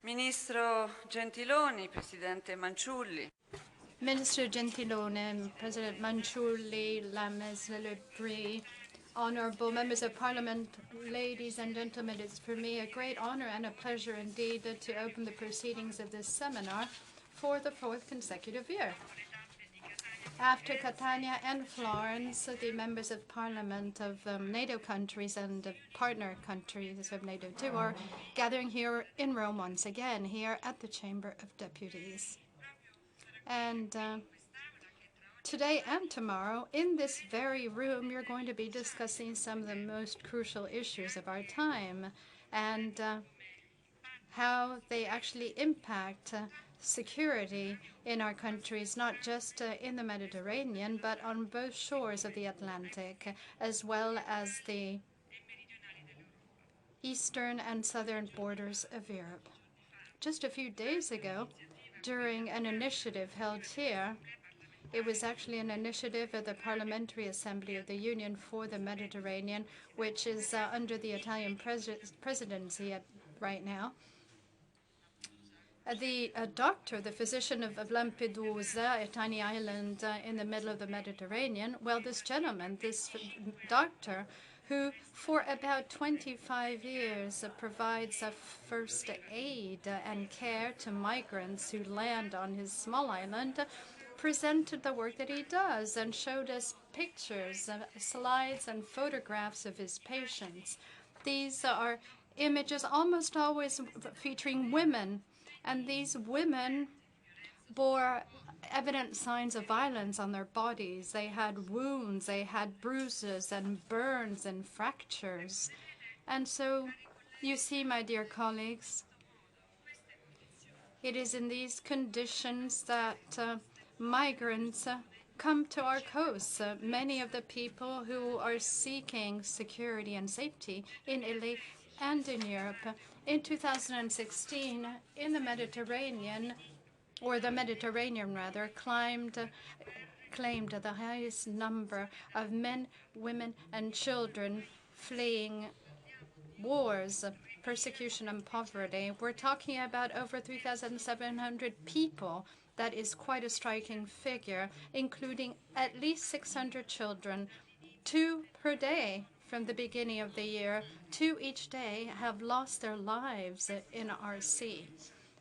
Ministro Gentiloni, Presidente Manciulli. Minister Gentiloni, President Manciulli, Lames, Lebris, honorable members of Parliament, ladies and gentlemen, it's for me a great honor and a pleasure indeed to open the proceedings of this seminar for the fourth consecutive year. After Catania and Florence, the members of Parliament of NATO countries and partner countries of NATO too are gathering here in Rome once again, here at the Chamber of Deputies. And today and tomorrow, in this very room, you're going to be discussing some of the most crucial issues of our time and how they actually impact security in our countries, not just in the Mediterranean, but on both shores of the Atlantic, as well as the eastern and southern borders of Europe. Just a few days ago, during an initiative held here, it was actually an initiative of the Parliamentary Assembly of the Union for the Mediterranean, which is under the Italian presidency right now. The doctor, the physician of Lampedusa, a tiny island in the middle of the Mediterranean, well, this gentleman, this doctor, who for about 25 years provides first aid and care to migrants who land on his small island, presented the work that he does and showed us pictures, slides, and photographs of his patients. These are images almost always featuring women. And these women bore evident signs of violence on their bodies. They had wounds, they had bruises and burns and fractures. And so, you see, my dear colleagues, it is in these conditions that migrants come to our coasts. Many of the people who are seeking security and safety in Italy and in Europe. In 2016, in the Mediterranean, or the Mediterranean rather, claimed the highest number of men, women, and children fleeing wars, persecution, and poverty. We're talking about over 3,700 people. That is quite a striking figure, including at least 600 children, 2 per day. From the beginning of the year, 2 each day have lost their lives in our sea.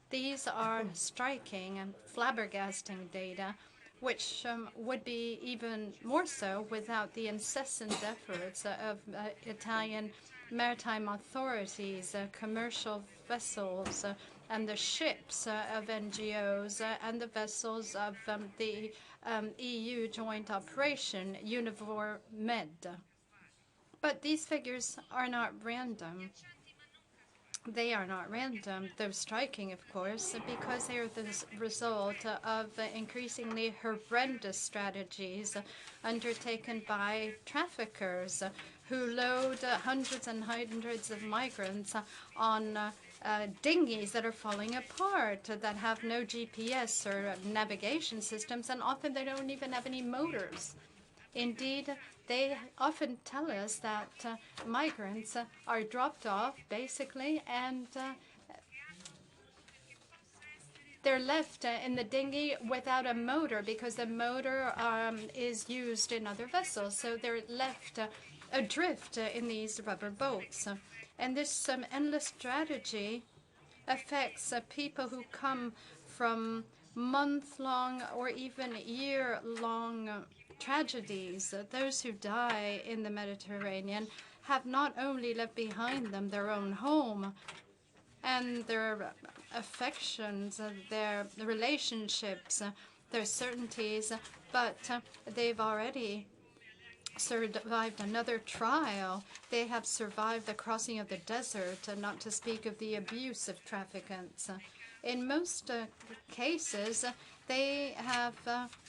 These are striking and flabbergasting data, which would be even more so without the incessant efforts of Italian maritime authorities, commercial vessels, and the ships of NGOs and the vessels of the EU joint operation, Unifor Med. But these figures are not random. They are not random. They're striking, of course, because they are the result of increasingly horrendous strategies undertaken by traffickers who load hundreds and hundreds of migrants on dinghies that are falling apart, that have no GPS or navigation systems, and often they don't even have any motors. Indeed, they often tell us that migrants are dropped off, basically, and they're left in the dinghy without a motor because the motor is used in other vessels. So they're left adrift in these rubber boats. And this endless strategy affects people who come from month-long or even year-long tragedies. Those who die in the Mediterranean have not only left behind them their own home and their affections, their relationships, their certainties, but they've already survived another trial. They have survived the crossing of the desert, not to speak of the abuse of traffickants. In most cases, they have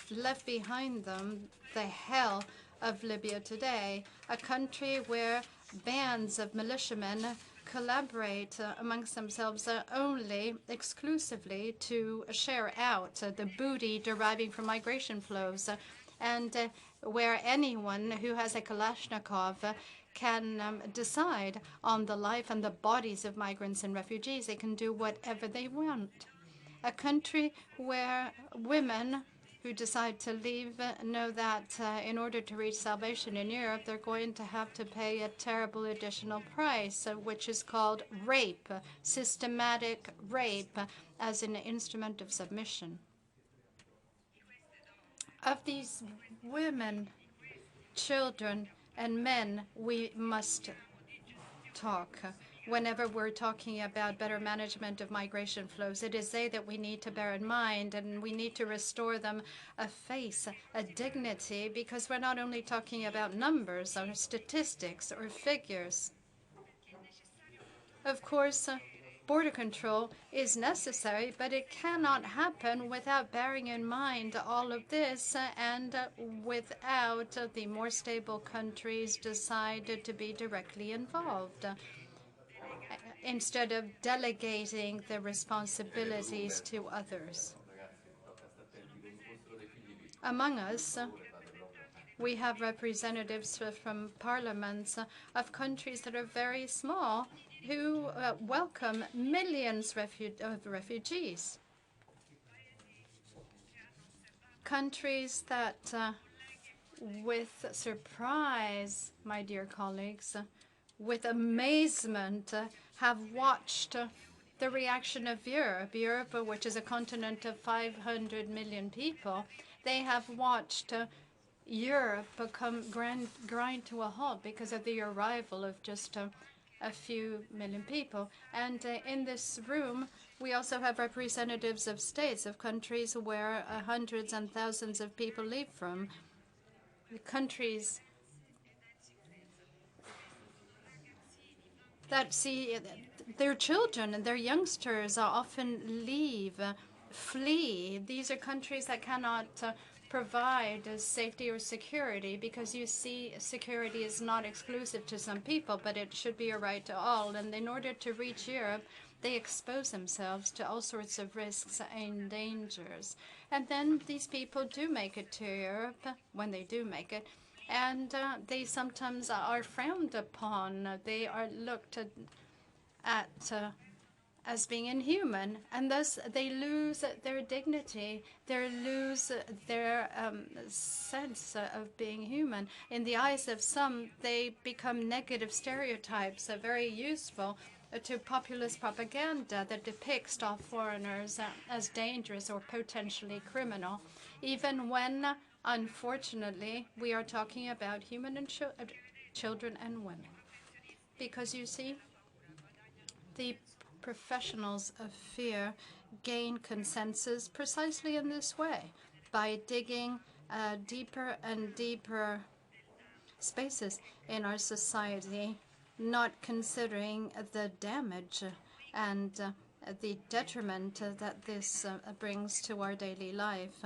left behind them the hell of Libya today, a country where bands of militiamen collaborate amongst themselves only exclusively to share out the booty deriving from migration flows, and where anyone who has a Kalashnikov can decide on the life and the bodies of migrants and refugees. They can do whatever they want. A country where women who decide to leave know that in order to reach salvation in Europe, they're going to have to pay a terrible additional price, which is called rape, systematic rape, as an instrument of submission. Of these women, children, and men, we must talk. Whenever we're talking about better management of migration flows, it is they that we need to bear in mind, and we need to restore them a face, a dignity, because we're not only talking about numbers or statistics or figures. Of course, border control is necessary, but it cannot happen without bearing in mind all of this and without the more stable countries decide to be directly involved, instead of delegating the responsibilities to others. Among us, we have representatives from parliaments of countries that are very small who welcome millions of refugees. Countries that, with surprise, my dear colleagues, with amazement, have watched the reaction of Europe. Europe, which is a continent of 500 million people, they have watched Europe grind to a halt because of the arrival of just a few million people. And in this room, we also have representatives of states, of countries where hundreds and thousands of people leave from. The countries that see their children and their youngsters often flee. These are countries that cannot provide safety or security, because you see, security is not exclusive to some people, but it should be a right to all. And in order to reach Europe, they expose themselves to all sorts of risks and dangers. And then these people do make it to Europe, when they do make it, and they sometimes are frowned upon. They are looked at as being inhuman, and thus they lose their dignity, they lose their sense of being human. In the eyes of some, they become negative stereotypes, very useful to populist propaganda that depicts all foreigners as dangerous or potentially criminal, even when, unfortunately, we are talking about human and children and women. Because you see, the professionals of fear gain consensus precisely in this way, by digging deeper and deeper spaces in our society, not considering the damage and the detriment that this brings to our daily life.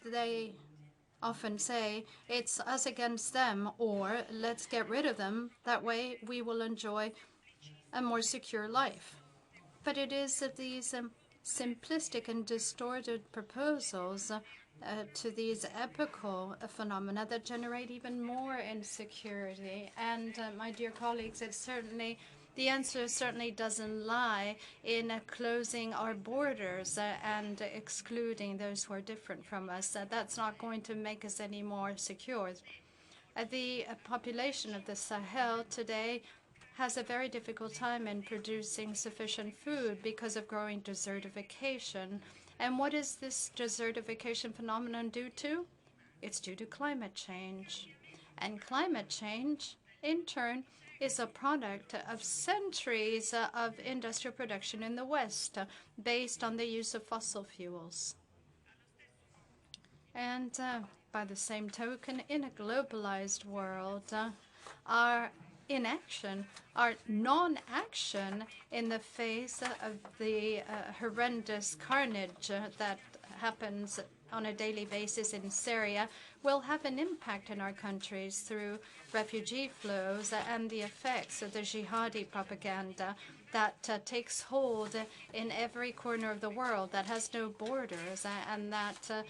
They often say, it's us against them, or let's get rid of them. That way we will enjoy a more secure life. But it is these simplistic and distorted proposals to these epical phenomena that generate even more insecurity. And my dear colleagues, the answer certainly doesn't lie in closing our borders and excluding those who are different from us. That's not going to make us any more secure. The population of the Sahel today has a very difficult time in producing sufficient food because of growing desertification. And what is this desertification phenomenon due to? It's due to climate change. And climate change, in turn, is a product of centuries of industrial production in the West based on the use of fossil fuels. And by the same token, in a globalized world, our inaction, our non-action in the face of the horrendous carnage that happens on a daily basis in Syria will have an impact in our countries through refugee flows and the effects of the jihadi propaganda that takes hold in every corner of the world, that has no borders, and that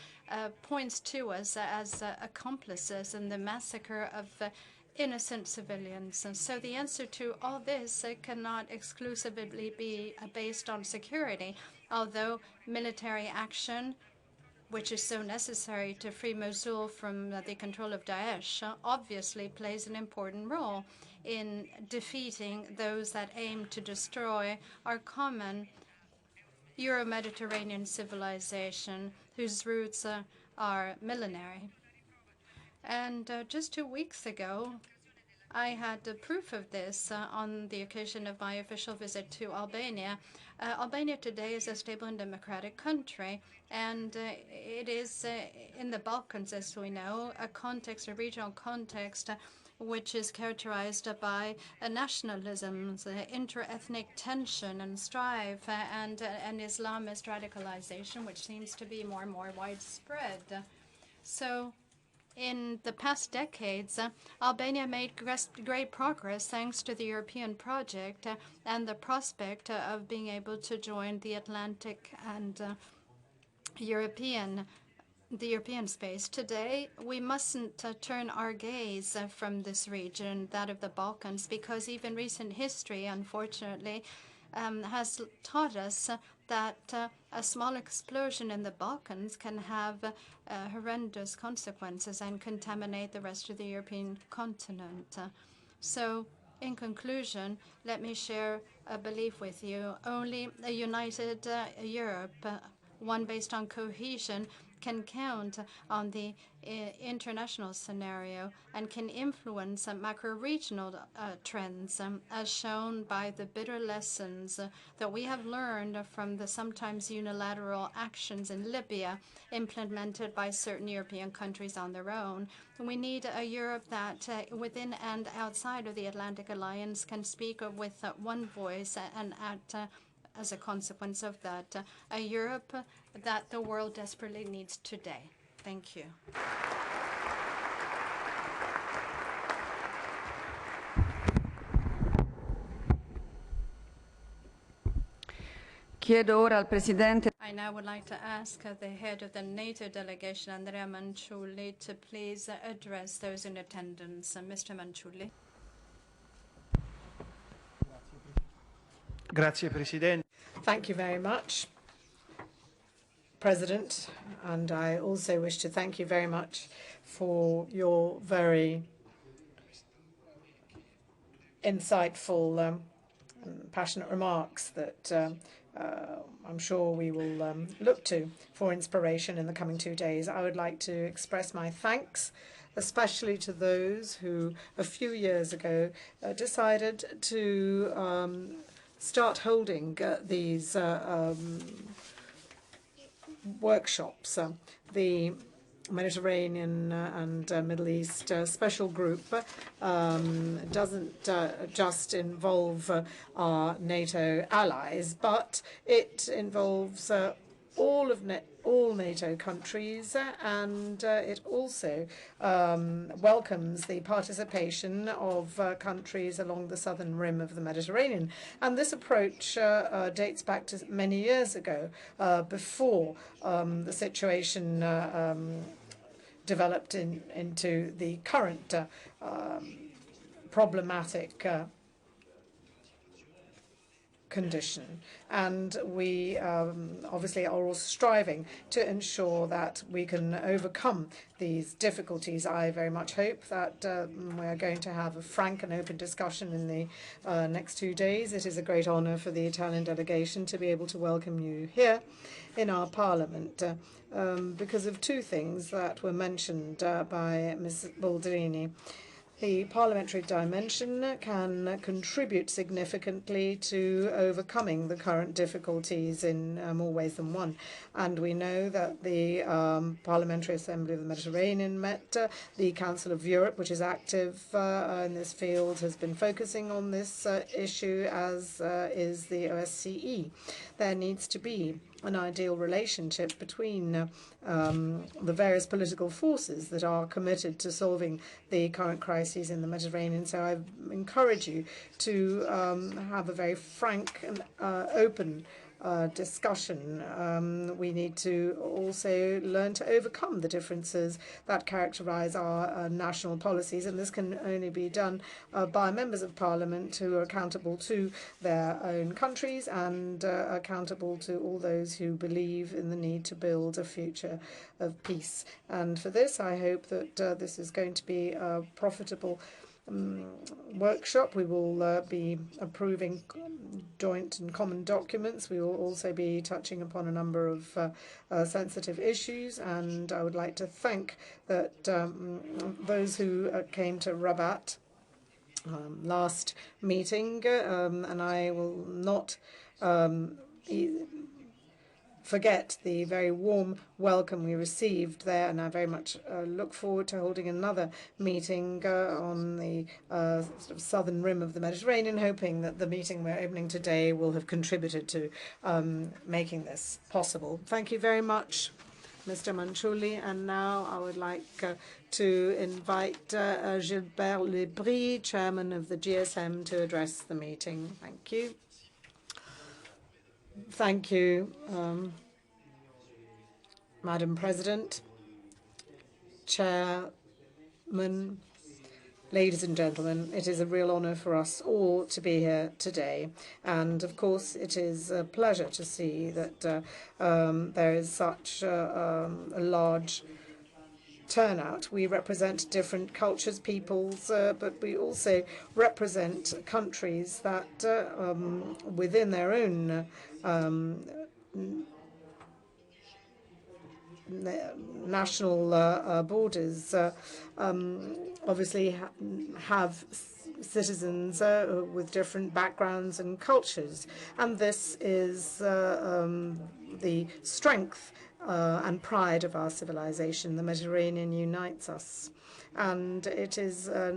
points to us as accomplices in the massacre of innocent civilians. And so the answer to all this cannot exclusively be based on security, although military action, which is so necessary to free Mosul from the control of Daesh, obviously plays an important role in defeating those that aim to destroy our common Euro-Mediterranean civilization, whose roots are millenary. And just 2 weeks ago, I had proof of this on the occasion of my official visit to Albania. Albania today is a stable and democratic country, and it is in the Balkans, as we know, a regional context which is characterized by nationalism, inter-ethnic tension and strife, and an Islamist radicalisation, which seems to be more and more widespread. So in the past decades, Albania made great progress thanks to the European project and the prospect of being able to join the Atlantic and the European space. Today, we mustn't turn our gaze from this region, that of the Balkans, because even recent history, unfortunately, has taught us that a small explosion in the Balkans can have horrendous consequences and contaminate the rest of the European continent. So, in conclusion, let me share a belief with you. Only a united Europe, one based on cohesion, can count on the international scenario and can influence macro-regional trends, as shown by the bitter lessons that we have learned from the sometimes unilateral actions in Libya implemented by certain European countries on their own. We need a Europe that, within and outside of the Atlantic Alliance, can speak with one voice and act as a consequence of that, a Europe that the world desperately needs today. Thank you. I now would like to ask the head of the NATO delegation, Andrea Manciulli, to please address those in attendance. Mr. Manciulli. Grazie, Presidente. Thank you very much, President, and I also wish to thank you very much for your very insightful and passionate remarks that I'm sure we will look to for inspiration in the coming 2 days. I would like to express my thanks, especially to those who a few years ago decided to start holding these workshops. The Mediterranean and Middle East Special Group doesn't just involve our NATO allies, but it involves all NATO countries, and it also welcomes the participation of countries along the southern rim of the Mediterranean. And this approach dates back to many years ago, before the situation developed into the current problematic condition. And we obviously are all striving to ensure that we can overcome these difficulties. I very much hope that we're going to have a frank and open discussion in the next 2 days. It is a great honor for the Italian delegation to be able to welcome you here in our parliament because of 2 things that were mentioned by Ms. Baldrini. The parliamentary dimension can contribute significantly to overcoming the current difficulties in more ways than one. And we know that the Parliamentary Assembly of the Mediterranean met. The Council of Europe, which is active in this field, has been focusing on this issue, as is the OSCE. There needs to be an ideal relationship between the various political forces that are committed to solving the current crises in the Mediterranean. So I encourage you to have a very frank and open discussion. We need to also learn to overcome the differences that characterize our national policies, and this can only be done by members of parliament who are accountable to their own countries and accountable to all those who believe in the need to build a future of peace. And for this, I hope that this is going to be a profitable workshop. We will be approving joint and common documents. We will also be touching upon a number of sensitive issues, and I would like to thank that those who came to Rabat last meeting, and I will not forget the very warm welcome we received there, and I very much look forward to holding another meeting on the sort of southern rim of the Mediterranean, hoping that the meeting we're opening today will have contributed to making this possible. Thank you very much, Mr. Manciulli, and now I would like to invite Gilbert Lebris, Chairman of the GSM, to address the meeting. Thank you. Thank you, Madam President, Chairman, ladies and gentlemen. It is a real honour for us all to be here today. And, of course, it is a pleasure to see that there is such a large turnout. We represent different cultures, peoples, but we also represent countries that within their own national borders obviously have citizens with different backgrounds and cultures, and this is the strength and pride of our civilization. The Mediterranean unites us, and it is at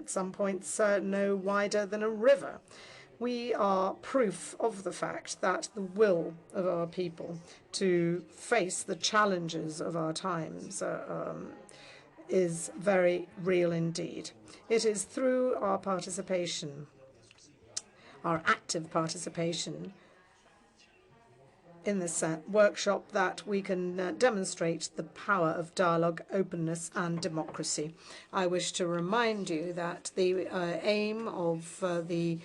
some points no wider than a river. We are proof of the fact that the will of our people to face the challenges of our times is very real indeed. It is through our participation, our active participation in this workshop, that we can demonstrate the power of dialogue, openness and democracy. I wish to remind you that the aim of the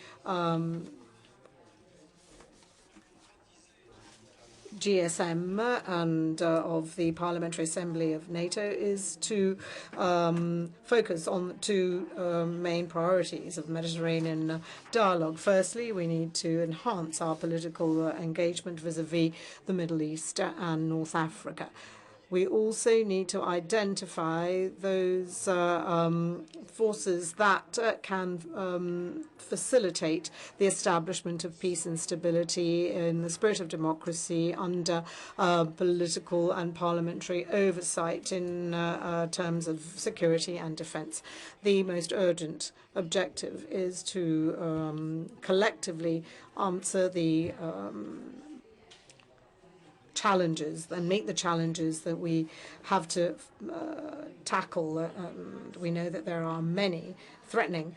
GSM and of the Parliamentary Assembly of NATO is to focus on two main priorities of Mediterranean dialogue. Firstly, we need to enhance our political engagement vis-à-vis the Middle East and North Africa. We also need to identify those forces that can facilitate the establishment of peace and stability in the spirit of democracy under political and parliamentary oversight in terms of security and defense. The most urgent objective is to collectively answer the challenges and meet the challenges that we have to tackle. We know that there are many threatening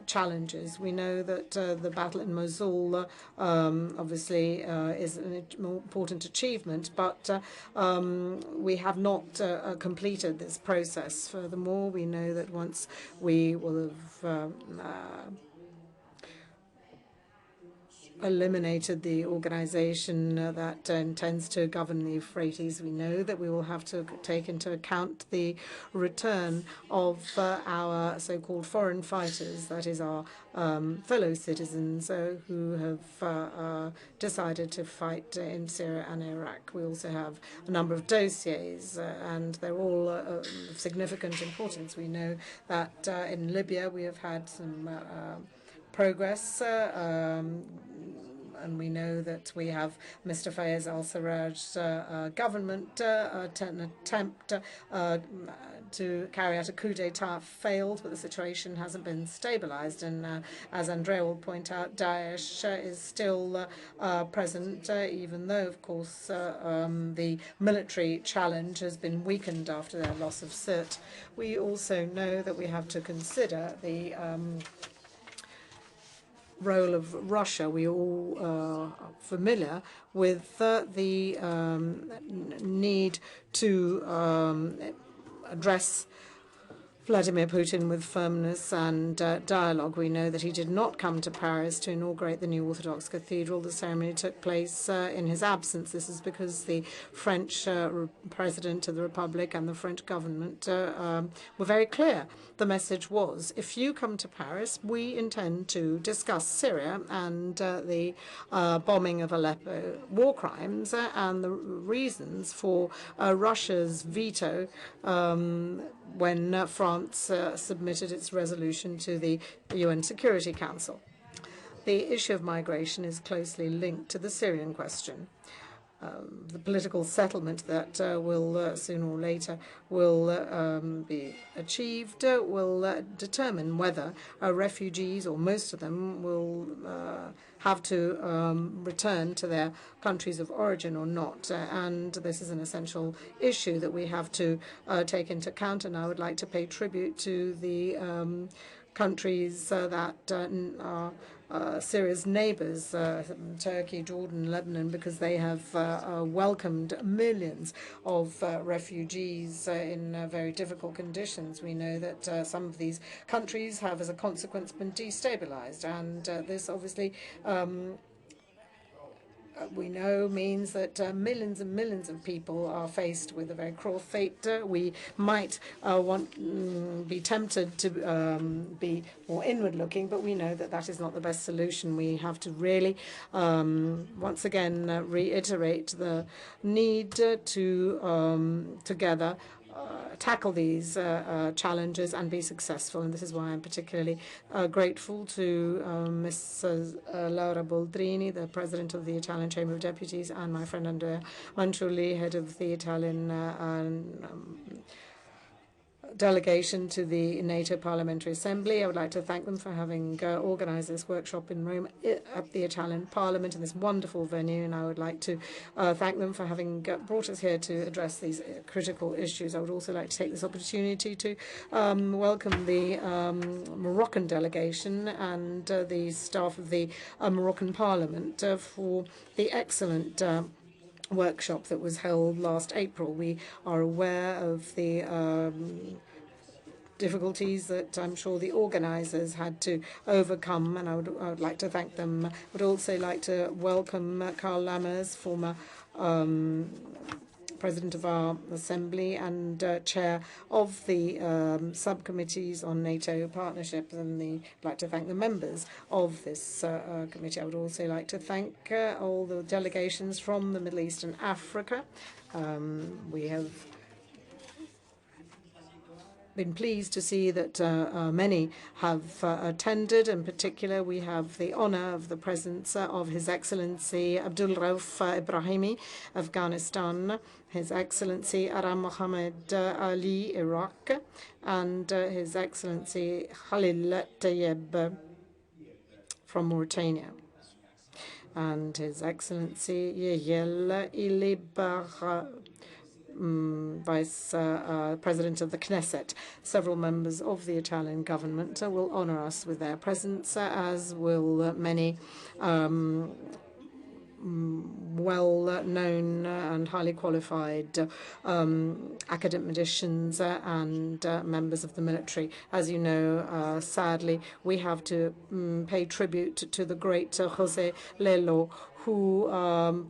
challenges. We know that the battle in Mosul obviously is an important achievement, but we have not completed this process. Furthermore, we know that once we will have eliminated the organization that intends to govern the Euphrates, we know that we will have to take into account the return of our so-called foreign fighters, that is our fellow citizens who have decided to fight in Syria and Iraq. We also have a number of dossiers, and they're all of significant importance. We know that in Libya we have had some progress, and we know that we have Mr. Fayez al-Sarraj's government attempt to carry out a coup d'etat failed, but the situation hasn't been stabilized. And as Andrea will point out, Daesh is still present, even though, of course, the military challenge has been weakened after their loss of Sirte. We also know that we have to consider the role of Russia. We all are familiar with the need to address Vladimir Putin with firmness and dialogue. We know that he did not come to Paris to inaugurate the new Orthodox Cathedral. The ceremony took place in his absence. This is because the French President of the Republic and the French government were very clear. The message was, if you come to Paris, we intend to discuss Syria and the bombing of Aleppo, war crimes, and the reasons for Russia's veto when France submitted its resolution to the UN Security Council. The issue of migration is closely linked to the Syrian question. The political settlement that will sooner or later will be achieved will determine whether refugees, or most of them, will have to return to their countries of origin or not. And this is an essential issue that we have to take into account. And I would like to pay tribute to the countries that are Syria's neighbors, Turkey, Jordan, Lebanon, because they have welcomed millions of refugees in very difficult conditions. We know that some of these countries have, as a consequence, been destabilized, and this obviously we know means that millions and millions of people are faced with a very cruel fate. We might be tempted to be more inward-looking, but we know that that is not the best solution. We have to really, once again, reiterate the need to together tackle these challenges and be successful. And this is why I'm particularly grateful to Mrs. Laura Boldrini, the President of the Italian Chamber of Deputies, and my friend Andrea Manciulli, head of the Italian Delegation to the NATO Parliamentary Assembly. I would like to thank them for having organized this workshop in Rome at the Italian Parliament in this wonderful venue, and I would like to thank them for having brought us here to address these critical issues. I would also like to take this opportunity to welcome the Moroccan delegation and the staff of the Moroccan Parliament for the excellent workshop that was held last April. We are aware of the difficulties that I'm sure the organisers had to overcome, and I would like to thank them. I would also like to welcome Karl Lammers, former President of our Assembly and Chair of the subcommittees on NATO partnership, and I'd like to thank the members of this committee. I would also like to thank all the delegations from the Middle East and Africa. We have been pleased to see that many have attended. In particular, we have the honor of the presence of His Excellency Abdul Rauf Ibrahimi, Afghanistan, His Excellency Aram Mohammed Ali, Iraq, and His Excellency Khalil Tayyib from Mauritania, and His Excellency Yahyel Ilibar, Vice President of the Knesset. Several members of the Italian government will honor us with their presence, as will many well-known and highly qualified academicians and members of the military. As you know, sadly, we have to pay tribute to the great José Lelo, who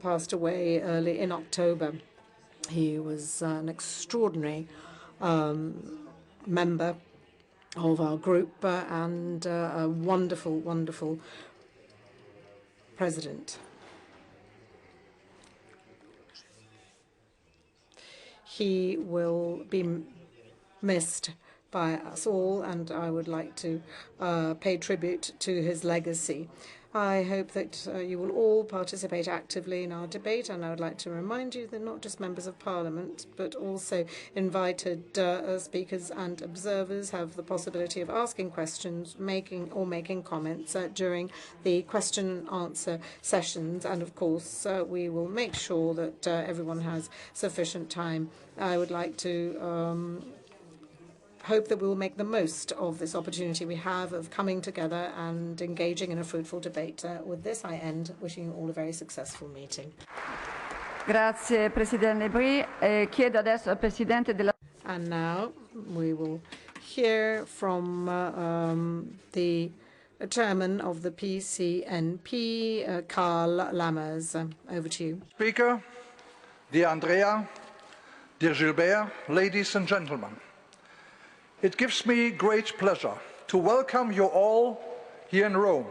passed away early in October. He was an extraordinary member of our group and a wonderful, wonderful president. He will be missed by us all, and I would like to pay tribute to his legacy. I hope that you will all participate actively in our debate, and I would like to remind you that not just members of Parliament, but also invited speakers and observers have the possibility of asking questions, making comments during the question-answer sessions, and of course we will make sure that everyone has sufficient time. I would like to hope that we will make the most of this opportunity we have of coming together and engaging in a fruitful debate. With this, I end, wishing you all a very successful meeting. Grazie, Presidente Lebris. Chiedo adesso al Presidente della... And now we will hear from the chairman of the PCNP, Karl Lammers. Over to you. Speaker, dear Andrea, dear Gilbert, ladies and gentlemen, it gives me great pleasure to welcome you all here in Rome.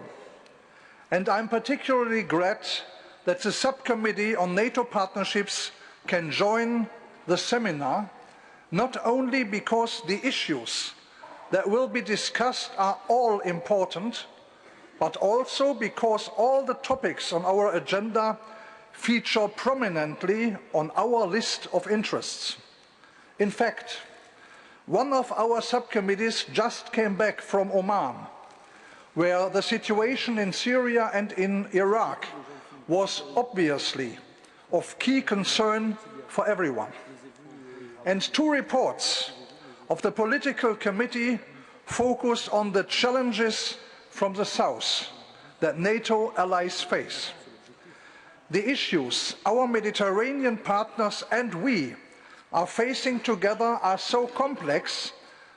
And I'm particularly glad that the Subcommittee on NATO Partnerships can join the seminar, not only because the issues that will be discussed are all important, but also because all the topics on our agenda feature prominently on our list of interests. In fact, one of our subcommittees just came back from Oman, where the situation in Syria and in Iraq was obviously of key concern for everyone. And two reports of the political committee focused on the challenges from the south that NATO allies face. The issues our Mediterranean partners and we are facing together are so complex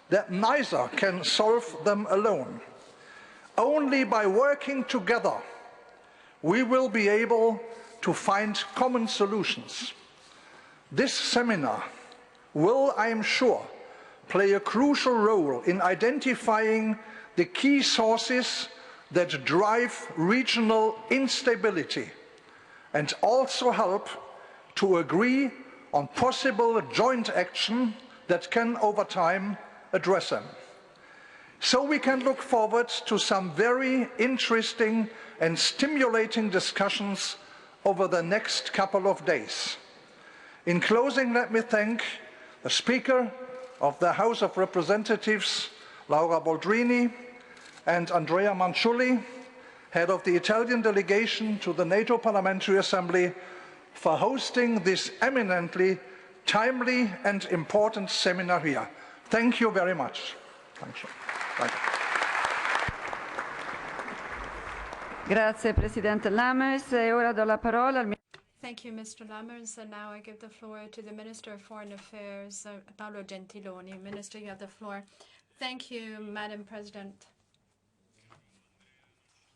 that neither can solve them alone. Only by working together we will be able to find common solutions. This seminar will, I am sure, play a crucial role in identifying the key sources that drive regional instability and also help to agree on possible joint action that can, over time, address them. So we can look forward to some very interesting and stimulating discussions over the next couple of days. In closing, let me thank the Speaker of the House of Representatives, Laura Boldrini, and Andrea Manciulli, head of the Italian Delegation to the NATO Parliamentary Assembly, for hosting this eminently timely and important seminar here. Thank you very much. Thank you. Thank you. Grazie, Presidente Lammers. E ora do la parola al... Thank you, Mr. Lammers. And now I give the floor to the Minister of Foreign Affairs, Paolo Gentiloni. Minister, you have the floor. Thank you, Madam President.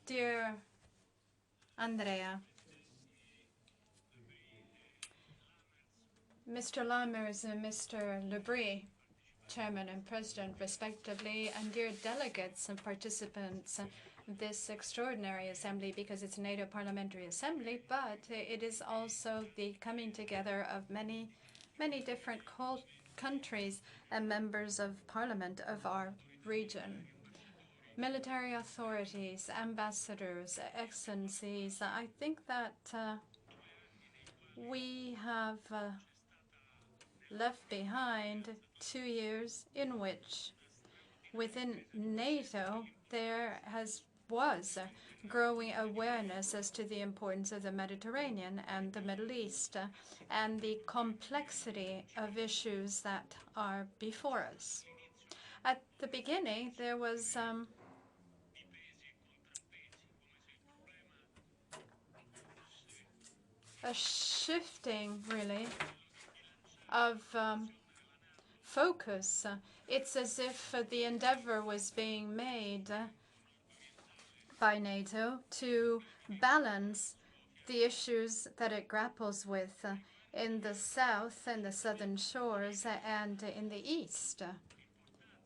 Dear Andrea, Mr. Lammers and Mr. Lebris, Chairman and President, respectively, and dear delegates and participants, this extraordinary assembly, because it's a NATO Parliamentary Assembly, but it is also the coming together of many different countries and members of Parliament of our region. Military authorities, ambassadors, excellencies, I think that we have left behind 2 years in which within NATO there was growing awareness as to the importance of the Mediterranean and the Middle East and the complexity of issues that are before us. At the beginning, there was a shifting, really, of focus. It's as if the endeavor was being made by NATO to balance the issues that it grapples with in the south and the southern shores and in the east.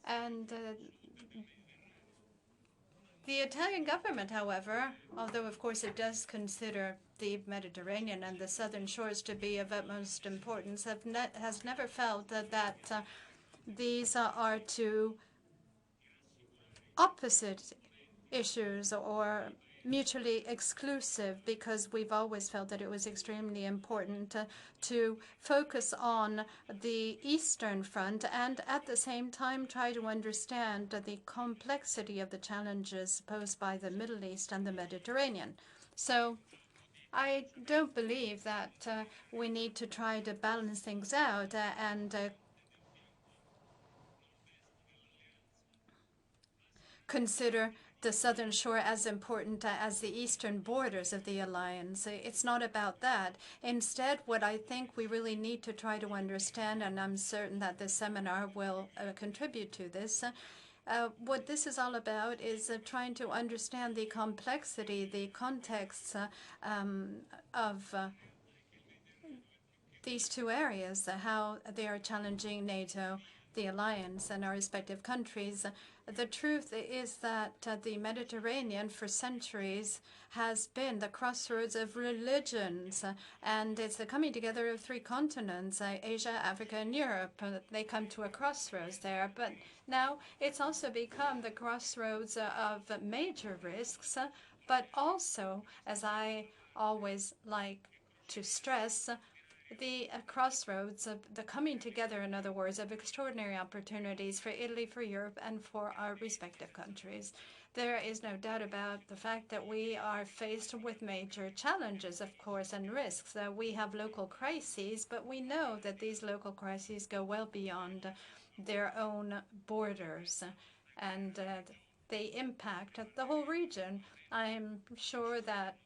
And the Italian government, however, although of course it does consider the Mediterranean and the southern shores to be of utmost importance, has never felt that these are two opposite issues or mutually exclusive, because we've always felt that it was extremely important to focus on the Eastern Front and at the same time try to understand the complexity of the challenges posed by the Middle East and the Mediterranean. So I don't believe that we need to try to balance things out and consider the southern shore as important as the eastern borders of the alliance. It's not about that. Instead, what I think we really need to try to understand, and I'm certain that this seminar will contribute to this, what this is all about is trying to understand the complexity, the context of these two areas, how they are challenging NATO, the alliance, and our respective countries. The truth is that the Mediterranean for centuries has been the crossroads of religions, and it's the coming together of three continents, Asia, Africa, and Europe. They come to a crossroads there, but now it's also become the crossroads of major risks, but also, as I always like to stress, the crossroads of the coming together, in other words, of extraordinary opportunities for Italy, for Europe, and for our respective countries. There is no doubt about the fact that we are faced with major challenges, of course, and risks. We have local crises, but we know that these local crises go well beyond their own borders, and they impact the whole region. I'm sure that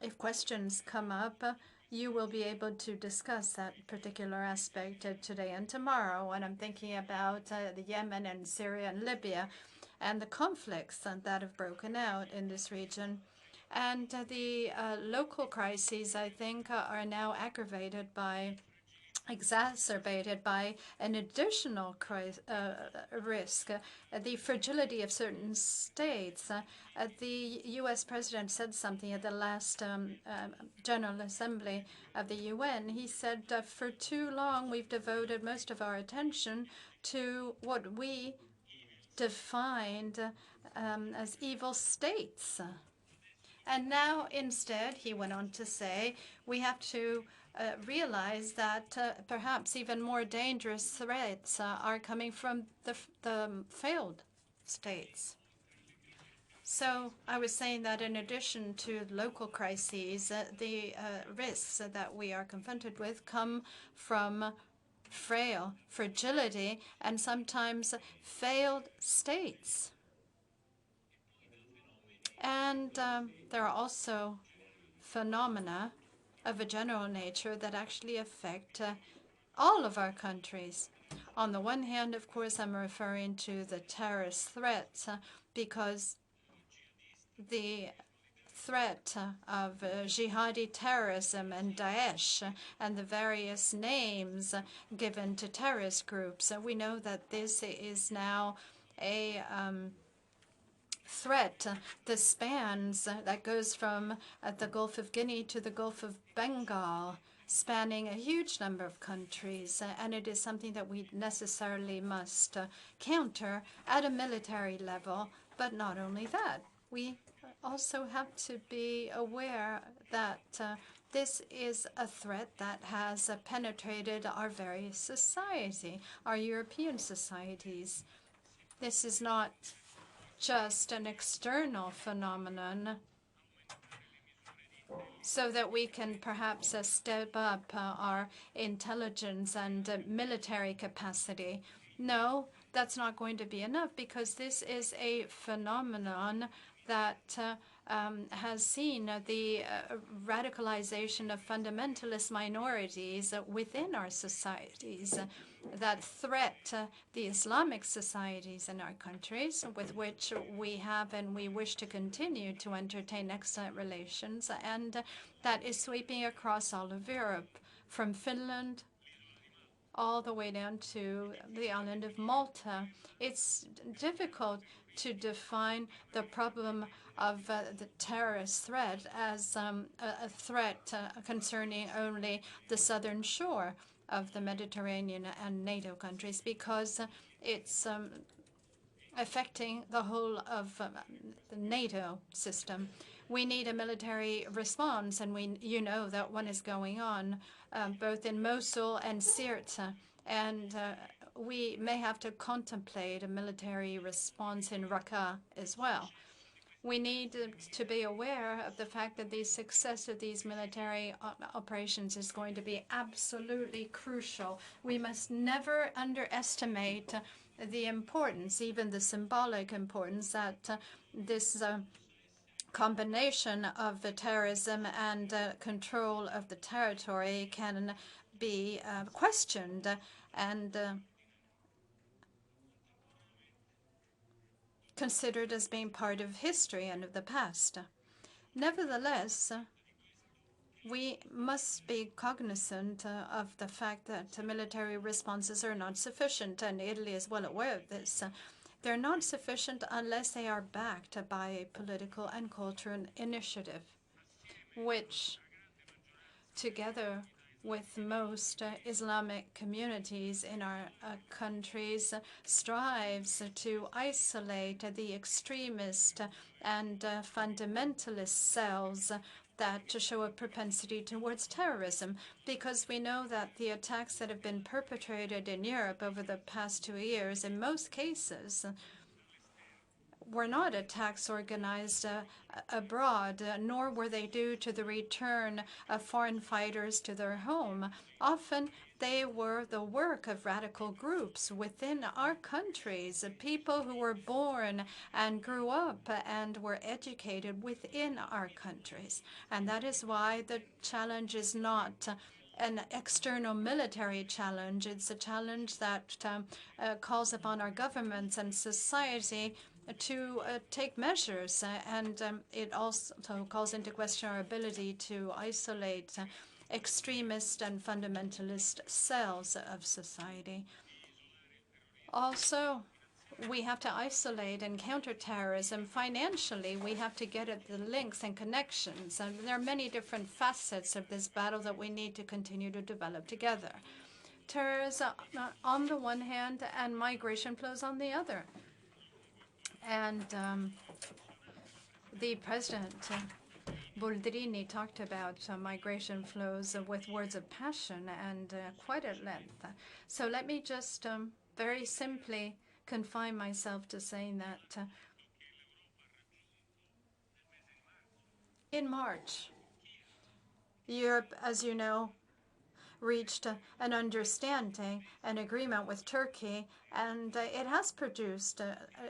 if questions come up, you will be able to discuss that particular aspect today and tomorrow. And I'm thinking about the Yemen and Syria and Libya and the conflicts that have broken out in this region. And the local crises, I think, are now exacerbated by an additional risk, the fragility of certain states. The U.S. president said something at the last General Assembly of the UN. He said, for too long, we've devoted most of our attention to what we defined as evil states. And now, instead, he went on to say, we have to realize that perhaps even more dangerous threats are coming from the failed states. So I was saying that in addition to local crises, the risks that we are confronted with come from fragility, and sometimes failed states. And there are also phenomena of a general nature that actually affect all of our countries. On the one hand, of course, I'm referring to the terrorist threats because the threat of jihadi terrorism and Daesh and the various names given to terrorist groups. We know that this is now a threat that spans, that goes from the Gulf of Guinea to the Gulf of Bengal, spanning a huge number of countries, and it is something that we necessarily must counter at a military level. But not only that, we also have to be aware that this is a threat that has penetrated our very society, our European societies. This is not just an external phenomenon so that we can perhaps step up our intelligence and military capacity. No, that's not going to be enough, because this is a phenomenon that has seen the radicalization of fundamentalist minorities within our societies that threat the Islamic societies in our countries, with which we have and we wish to continue to entertain excellent relations, and that is sweeping across all of Europe, from Finland all the way down to the island of Malta. It's difficult to define the problem of the terrorist threat as a threat concerning only the southern shore of the Mediterranean and NATO countries, because it's affecting the whole of the NATO system. We need a military response, and you know that one is going on both in Mosul and Sirte, and we may have to contemplate a military response in Raqqa as well. We need to be aware of the fact that the success of these military operations is going to be absolutely crucial. We must never underestimate the importance, even the symbolic importance, that this combination of the terrorism and control of the territory can be questioned and considered as being part of history and of the past. Nevertheless, we must be cognizant of the fact that military responses are not sufficient, and Italy is well aware of this. They're not sufficient unless they are backed by a political and cultural initiative, which, together with most Islamic communities in our countries, strives to isolate the extremist and fundamentalist cells that show a propensity towards terrorism, because we know that the attacks that have been perpetrated in Europe over the past 2 years, in most cases, were not attacks organized abroad, nor were they due to the return of foreign fighters to their home. Often they were the work of radical groups within our countries, people who were born and grew up and were educated within our countries. And that is why the challenge is not an external military challenge. It's a challenge that calls upon our governments and society to take measures, and it also calls into question our ability to isolate extremist and fundamentalist cells of society. Also, we have to isolate and counter terrorism financially. We have to get at the links and connections, and there are many different facets of this battle that we need to continue to develop together. Terrorism on the one hand and migration flows on the other. And the President Boldrini talked about migration flows with words of passion and quite at length. So let me just very simply confine myself to saying that in March, Europe, as you know, reached an understanding, an agreement with Turkey, and it has produced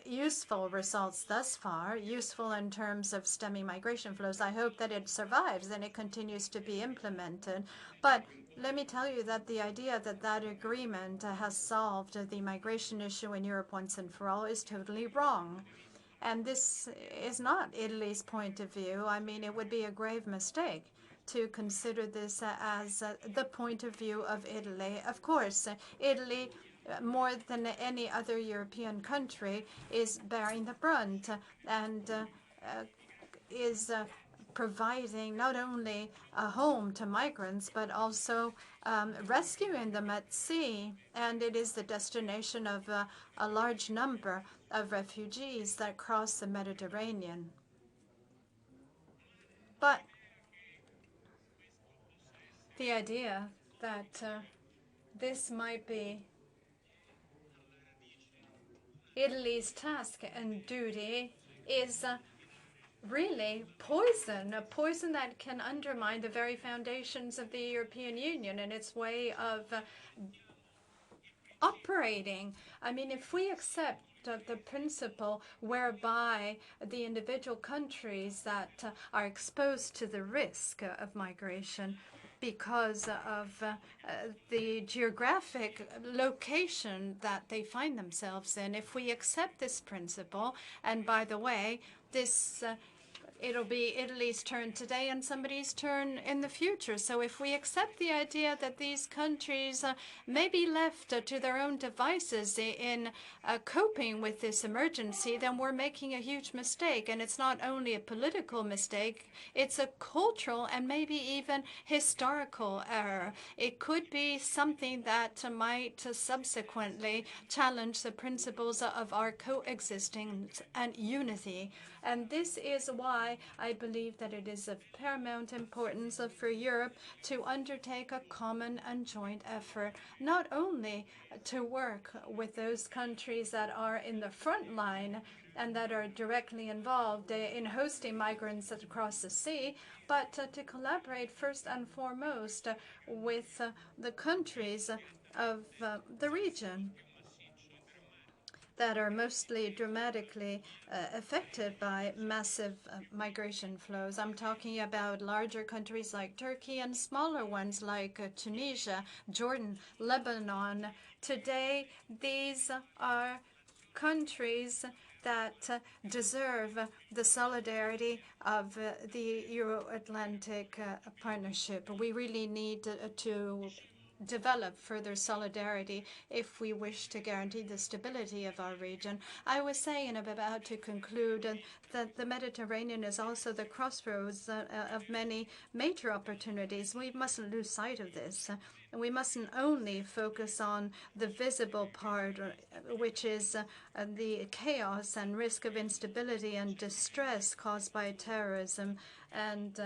useful results thus far, useful in terms of stemming migration flows. I hope that it survives and it continues to be implemented. But let me tell you that the idea that that agreement has solved the migration issue in Europe once and for all is totally wrong. And this is not Italy's point of view. I mean, it would be a grave mistake to consider this as the point of view of Italy. Of course, Italy, more than any other European country, is bearing the brunt and is providing not only a home to migrants, but also rescuing them at sea. And it is the destination of a large number of refugees that cross the Mediterranean. But the idea that this might be Italy's task and duty is really poison, a poison that can undermine the very foundations of the European Union and its way of operating. I mean, if we accept the principle whereby the individual countries that are exposed to the risk of migration because of the geographic location that they find themselves in, if we accept this principle, and by the way, this it'll be Italy's turn today and somebody's turn in the future. So if we accept the idea that these countries may be left to their own devices in coping with this emergency, then we're making a huge mistake. And it's not only a political mistake, it's a cultural and maybe even historical error. It could be something that might subsequently challenge the principles of our coexistence and unity. And this is why I believe that it is of paramount importance for Europe to undertake a common and joint effort, not only to work with those countries that are in the front line and that are directly involved in hosting migrants across the sea, but to collaborate first and foremost with the countries of the region. that are mostly dramatically affected by massive migration flows. I'm talking about larger countries like Turkey and smaller ones like Tunisia, Jordan, Lebanon. Today, these are countries that deserve the solidarity of the Euro-Atlantic Partnership. We really need to develop further solidarity if we wish to guarantee the stability of our region. I was saying, and I'm about to conclude, that the Mediterranean is also the crossroads of many major opportunities. We mustn't lose sight of this. We mustn't only focus on the visible part, which is the chaos and risk of instability and distress caused by terrorism and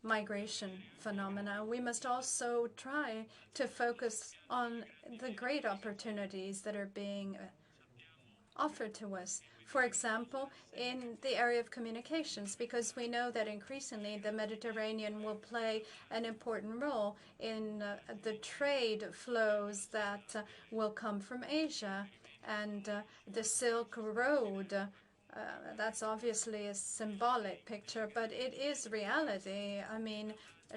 migration phenomena. We must also try to focus on the great opportunities that are being offered to us. For example, in the area of communications, because we know that increasingly the Mediterranean will play an important role in the trade flows that will come from Asia, and the Silk Road. That's obviously a symbolic picture, but it is reality. I mean,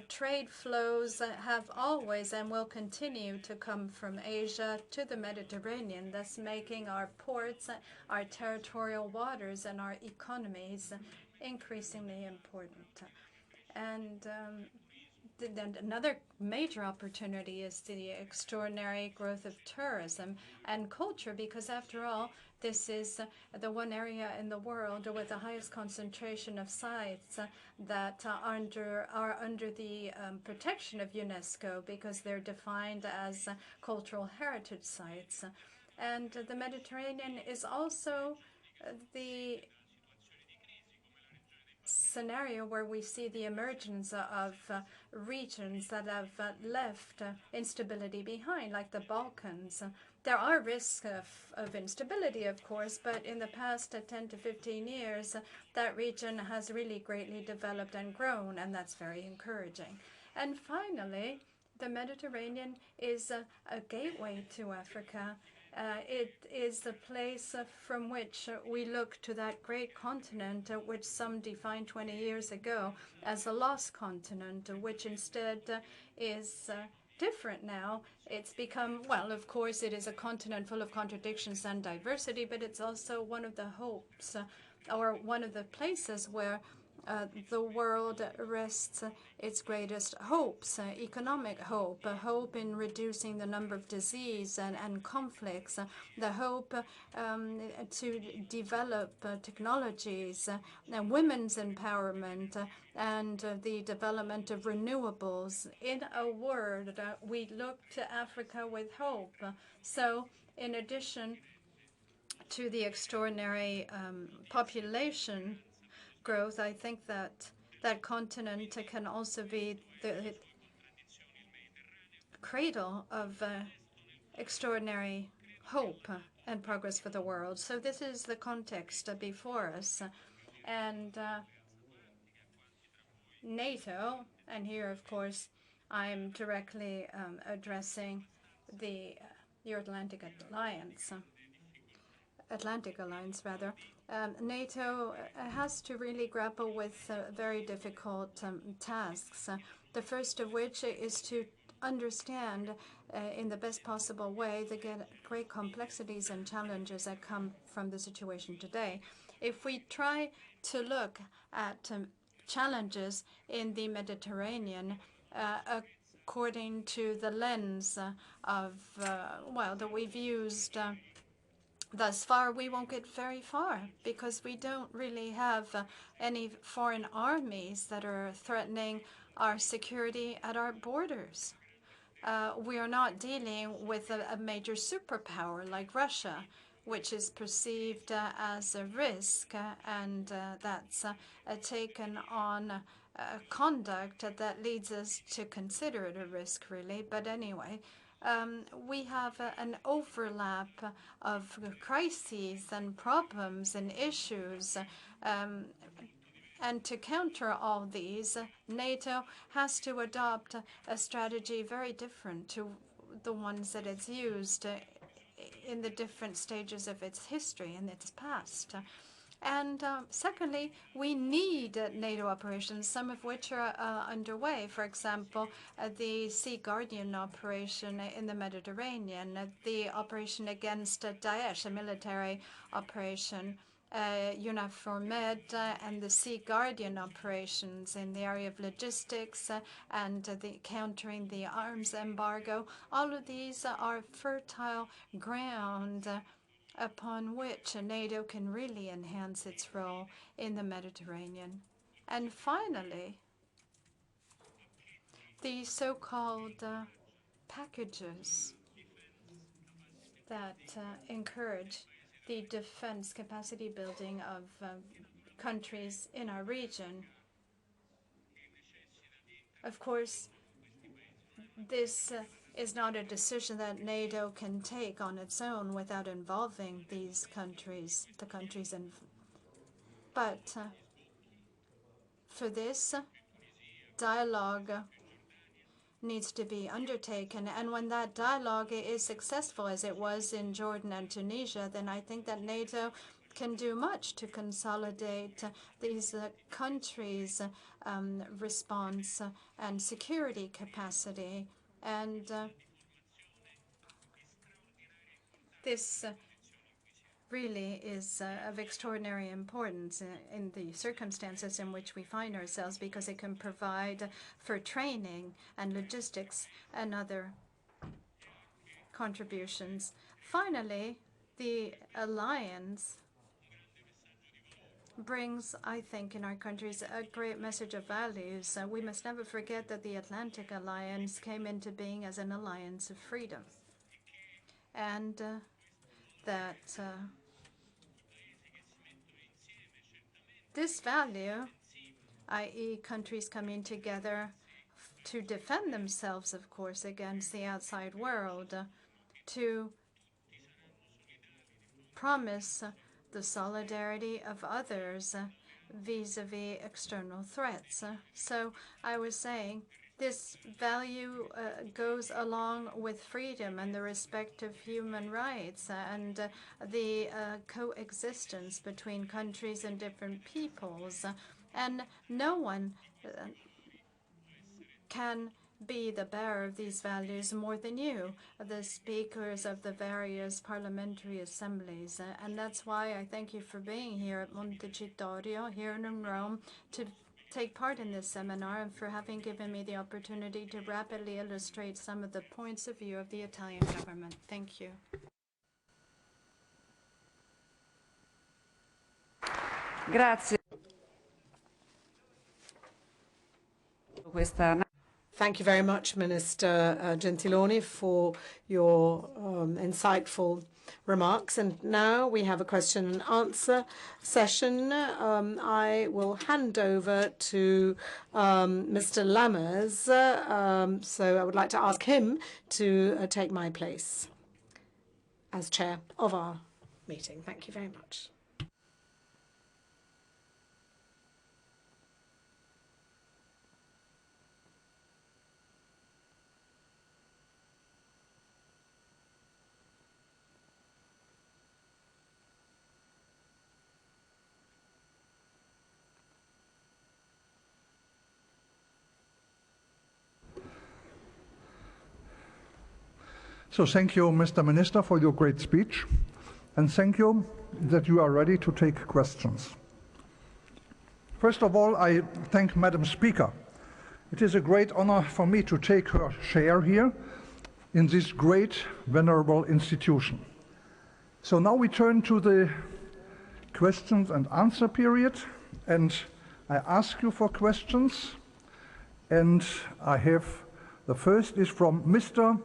trade flows have always and will continue to come from Asia to the Mediterranean, thus making our ports, our territorial waters, and our economies increasingly important. And then another major opportunity is the extraordinary growth of tourism and culture, because after all, this is the one area in the world with the highest concentration of sites that are under the protection of UNESCO, because they're defined as cultural heritage sites. And the Mediterranean is also the scenario where we see the emergence of regions that have left instability behind, like the Balkans. There are risks of instability, of course, but in the past 10 to 15 years, that region has really greatly developed and grown, and that's very encouraging. And finally, the Mediterranean is a gateway to Africa. It is the place from which we look to that great continent, which some defined 20 years ago as a lost continent, which instead is different now. It's become, well, of course, it is a continent full of contradictions and diversity, but it's also one of the hopes, or one of the places where the world rests its greatest hopes, economic hope, a hope in reducing the number of disease and conflicts, the hope to develop technologies, and women's empowerment, and the development of renewables. In a word, we look to Africa with hope. So, in addition to the extraordinary population growth, I think that that continent can also be the cradle of extraordinary hope and progress for the world. So this is the context before us. And NATO, and here, of course, I'm directly addressing the Euro-Atlantic Alliance. Atlantic Alliance, rather. NATO has to really grapple with very difficult tasks, the first of which is to understand in the best possible way the great complexities and challenges that come from the situation today. If we try to look at challenges in the Mediterranean according to the lens of, well, that we've used thus far, we won't get very far, because we don't really have any foreign armies that are threatening our security at our borders. We are not dealing with a major superpower like Russia, which is perceived as a risk, and that's taken on conduct that leads us to consider it a risk, really. But anyway, we have an overlap of crises and problems and issues And to counter all these, NATO has to adopt a strategy very different to the ones that it's used in the different stages of its history and its past. And secondly, we need NATO operations, some of which are underway. For example, the Sea Guardian operation in the Mediterranean, the operation against Daesh, a military operation, UNAVFOR Med, and the Sea Guardian operations in the area of logistics and the countering the arms embargo. All of these are fertile ground upon which NATO can really enhance its role in the Mediterranean. And finally, the so-called packages that encourage the defense capacity building of countries in our region. Of course, this is not a decision that NATO can take on its own without involving these countries, but for this, dialogue needs to be undertaken. And when that dialogue is successful, as it was in Jordan and Tunisia, then I think that NATO can do much to consolidate these countries' response and security capacity. And this really is of extraordinary importance in the circumstances in which we find ourselves, because it can provide for training and logistics and other contributions. Finally, the alliance brings, I think, in our countries a great message of values. We must never forget that the Atlantic Alliance came into being as an alliance of freedom, and that this value, i.e. countries coming together to defend themselves, of course, against the outside world, to promise the solidarity of others vis-a-vis external threats. So I was saying this value goes along with freedom and the respect of human rights and the coexistence between countries and different peoples. And no one can be the bearer of these values more than you, the speakers of the various parliamentary assemblies. And that's why I thank you for being here at Montecitorio, here in Rome, to take part in this seminar, and for having given me the opportunity to rapidly illustrate some of the points of view of the Italian government. Thank you. Grazie. Thank you very much, Minister Gentiloni, for your insightful remarks. And now we have a question and answer session. I will hand over to Mr. Lammers. So I would like to ask him to take my place as chair of our meeting. Thank you very much. So thank you, Mr. Minister, for your great speech, and thank you that you are ready to take questions. First of all, I thank Madam Speaker. It is a great honor for me to take her share here in this great, venerable institution. So now we turn to the questions and answer period, and I ask you for questions, and I have, the first is from Mr.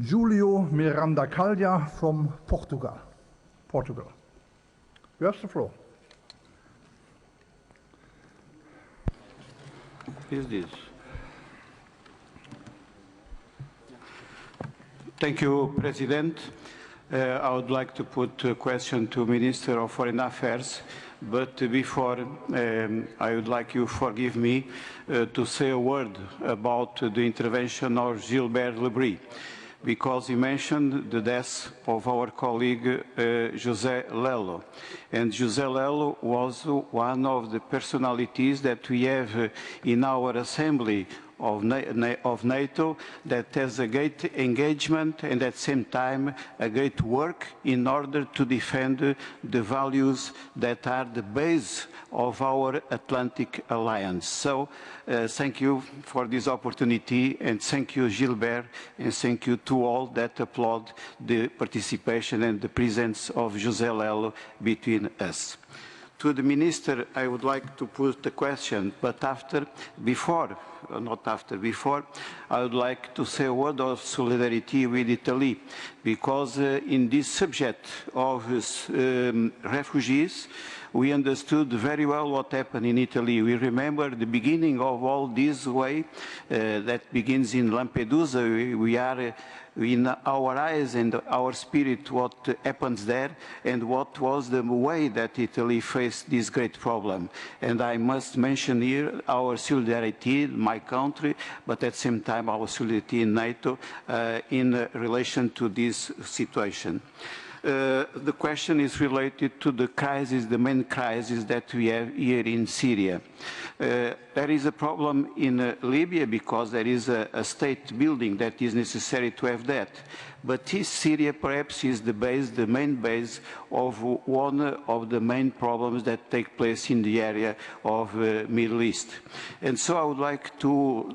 Julio Miranda Calha from Portugal. You have the floor. Is this? Thank you, President. I would like to put a question to Minister of Foreign Affairs, but before I would like you forgive me to say a word about the intervention of Gilbert Lebris, because he mentioned the death of our colleague José Lello. And José Lello was one of the personalities that we have in our assembly of NATO that has a great engagement and at the same time a great work in order to defend the values that are the base of our Atlantic Alliance. So thank you for this opportunity, and thank you, Gilbert, and thank you to all that applaud the participation and the presence of José Lello between us. To the Minister, I would like to put the question, but before, I would like to say a word of solidarity with Italy, because in this subject of refugees, we understood very well what happened in Italy. We remember the beginning of all this way that begins in Lampedusa. We are in our eyes and our spirit what happens there and what was the way that Italy faced this great problem. And I must mention here our solidarity, my country, but at the same time our solidarity in NATO in relation to this situation. The question is related to the crisis, the main crisis that we have here in Syria. There is a problem in Libya because there is a state building that is necessary to have that. But Syria perhaps is the base, the main base of one of the main problems that take place in the area of Middle East. And so I would like to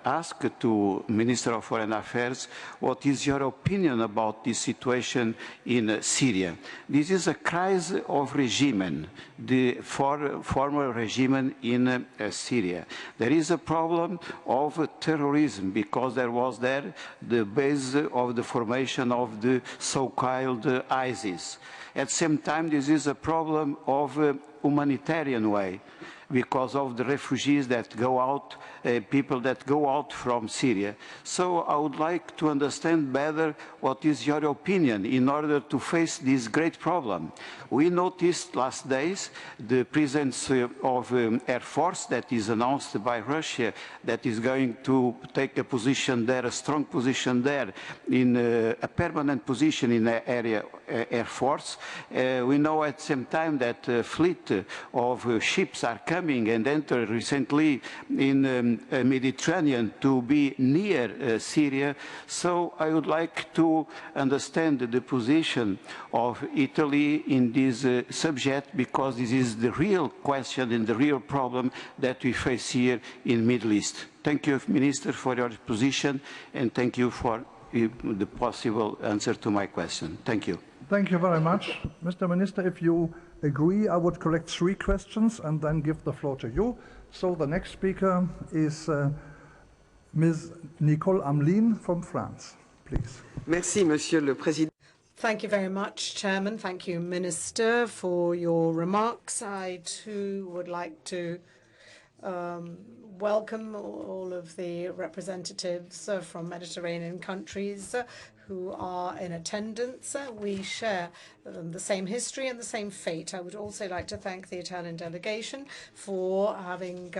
ask to Minister of Foreign Affairs, what is your opinion about this situation in Syria? This is a crisis of regime, the former regime in Syria. There is a problem of terrorism because there was there the base of the formation of the so-called ISIS. At the same time, this is a problem of humanitarian way because of the refugees that go out, people that go out from Syria. So I would like to understand better what is your opinion in order to face this great problem. We noticed last days the presence of Air Force that is announced by Russia that is going to take a position there, a strong position there, in a permanent position in the area Air Force. We know at the same time that a fleet of ships are coming and entered recently in the Mediterranean to be near Syria. So I would like to understand the position of Italy in this subject, because this is the real question and the real problem that we face here in the Middle East. Thank you, Minister, for your position, and thank you for the possible answer to my question. Thank you. Thank you very much. Mr. Minister, if you agree, I would collect 3 questions and then give the floor to you. So the next speaker is Ms. Nicole Ameline from France. Please. Merci, Monsieur le Président. Thank you very much, Chairman. Thank you, Minister, for your remarks. I, too, would like to welcome all of the representatives from Mediterranean countries who are in attendance. We share the same history and the same fate. I would also like to thank the Italian delegation for having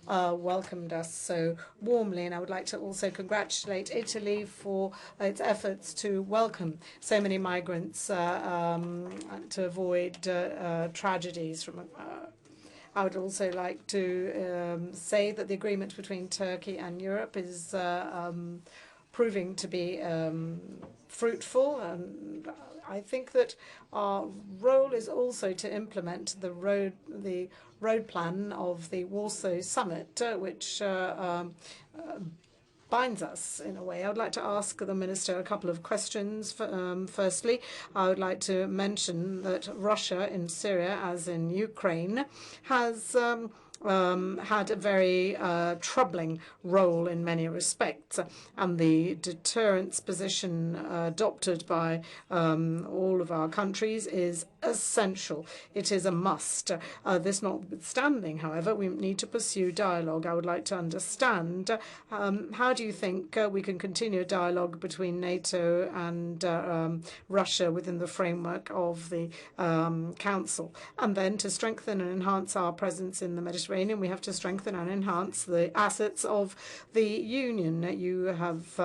welcomed us so warmly, and I would like to also congratulate Italy for its efforts to welcome so many migrants to avoid tragedies from I would also like to say that the agreement between Turkey and Europe is proving to be fruitful, and I think that our role is also to implement the road plan of the Warsaw Summit, which binds us in a way. I would like to ask the Minister a couple of questions. Firstly, I would like to mention that Russia in Syria, as in Ukraine, has had a very troubling role in many respects, and the deterrence position adopted by all of our countries is essential. It is a must. This notwithstanding, however, we need to pursue dialogue. I would like to understand how do you think we can continue a dialogue between NATO and Russia within the framework of the Council? And then to strengthen and enhance our presence in the Mediterranean, we have to strengthen and enhance the assets of the Union. You have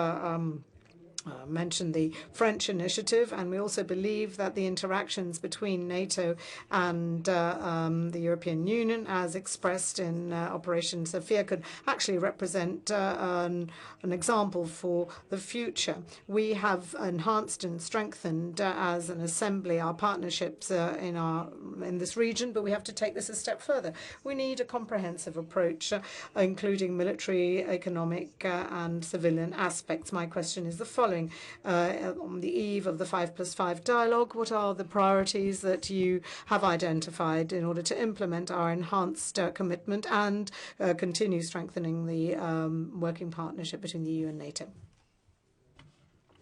mentioned the French initiative, and we also believe that the interactions between NATO and the European Union, as expressed in Operation Sophia, could actually represent an example for the future. We have enhanced and strengthened as an assembly our partnerships in this region, but we have to take this a step further. We need a comprehensive approach, including military, economic, and civilian aspects. My question is the following. On the eve of the 5+5 dialogue, what are the priorities that you have identified in order to implement our enhanced commitment and continue strengthening the working partnership between the EU and NATO?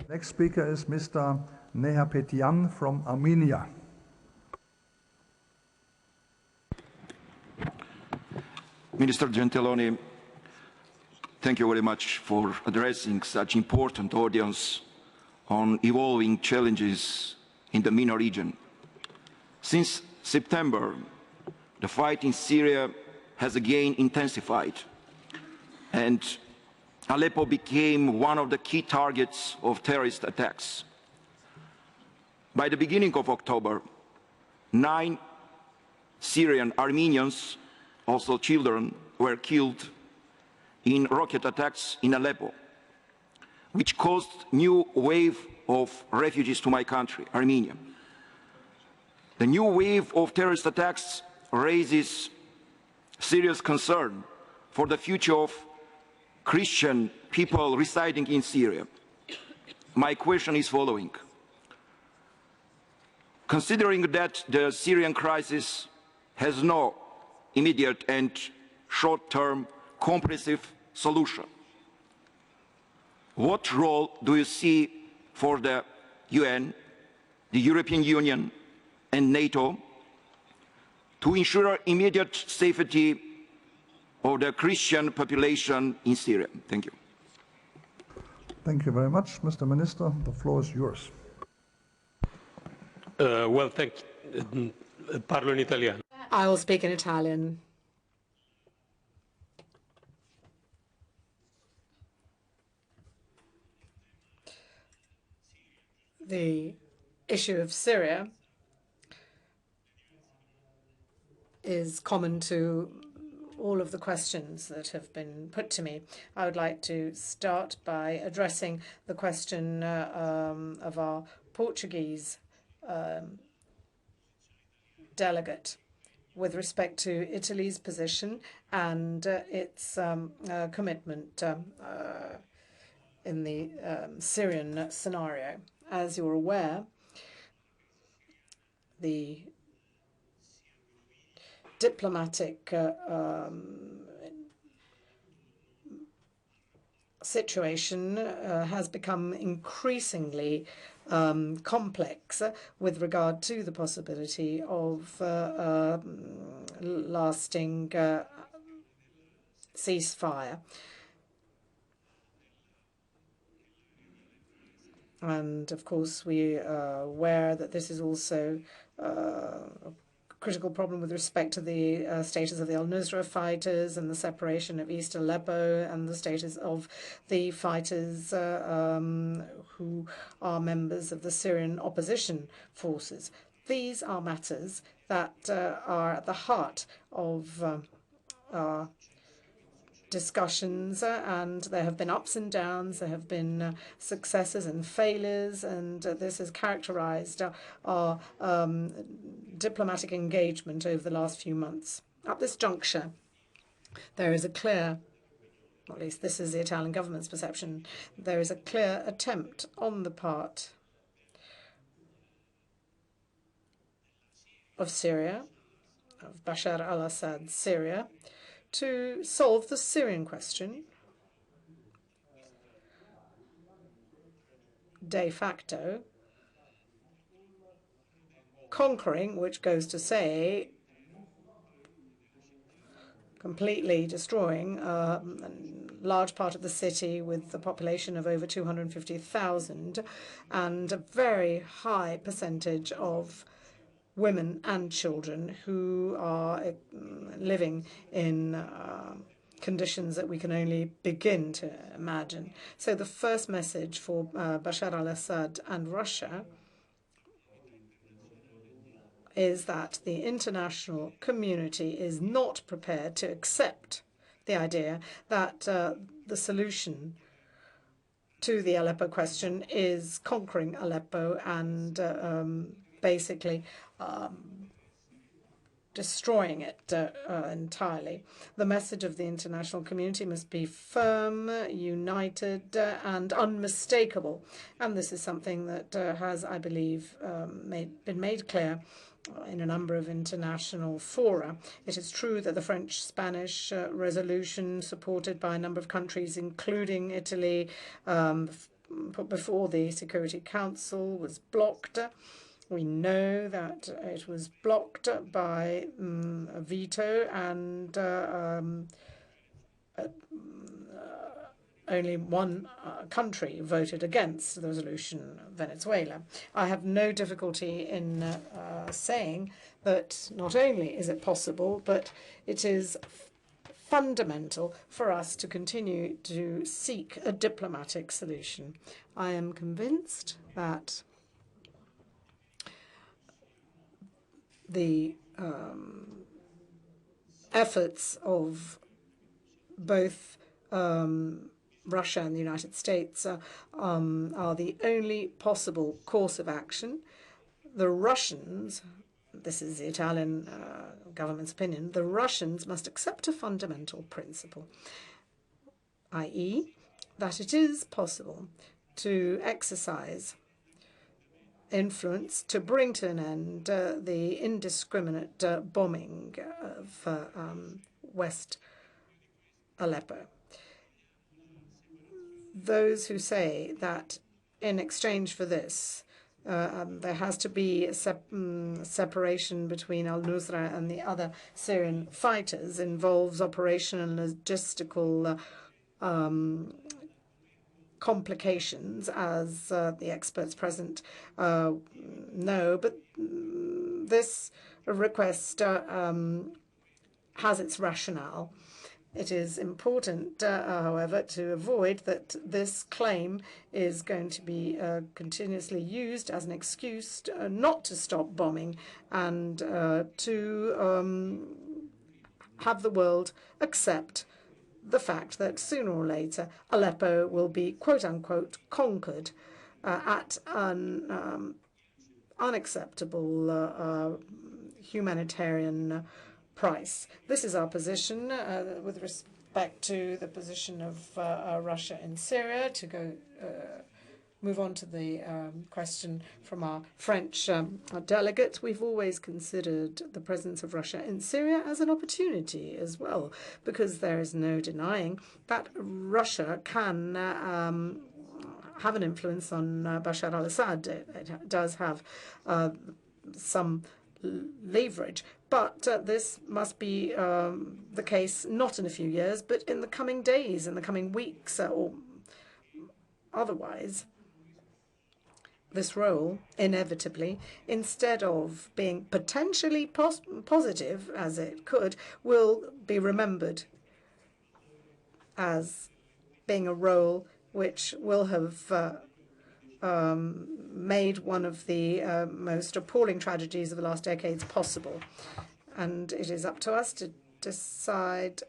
Next speaker is Mr. Nehapetian from Armenia. Minister Gentiloni, thank you very much for addressing such important audience on evolving challenges in the MENA region. Since September, the fight in Syria has again intensified, and Aleppo became one of the key targets of terrorist attacks. By the beginning of October, 9 Syrian Armenians, also children, were killed in rocket attacks in Aleppo, which caused new wave of refugees to my country, Armenia. The new wave of terrorist attacks raises serious concern for the future of Christian people residing in Syria. My question is following. Considering that the Syrian crisis has no immediate and short-term comprehensive solution, what role do you see for the UN, the European Union, and NATO to ensure immediate safety of the Christian population in Syria? Thank you. Thank you very much, Mr. Minister. The floor is yours. Well, thank you. Parlo in Italiano. I will speak in Italian. The issue of Syria is common to all of the questions that have been put to me. I would like to start by addressing the question of our Portuguese delegate with respect to Italy's position and its commitment in the Syrian scenario. As you're aware, the diplomatic situation has become increasingly complex with regard to the possibility of lasting ceasefire. And of course, we are aware that this is also a critical problem with respect to the status of the al-Nusra fighters and the separation of East Aleppo and the status of the fighters who are members of the Syrian opposition forces. These are matters that are at the heart of our discussions, and there have been ups and downs, there have been successes and failures, and this has characterized our diplomatic engagement over the last few months. At this juncture, there is a clear, or at least this is the Italian government's perception, there is a clear attempt on the part of Syria, of Bashar al-Assad's Syria, to solve the Syrian question de facto conquering, which goes to say completely destroying a large part of the city with a population of over 250,000 and a very high percentage of women and children who are living in conditions that we can only begin to imagine. So the first message for Bashar al-Assad and Russia is that the international community is not prepared to accept the idea that the solution to the Aleppo question is conquering Aleppo and basically destroying it entirely. The message of the international community must be firm, united, and unmistakable. And this is something that has, I believe, been made clear in a number of international fora. It is true that the French-Spanish resolution, supported by a number of countries, including Italy, put before the Security Council, was blocked. We know that it was blocked by a veto, and only one country voted against the resolution, Venezuela. I have no difficulty in saying that not only is it possible, but it is fundamental for us to continue to seek a diplomatic solution. I am convinced that the efforts of both Russia and the United States are the only possible course of action. The Russians, this is the Italian government's opinion, the Russians must accept a fundamental principle, i.e., that it is possible to exercise influence to bring to an end the indiscriminate bombing of West Aleppo. Those who say that in exchange for this, there has to be a separation between al-Nusra and the other Syrian fighters involves operational and logistical complications, as the experts present know, but this request has its rationale. It is important, however, to avoid that this claim is going to be continuously used as an excuse not to stop bombing and to have the world accept the fact that sooner or later Aleppo will be quote-unquote conquered at an unacceptable humanitarian price. This is our position with respect to the position of Russia in Syria. To move on to the question from our French delegate, we've always considered the presence of Russia in Syria as an opportunity as well, because there is no denying that Russia can have an influence on Bashar al-Assad. It does have some leverage, but this must be the case not in a few years, but in the coming days, in the coming weeks, or otherwise. This role, inevitably, instead of being potentially positive, as it could, will be remembered as being a role which will have made one of the most appalling tragedies of the last decades possible. And it is up to us to decide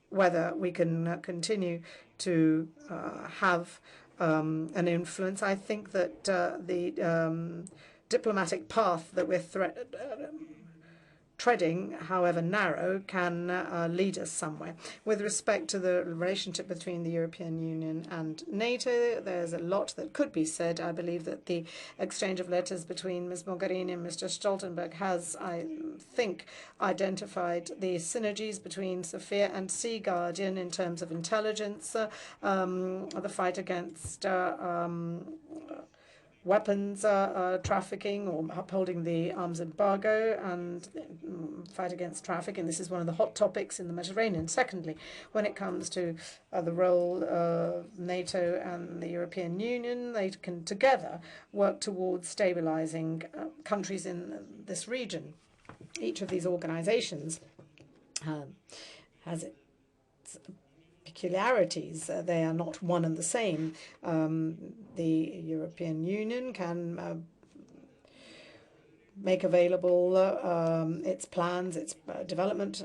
whether we can continue to have an influence. I think that the diplomatic path that we're treading, however narrow, can lead us somewhere. With respect to the relationship between the European Union and NATO, there's a lot that could be said. I believe that the exchange of letters between Ms. Mogherini and Mr. Stoltenberg has, I think, identified the synergies between Sophia and Sea Guardian in terms of intelligence, the fight against weapons trafficking or upholding the arms embargo and fight against trafficking. This is one of the hot topics in the Mediterranean. Secondly, when it comes to the role of NATO and the European Union, they can together work towards stabilizing countries in this region. Each of these organizations has its peculiarities. They are not one and the same. The European Union can make available its plans, its development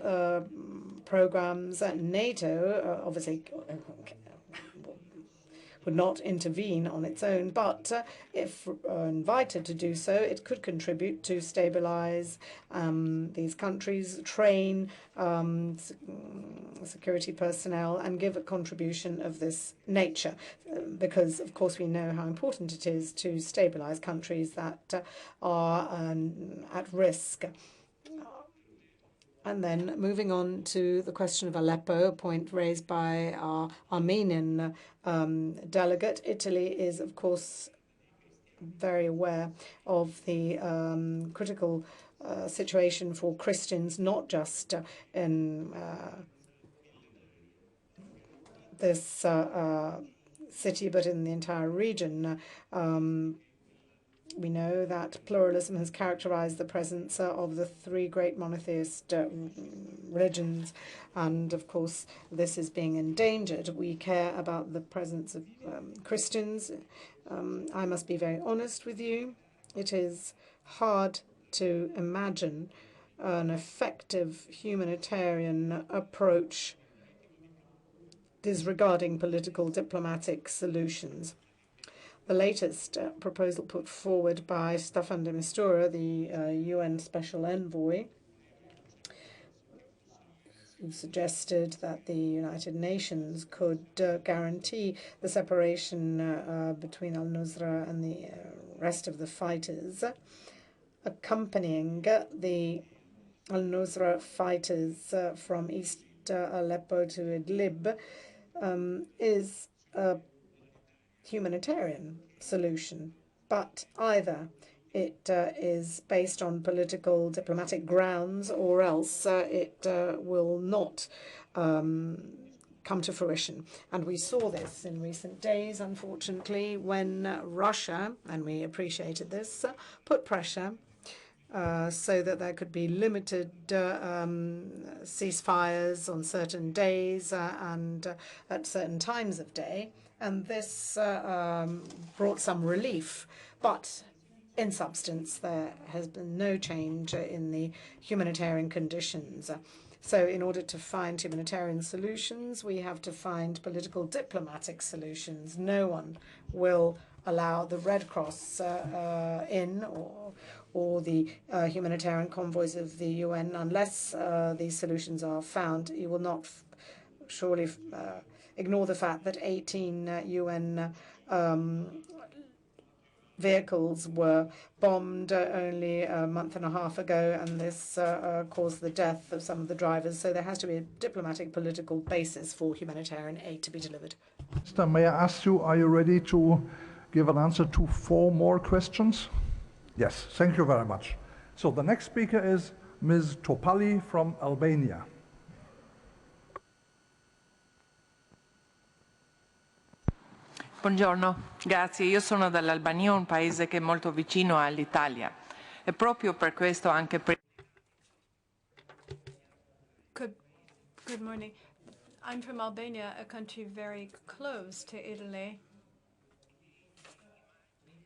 programs. NATO obviously would not intervene on its own, but if invited to do so, it could contribute to stabilize these countries, train security personnel, and give a contribution of this nature. Because, of course, we know how important it is to stabilize countries that are at risk. And then moving on to the question of Aleppo, a point raised by our Armenian delegate. Italy is, of course, very aware of the critical situation for Christians, not just in this city, but in the entire region. We know that pluralism has characterized the presence of the three great monotheist religions, and of course this is being endangered. We care about the presence of Christians. I must be very honest with you. It is hard to imagine an effective humanitarian approach disregarding political diplomatic solutions. The latest proposal put forward by Staffan de Mistura, the UN Special Envoy, who suggested that the United Nations could guarantee the separation between al-Nusra and the rest of the fighters, accompanying the al-Nusra fighters from East Aleppo to Idlib, is a humanitarian solution, but either it is based on political diplomatic grounds or else it will not come to fruition. And we saw this in recent days, unfortunately, when Russia, and we appreciated this, put pressure so that there could be limited ceasefires on certain days and at certain times of day. And this brought some relief, but in substance, there has been no change in the humanitarian conditions. So in order to find humanitarian solutions, we have to find political diplomatic solutions. No one will allow the Red Cross in or the humanitarian convoys of the UN unless these solutions are found. You will not surely ignore the fact that 18 UN vehicles were bombed only a month and a half ago, and this caused the death of some of the drivers. So there has to be a diplomatic political basis for humanitarian aid to be delivered. Minister, may I ask you, are you ready to give an answer to 4 more questions? Yes, thank you very much. So the next speaker is Ms. Topali from Albania. Buongiorno, grazie. Io sono dall'Albania, un paese che è molto vicino all'Italia. E proprio per questo anche Good morning. I'm from Albania, a country very close to Italy.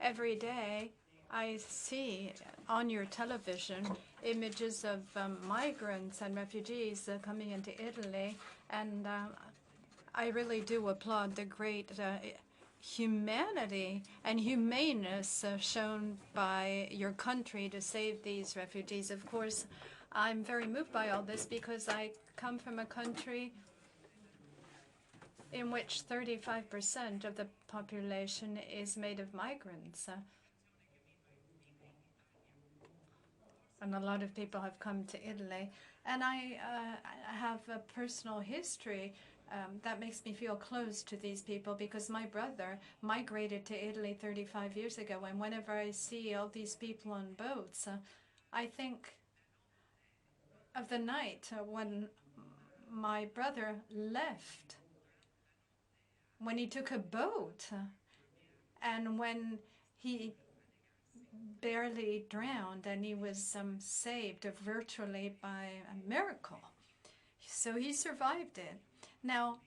Every day I see on your television images of migrants and refugees coming into Italy, and I really do applaud the great humanity and humaneness shown by your country to save these refugees. Of course, I'm very moved by all this because I come from a country in which 35% of the population is made of migrants. And a lot of people have come to Italy. And I have a personal history that makes me feel close to these people, because my brother migrated to Italy 35 years ago, and whenever I see all these people on boats, I think of the night when my brother left, when he took a boat, and when he barely drowned and he was saved virtually by a miracle. So he survived it. Now,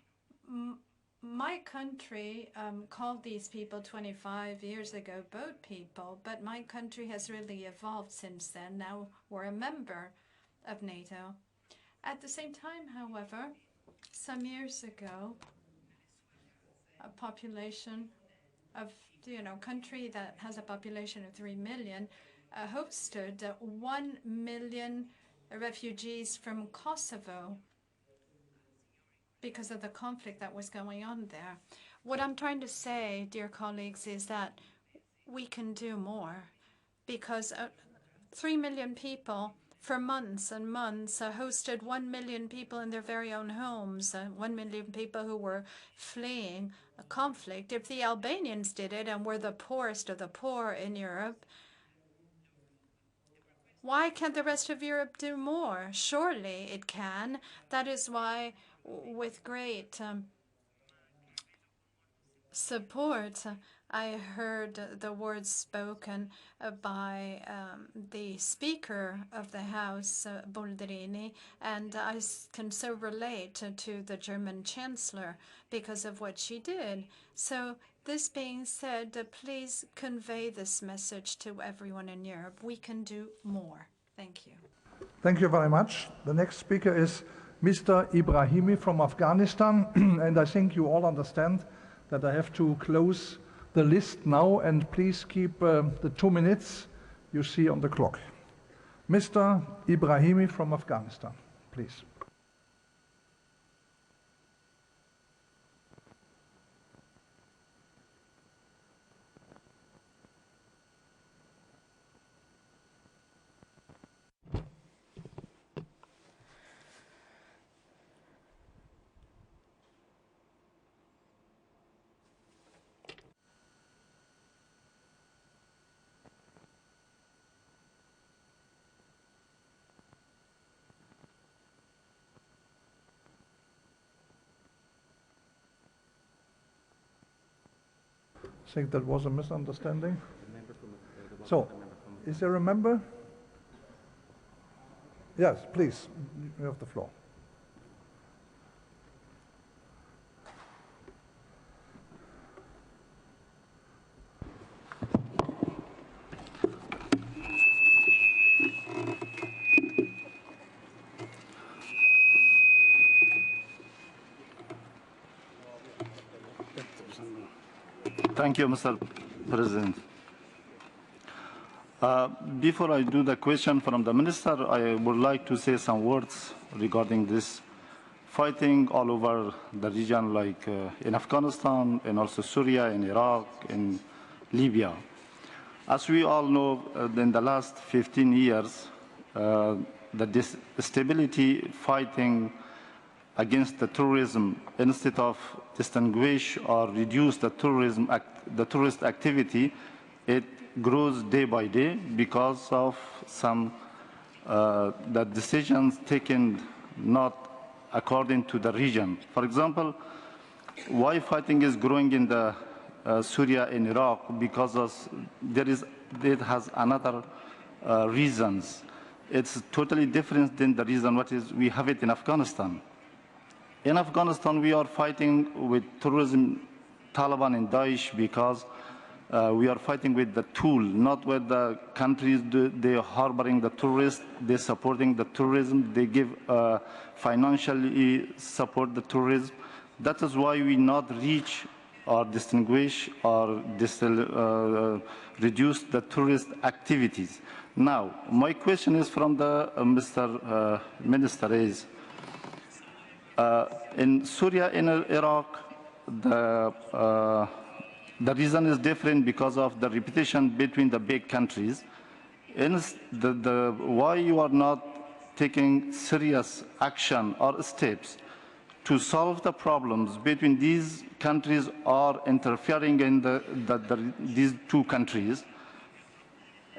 my country called these people 25 years ago boat people, but my country has really evolved since then. Now we're a member of NATO. At the same time, however, some years ago, a population of, country that has a population of 3 million hosted 1 million refugees from Kosovo because of the conflict that was going on there. What I'm trying to say, dear colleagues, is that we can do more, because 3 million people for months and months hosted 1 million people in their very own homes, 1 million people who were fleeing a conflict. If the Albanians did it, and we're the poorest of the poor in Europe, why can't the rest of Europe do more? Surely it can. That is why, with great support, I heard the words spoken by the Speaker of the House, Boldrini, and I can so relate to the German Chancellor because of what she did. So this being said, please convey this message to everyone in Europe. We can do more. Thank you. Thank you very much. The next speaker is Mr. Ibrahimi from Afghanistan, and I think you all understand that I have to close the list now, and please keep the 2 minutes you see on the clock. Mr. Ibrahimi from Afghanistan, please. I think that was a misunderstanding. So, is there a member? Yes, please, you have the floor. Thank you, Mr. President. Before I do the question from the Minister, I would like to say some words regarding this fighting all over the region, like in Afghanistan, and also Syria, and Iraq, and Libya. As we all know, in the last 15 years, the stability fighting against the terrorism, instead of distinguish or reduce the tourist activity, it grows day by day because of some the decisions taken not according to the region. For example, why fighting is growing in the Syria and Iraq? Because it has another reasons. It's totally different than the reason what is we have it in Afghanistan. In Afghanistan, we are fighting with terrorism, Taliban and Daesh, because we are fighting with the tool, not with the countries. They are harboring the tourists, they're supporting the tourism, they give financially support the tourism. That is why we not reach or distinguish or reduce the tourist activities. Now, my question is from the Mr. Minister is, in Syria and Iraq, the reason is different because of the repetition between the big countries. Why you are not taking serious action or steps to solve the problems between these countries or interfering in these two countries.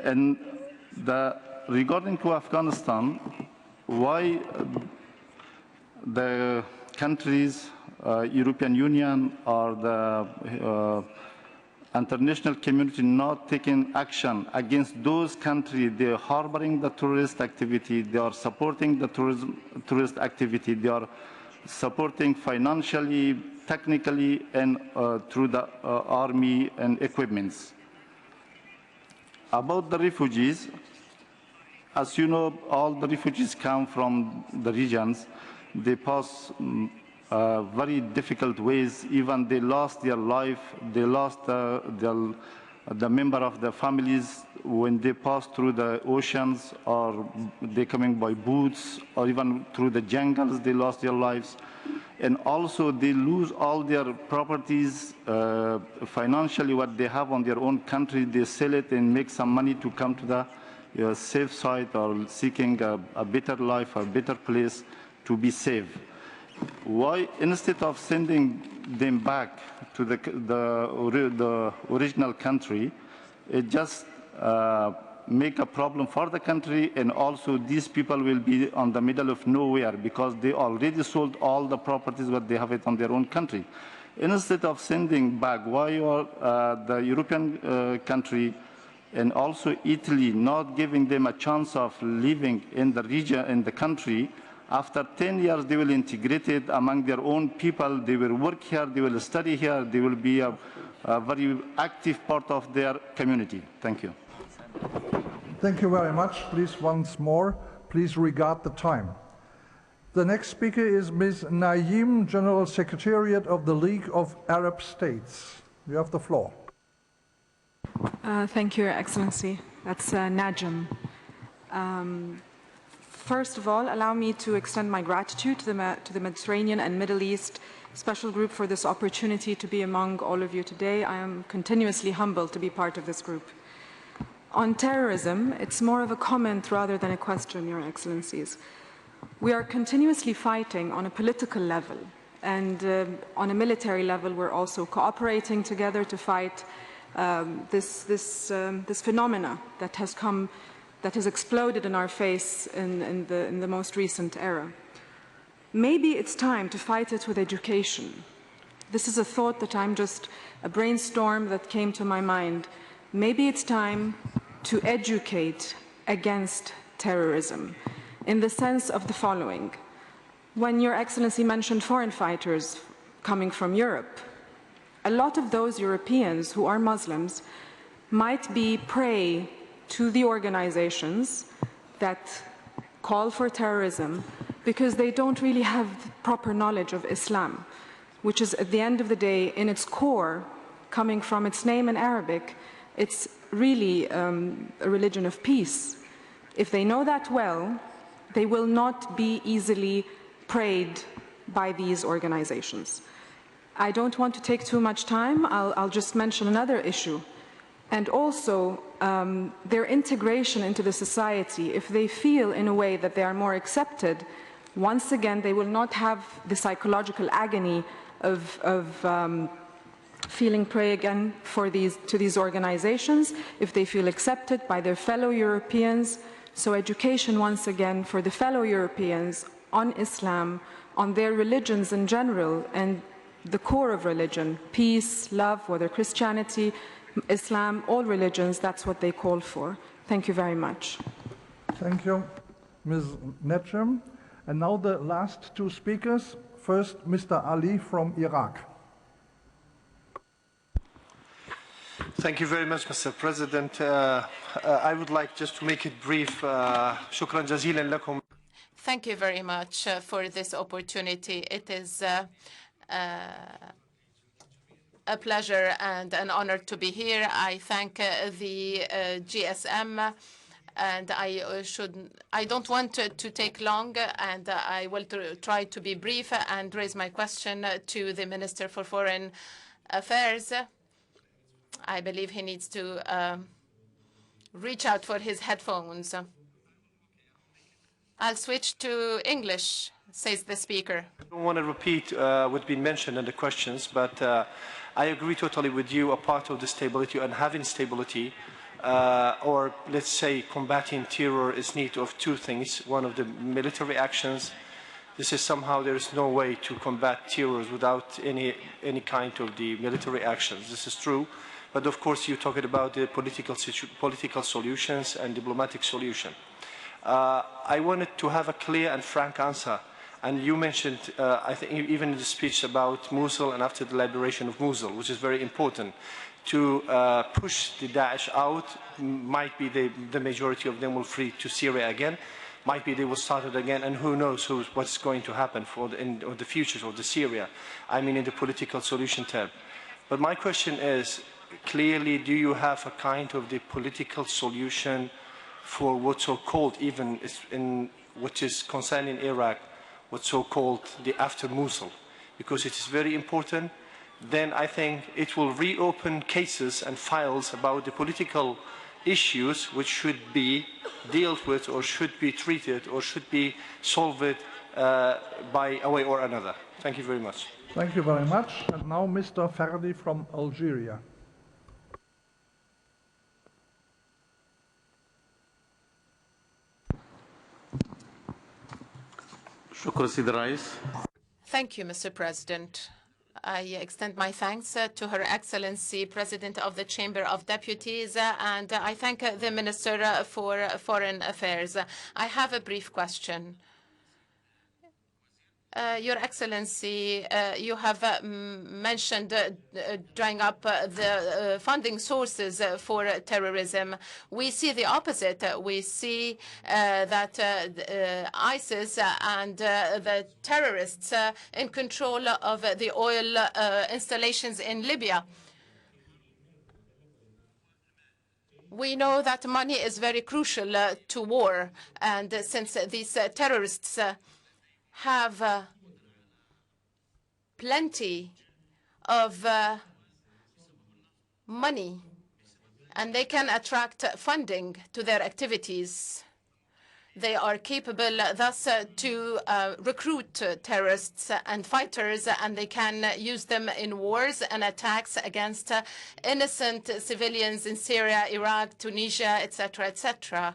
And regarding to Afghanistan, why the countries, European Union or the international community not taking action against those countries? They are harboring the terrorist activity, they are supporting the terrorist activity, they are supporting financially, technically, and through the army and equipments. About the refugees, as you know, all the refugees come from the regions. They pass very difficult ways. Even they lost their life, they lost the member of the families when they pass through the oceans, or they coming by boats, or even through the jungles, they lost their lives. And also they lose all their properties, financially what they have on their own country, they sell it and make some money to come to the safe side or seeking a better life, a better place to be safe. Why, instead of sending them back to the original country, it just make a problem for the country, and also these people will be on the middle of nowhere because they already sold all the properties that they have it on their own country. Instead of sending back, why are the European country and also Italy not giving them a chance of living in the region, in the country? After 10 years, they will integrate it among their own people. They will work here, they will study here, they will be a very active part of their community. Thank you. Thank you very much. Please, once more, please regard the time. The next speaker is Ms. Naeem, General Secretariat of the League of Arab States. You have the floor. Thank you, Your Excellency. That's Najm. First of all, allow me to extend my gratitude to the Mediterranean and Middle East Special Group for this opportunity to be among all of you today. I am continuously humbled to be part of this group. On terrorism, it's more of a comment rather than a question, Your Excellencies. We are continuously fighting on a political level, and on a military level, we're also cooperating together to fight this phenomena that has exploded in our face in the most recent era. Maybe it's time to fight it with education. This is a thought that a brainstorm that came to my mind. Maybe it's time to educate against terrorism in the sense of the following. When Your Excellency mentioned foreign fighters coming from Europe, a lot of those Europeans who are Muslims might be prey to the organizations that call for terrorism because they don't really have proper knowledge of Islam, which is at the end of the day, in its core, coming from its name in Arabic, it's really a religion of peace. If they know that well, they will not be easily preyed by these organizations. I don't want to take too much time. I'll just mention another issue. And also, their integration into the society, if they feel in a way that they are more accepted, once again, they will not have the psychological agony of feeling prey again to these organizations, if they feel accepted by their fellow Europeans. So education, once again, for the fellow Europeans on Islam, on their religions in general, and the core of religion, peace, love, whether Christianity, Islam, all religions, that's what they call for. Thank you very much. Thank you, Ms. Najm. And now the last two speakers. First, Mr. Ali from Iraq. Thank you very much, Mr. President. I would like just to make it brief. Shukran jazilan lakum. Thank you very much for this opportunity. It is a pleasure and an honor to be here. I thank the GSM, and I don't want to take long, and I will try to be brief and raise my question to the Minister for Foreign Affairs. I believe he needs to reach out for his headphones. I'll switch to English, says the speaker. I don't want to repeat what's been mentioned in the questions, but I agree totally with you. A part of the stability and having stability, or let's say combating terror, is need of two things. One of the military actions. This is somehow there is no way to combat terror without any kind of the military actions. This is true. But of course, you're talking about the political solutions and diplomatic solution. I wanted to have a clear and frank answer. And you mentioned, I think, even in the speech about Mosul and after the liberation of Mosul, which is very important, to push the Daesh out. Might be the majority of them will flee to Syria again. Might be they will start it again, and who knows what's going to happen in the future of the Syria. I mean, in the political solution term. But my question is, clearly, do you have a kind of the political solution for what's so-called, even in what is concerning Iraq, what's so-called the after Mosul? Because it is very important. Then I think it will reopen cases and files about the political issues which should be dealt with or should be treated or should be solved by a way or another. Thank you very much. Thank you very much. And now Mr. Ferdi from Algeria. Thank you, Mr. President. I extend my thanks to Her Excellency, President of the Chamber of Deputies, and I thank the Minister for Foreign Affairs. I have a brief question. Your Excellency, you have mentioned drying up the funding sources for terrorism. We see the opposite. We see that ISIS and the terrorists in control of the oil installations in Libya. We know that money is very crucial to war, and since these terrorists have plenty of money and they can attract funding to their activities, they are capable thus to recruit terrorists and fighters, and they can use them in wars and attacks against innocent civilians in Syria, Iraq, Tunisia, etc., etc.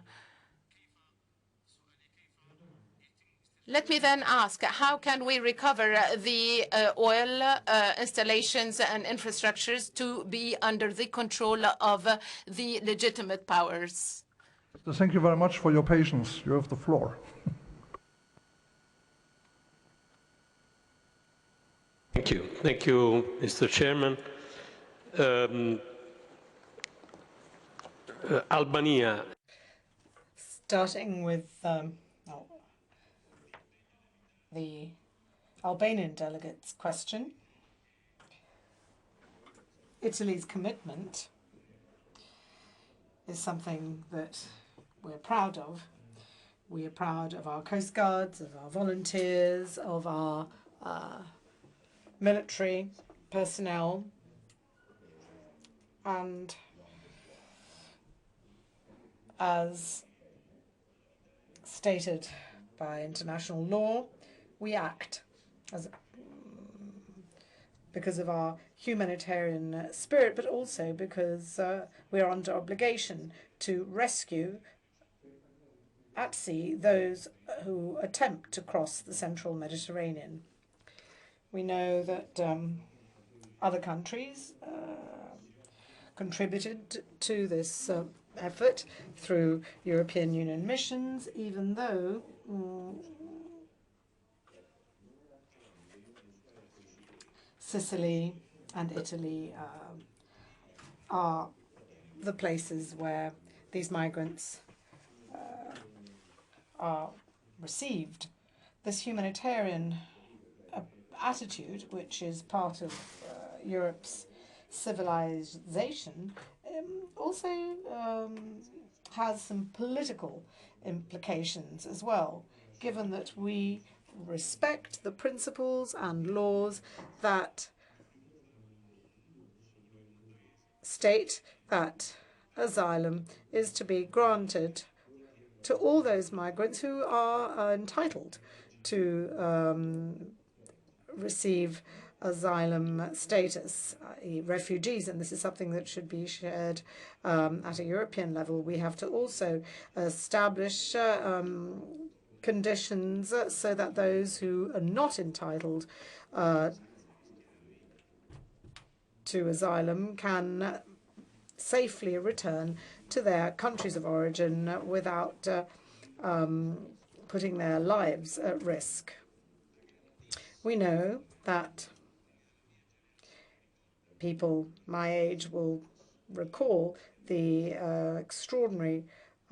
Let me then ask, how can we recover the oil installations and infrastructures to be under the control of the legitimate powers? Thank you very much for your patience. You have the floor. Thank you. Thank you, Mr. Chairman. Albania. Starting with the Albanian delegate's question, Italy's commitment is something that we're proud of. We are proud of our coast guards, of our volunteers, of our military personnel, and as stated by international law, we act because of our humanitarian spirit, but also because we are under obligation to rescue at sea those who attempt to cross the central Mediterranean. We know that other countries contributed to this effort through European Union missions, even though Sicily and Italy are the places where these migrants are received. This humanitarian attitude, which is part of Europe's civilization, also has some political implications as well, given that we respect the principles and laws that state that asylum is to be granted to all those migrants who are entitled to receive asylum status, i.e. refugees, and this is something that should be shared at a European level. We have to also establish conditions so that those who are not entitled to asylum can safely return to their countries of origin without putting their lives at risk. We know that people my age will recall the extraordinary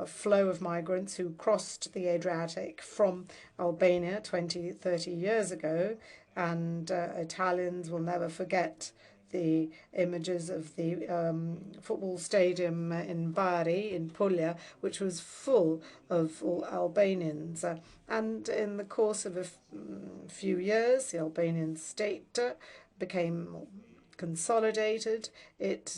flow of migrants who crossed the Adriatic from Albania 20, 30 years ago, and Italians will never forget the images of the football stadium in Bari, in Puglia, which was full of Albanians. And in the course of a few years, the Albanian state became consolidated. It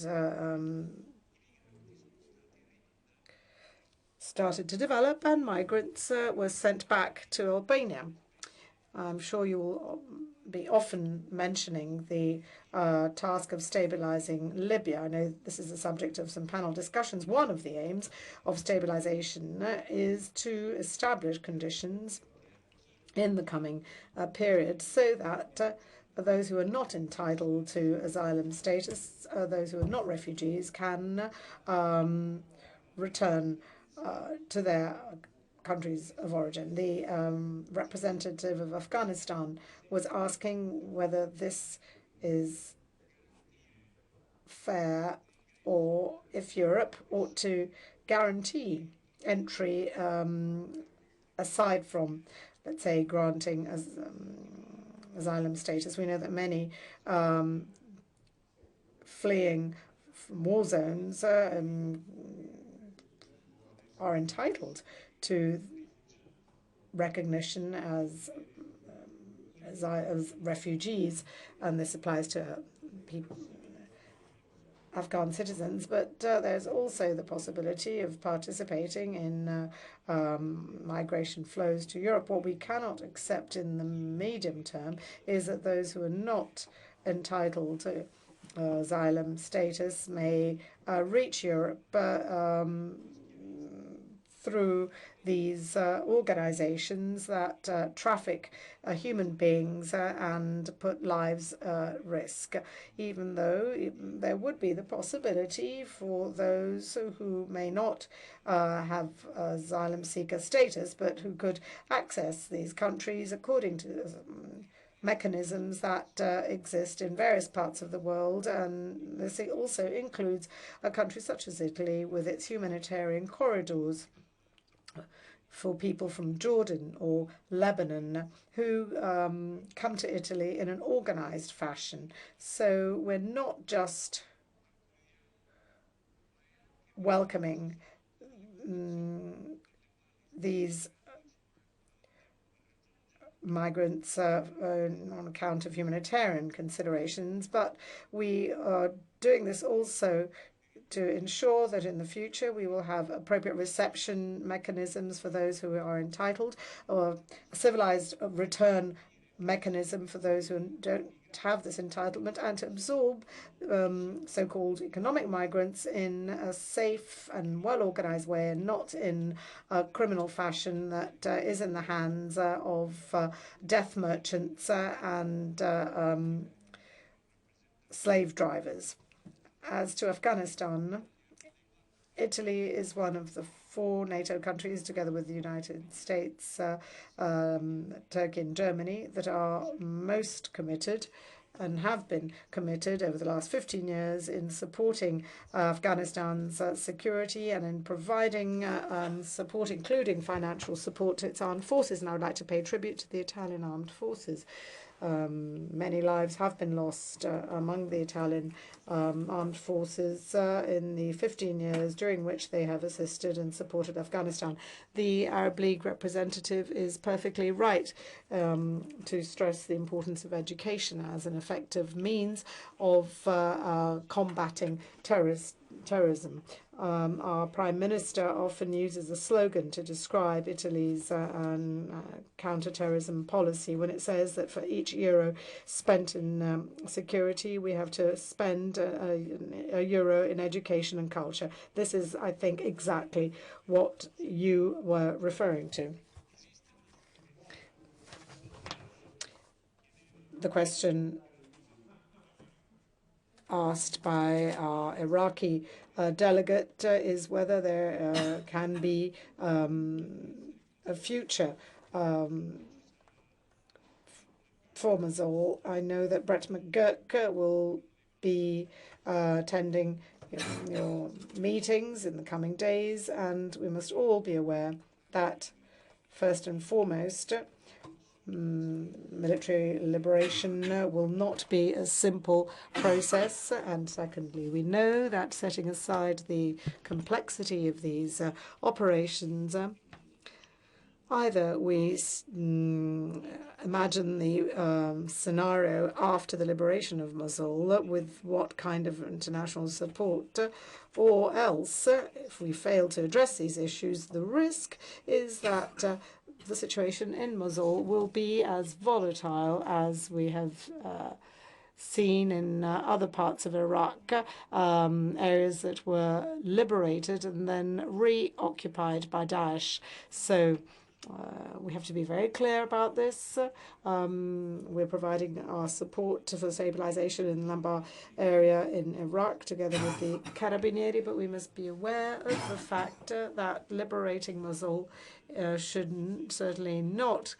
started to develop, and migrants were sent back to Albania. I'm sure you will be often mentioning the task of stabilizing Libya. I know this is the subject of some panel discussions. One of the aims of stabilization is to establish conditions in the coming period so that those who are not entitled to asylum status, those who are not refugees, can return to their countries of origin. The representative of Afghanistan was asking whether this is fair or if Europe ought to guarantee entry aside from, let's say, granting asylum status. We know that many fleeing from war zones are entitled to recognition as refugees, and this applies to people, Afghan citizens, but there's also the possibility of participating in migration flows to Europe. What we cannot accept in the medium term is that those who are not entitled to asylum status may reach Europe through these organizations that traffic human beings and put lives at risk, even though there would be the possibility for those who may not have asylum seeker status, but who could access these countries according to mechanisms that exist in various parts of the world. And this also includes a country such as Italy with its humanitarian corridors for people from Jordan or Lebanon who come to Italy in an organized fashion. So we're not just welcoming these migrants on account of humanitarian considerations, but we are doing this also to ensure that in the future we will have appropriate reception mechanisms for those who are entitled, or a civilized return mechanism for those who don't have this entitlement, and to absorb so-called economic migrants in a safe and well-organized way, and not in a criminal fashion that is in the hands of death merchants and slave drivers. As to Afghanistan, Italy is one of the 4 NATO countries, together with the United States, Turkey and Germany, that are most committed and have been committed over the last 15 years in supporting Afghanistan's security and in providing support, including financial support, to its armed forces. And I would like to pay tribute to the Italian armed forces. Many lives have been lost among the Italian armed forces in the 15 years during which they have assisted and supported Afghanistan. The Arab League representative is perfectly right to stress the importance of education as an effective means of combating terrorism. Our Prime Minister often uses a slogan to describe Italy's counter-terrorism policy when it says that for each euro spent in security, we have to spend a euro in education and culture. This is, I think, exactly what you were referring to. The question asked by our Iraqi delegate is whether there can be a future for Mosul. I know that Brett McGurk will be attending your meetings in the coming days, and we must all be aware that, first and foremost, military liberation will not be a simple process, and secondly, we know that setting aside the complexity of these operations, either we imagine the scenario after the liberation of Mosul with what kind of international support, or else, if we fail to address these issues, the risk is that the situation in Mosul will be as volatile as we have seen in other parts of Iraq, areas that were liberated and then reoccupied by Daesh. So we have to be very clear about this. We're providing our support for stabilization in the Lambar area in Iraq together with the Carabinieri, but we must be aware of the fact that liberating Mosul should certainly not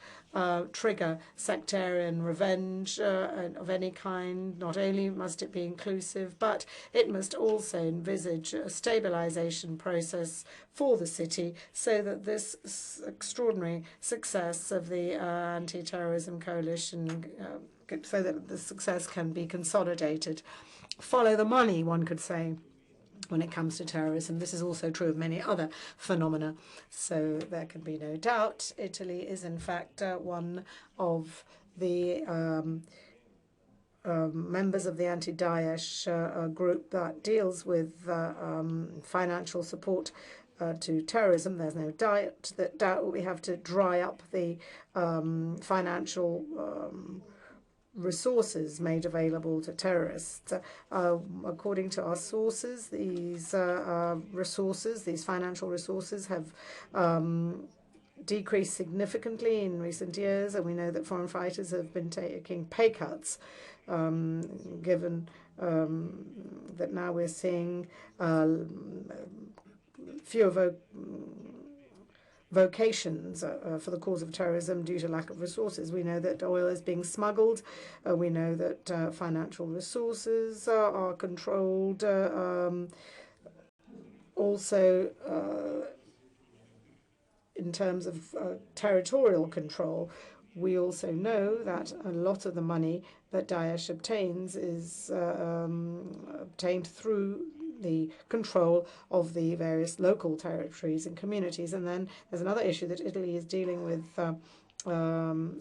trigger sectarian revenge of any kind. Not only must it be inclusive, but it must also envisage a stabilization process for the city so that this extraordinary success of the anti-terrorism coalition, so that the success can be consolidated. Follow the money, one could say, when it comes to terrorism. This is also true of many other phenomena. So there can be no doubt Italy is in fact one of the members of the anti-Daesh group that deals with financial support to terrorism. There's no doubt that we have to dry up the financial resources made available to terrorists. According to our sources, these financial resources have decreased significantly in recent years, and we know that foreign fighters have been taking pay cuts, given that now we're seeing fewer vocations for the cause of terrorism due to lack of resources. We know that oil is being smuggled. We know that financial resources are controlled. Also, in terms of territorial control, we also know that a lot of the money that Daesh obtains is obtained through the control of the various local territories and communities. And then there's another issue that Italy is dealing with,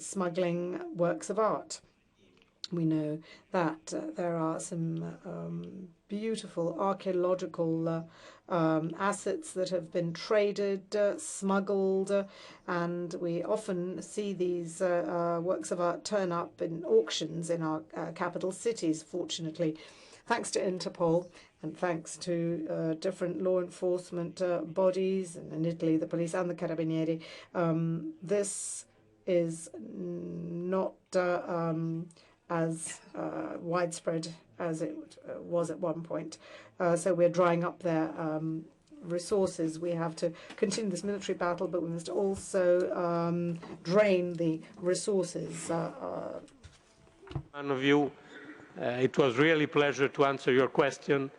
smuggling works of art. We know that there are some beautiful archaeological assets that have been traded, smuggled, and we often see these works of art turn up in auctions in our capital cities, fortunately. Thanks to Interpol and thanks to different law enforcement bodies, and in Italy, the police and the Carabinieri, this is not as widespread as it was at one point. So we're drying up their resources. We have to continue this military battle, but we must also drain the resources. One of you, it was really a pleasure to answer your question.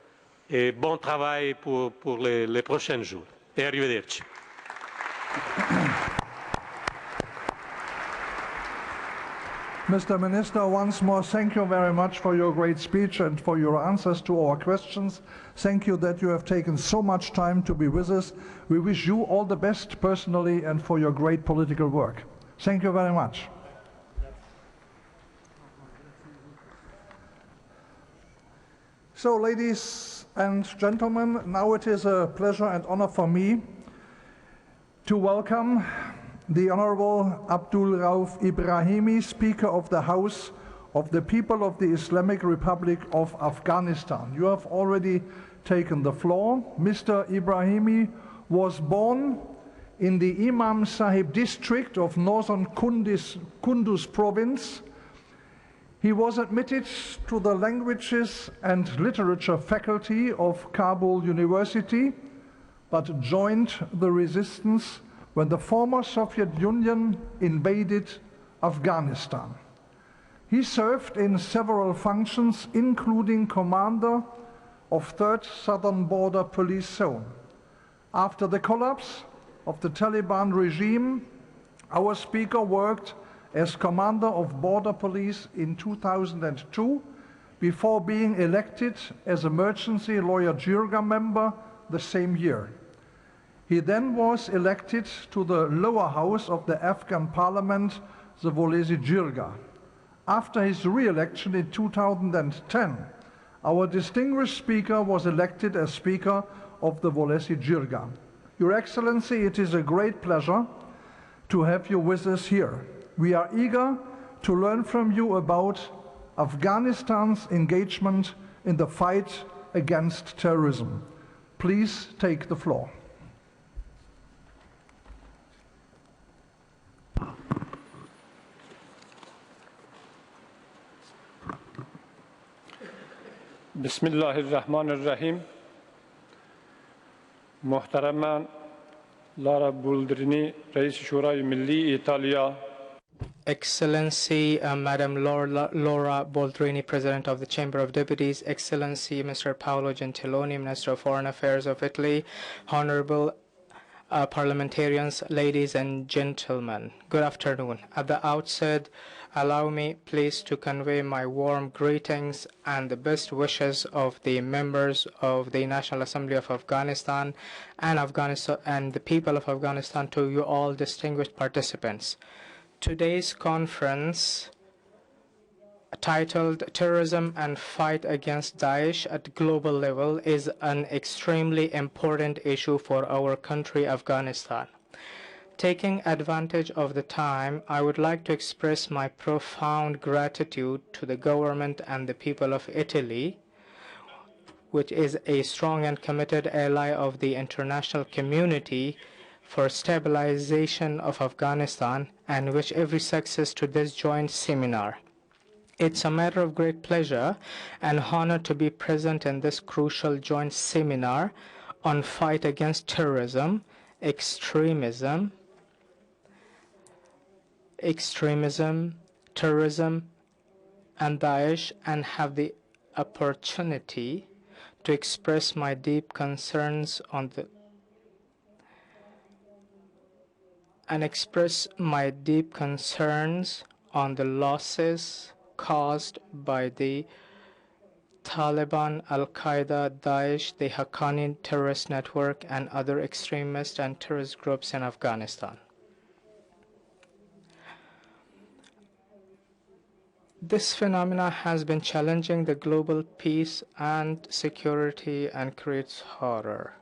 Et bon travail pour les prochains jours. Et arrivederci. Mr. Minister, once more, thank you very much for your great speech and for your answers to our questions. Thank you that you have taken so much time to be with us. We wish you all the best personally and for your great political work. Thank you very much. So, ladies and gentlemen, now it is a pleasure and honor for me to welcome the Honorable Abdul Rauf Ibrahimi, Speaker of the House of the People of the Islamic Republic of Afghanistan. You have already taken the floor. Mr. Ibrahimi was born in the Imam Sahib district of northern Kunduz province. He was admitted to the Languages and Literature faculty of Kabul University, but joined the resistance when the former Soviet Union invaded Afghanistan. He served in several functions, including commander of 3rd Southern Border Police Zone. After the collapse of the Taliban regime, our speaker worked as commander of border police in 2002 before being elected as emergency lawyer Jirga member the same year. He then was elected to the lower house of the Afghan parliament, the Volesi Jirga. After his re-election in 2010, our distinguished speaker was elected as Speaker of the Volesi Jirga. Your Excellency, it is a great pleasure to have you with us here. We are eager to learn from you about Afghanistan's engagement in the fight against terrorism. Please take the floor. Bismillahirrahmanirrahim. Muhtaraman Lara Buldrini, Rais Shurai Milli Italia. Excellency, Madam Laura Boldrini, President of the Chamber of Deputies, Excellency, Mr. Paolo Gentiloni, Minister of Foreign Affairs of Italy, Honorable parliamentarians, ladies and gentlemen, good afternoon. At the outset, allow me please to convey my warm greetings and the best wishes of the members of the National Assembly of Afghanistan and the people of Afghanistan to you all distinguished participants. Today's conference, titled Terrorism and Fight Against Daesh at Global Level, is an extremely important issue for our country, Afghanistan. Taking advantage of the time, I would like to express my profound gratitude to the government and the people of Italy, which is a strong and committed ally of the international community for stabilization of Afghanistan, and wish every success to this joint seminar. It's a matter of great pleasure and honor to be present in this crucial joint seminar on fight against terrorism, terrorism, and Daesh, and have the opportunity to express my deep concerns on the losses caused by the Taliban, Al-Qaeda, Daesh, the Haqqani terrorist network, and other extremist and terrorist groups in Afghanistan. This phenomena has been challenging the global peace and security and creates horror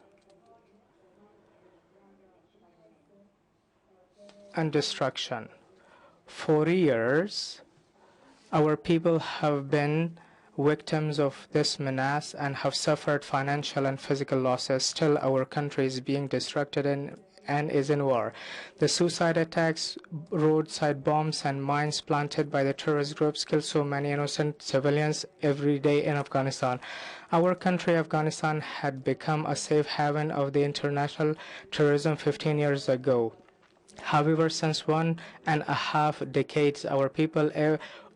and destruction. For years, our people have been victims of this menace and have suffered financial and physical losses. Still, our country is being destructed and is in war. The suicide attacks, roadside bombs, and mines planted by the terrorist groups kill so many innocent civilians every day in Afghanistan. Our country, Afghanistan, had become a safe haven of the international terrorism 15 years ago. However, since 1.5 decades, our people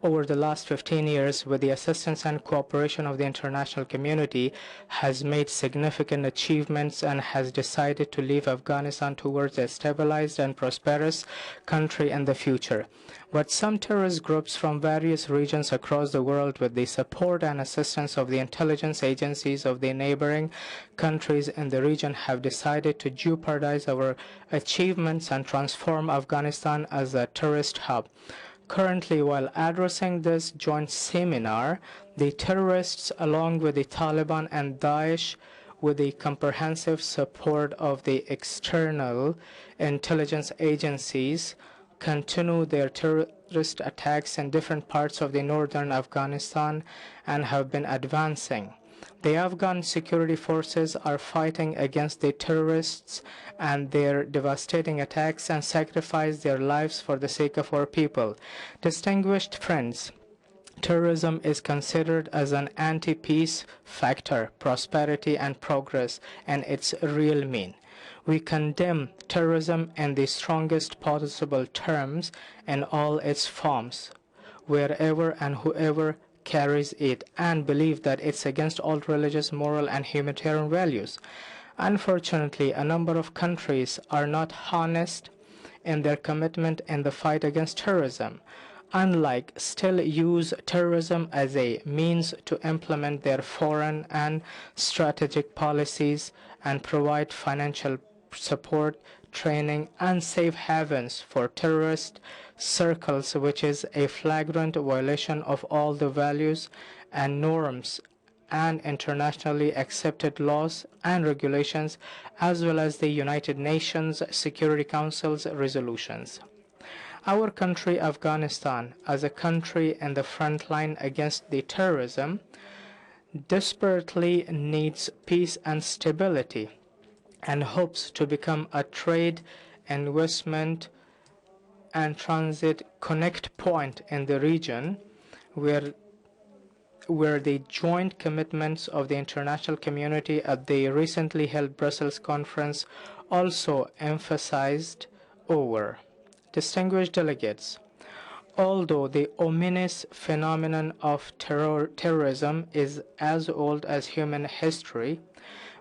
over the last 15 years, with the assistance and cooperation of the international community, has made significant achievements and has decided to leave Afghanistan towards a stabilized and prosperous country in the future. But some terrorist groups from various regions across the world, with the support and assistance of the intelligence agencies of the neighboring countries in the region, have decided to jeopardize our achievements and transform Afghanistan as a terrorist hub. Currently, while addressing this joint seminar, the terrorists, along with the Taliban and Daesh, with the comprehensive support of the external intelligence agencies, continue their terrorist attacks in different parts of the northern Afghanistan and have been advancing. The Afghan security forces are fighting against the terrorists and their devastating attacks and sacrifice their lives for the sake of our people. Distinguished friends, terrorism is considered as an anti-peace factor, prosperity and progress, and its real mean. We condemn terrorism in the strongest possible terms in all its forms, wherever and whoever carries it, and believe that it's against all religious, moral, and humanitarian values. Unfortunately, a number of countries are not honest in their commitment in the fight against terrorism. Unlike still use terrorism as a means to implement their foreign and strategic policies and provide financial support, training, and safe havens for terrorist circles, which is a flagrant violation of all the values and norms and internationally accepted laws and regulations, as well as the United Nations Security Council's resolutions. Our country, Afghanistan, as a country in the front line against the terrorism, desperately needs peace and stability and hopes to become a trade, investment, and transit connect point in the region where the joint commitments of the international community at the recently held Brussels conference also emphasized over. Distinguished delegates, although the ominous phenomenon of terrorism is as old as human history,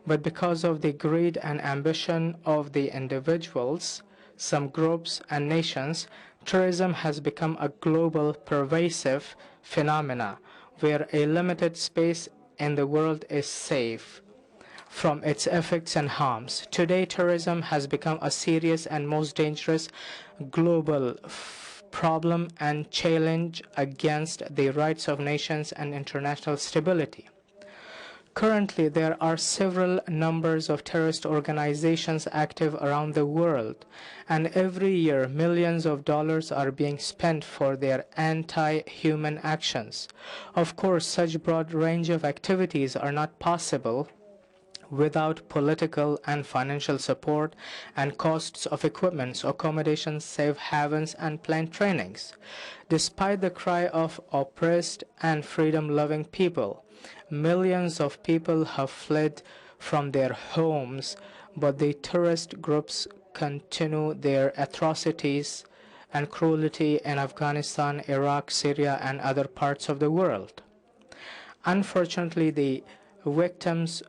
but because of the greed and ambition of the individuals, some groups and nations, terrorism has become a global, pervasive phenomena where a limited space in the world is safe from its effects and harms. Today, terrorism has become a serious and most dangerous global problem and challenge against the rights of nations and international stability. Currently, there are several numbers of terrorist organizations active around the world, and every year millions of dollars are being spent for their anti-human actions. Of course, such broad range of activities are not possible without political and financial support and costs of equipment, accommodations, safe havens, and planned trainings. Despite the cry of oppressed and freedom-loving people, millions of people have fled from their homes, but the terrorist groups continue their atrocities and cruelty in Afghanistan, Iraq, Syria, and other parts of the world. Unfortunately, the victims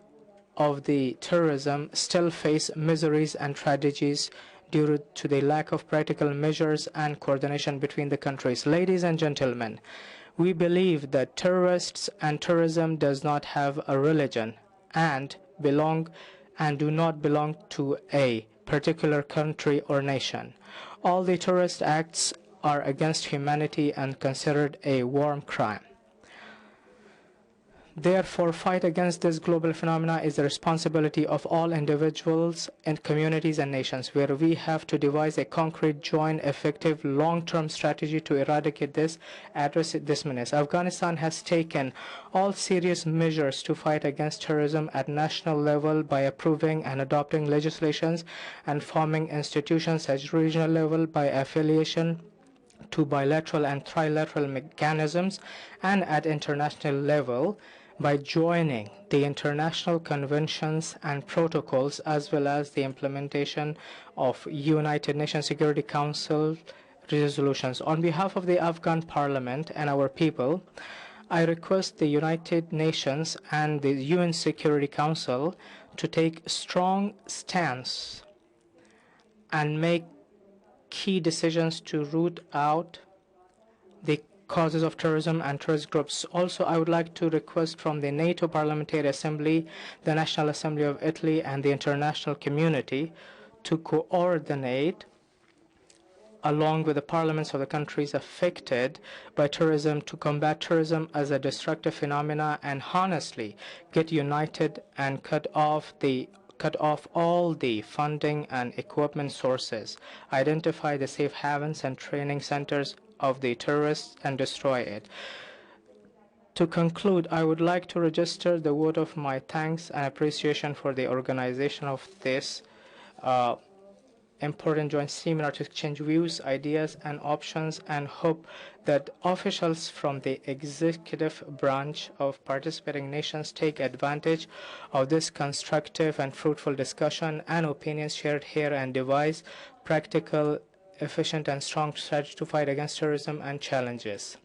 of the terrorism still face miseries and tragedies due to the lack of practical measures and coordination between the countries. Ladies and gentlemen, we believe that terrorists and terrorism does not have a religion and do not belong to a particular country or nation. All the terrorist acts are against humanity and considered a war crime. Therefore, fight against this global phenomena is the responsibility of all individuals and communities and nations, where we have to devise a concrete, joint, effective, long-term strategy to eradicate this, address this menace. Afghanistan has taken all serious measures to fight against terrorism at national level by approving and adopting legislations and forming institutions at regional level by affiliation to bilateral and trilateral mechanisms, and at international level by joining the international conventions and protocols, as well as the implementation of United Nations Security Council resolutions. On behalf of the Afghan Parliament and our people, I request the United Nations and the UN Security Council to take strong stance and make key decisions to root out the causes of terrorism and terrorist groups. Also, I would like to request from the NATO Parliamentary Assembly, the National Assembly of Italy, and the international community to coordinate along with the parliaments of the countries affected by terrorism, to combat terrorism as a destructive phenomena and honestly get united and cut off all the funding and equipment sources, identify the safe havens and training centers of the terrorists, and destroy it. To conclude, I would like to register the vote of my thanks and appreciation for the organization of this important joint seminar to exchange views, ideas, and options, and hope that officials from the executive branch of participating nations take advantage of this constructive and fruitful discussion and opinions shared here and devise practical, efficient, and strong strategy to fight against terrorism and challenges.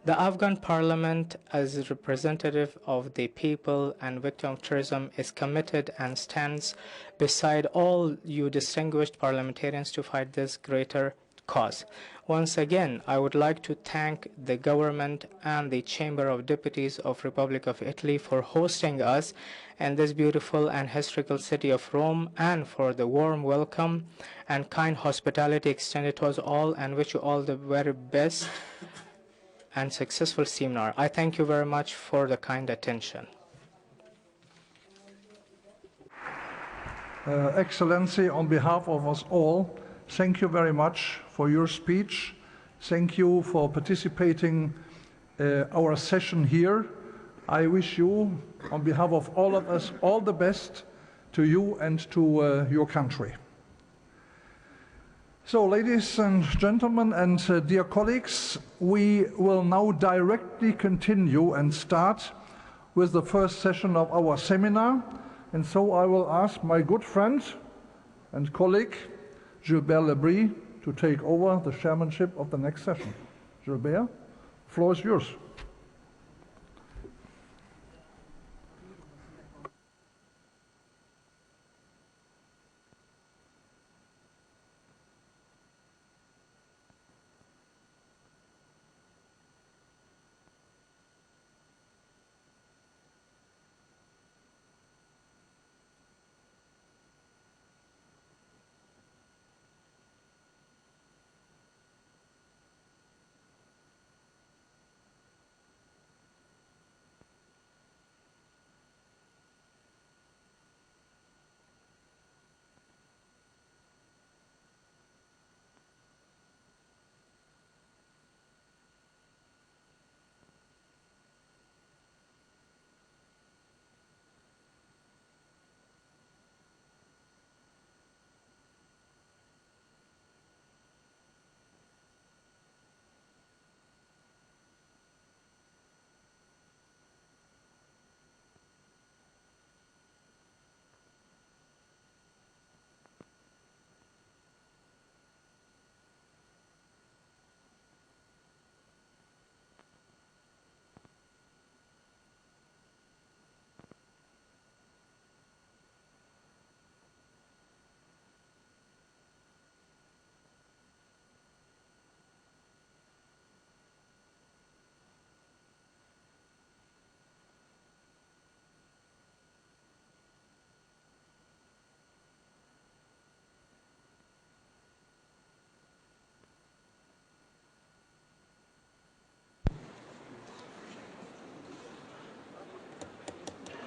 The Afghan Parliament, as representative of the people and victim of terrorism, is committed and stands beside all you distinguished parliamentarians to fight this greater cause. Once again, I would like to thank the government and the Chamber of Deputies of Republic of Italy for hosting us in this beautiful and historical city of Rome, and for the warm welcome and kind hospitality extended to us all, and wish you all the very best and successful seminar. I thank you very much for the kind attention. Excellency, on behalf of us all, thank you very much for your speech. Thank you for participating our session here. I wish you, on behalf of all of us, all the best to you and to your country. So, ladies and gentlemen and dear colleagues, we will now directly continue and start with the first session of our seminar. And so I will ask my good friend and colleague, Gilbert Lebris, to take over the chairmanship of the next session. Gilbert, the floor is yours.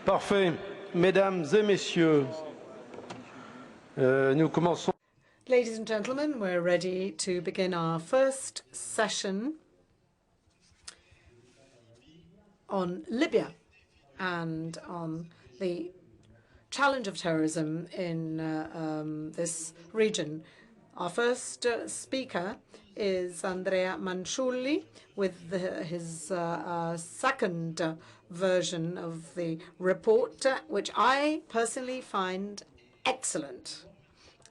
Parfait. Mesdames et messieurs, nous commençons. Ladies and gentlemen, we're ready to begin our first session on Libya and on the challenge of terrorism in this region. Our first speaker is Andrea Manciulli with his second version of the report, which I personally find excellent.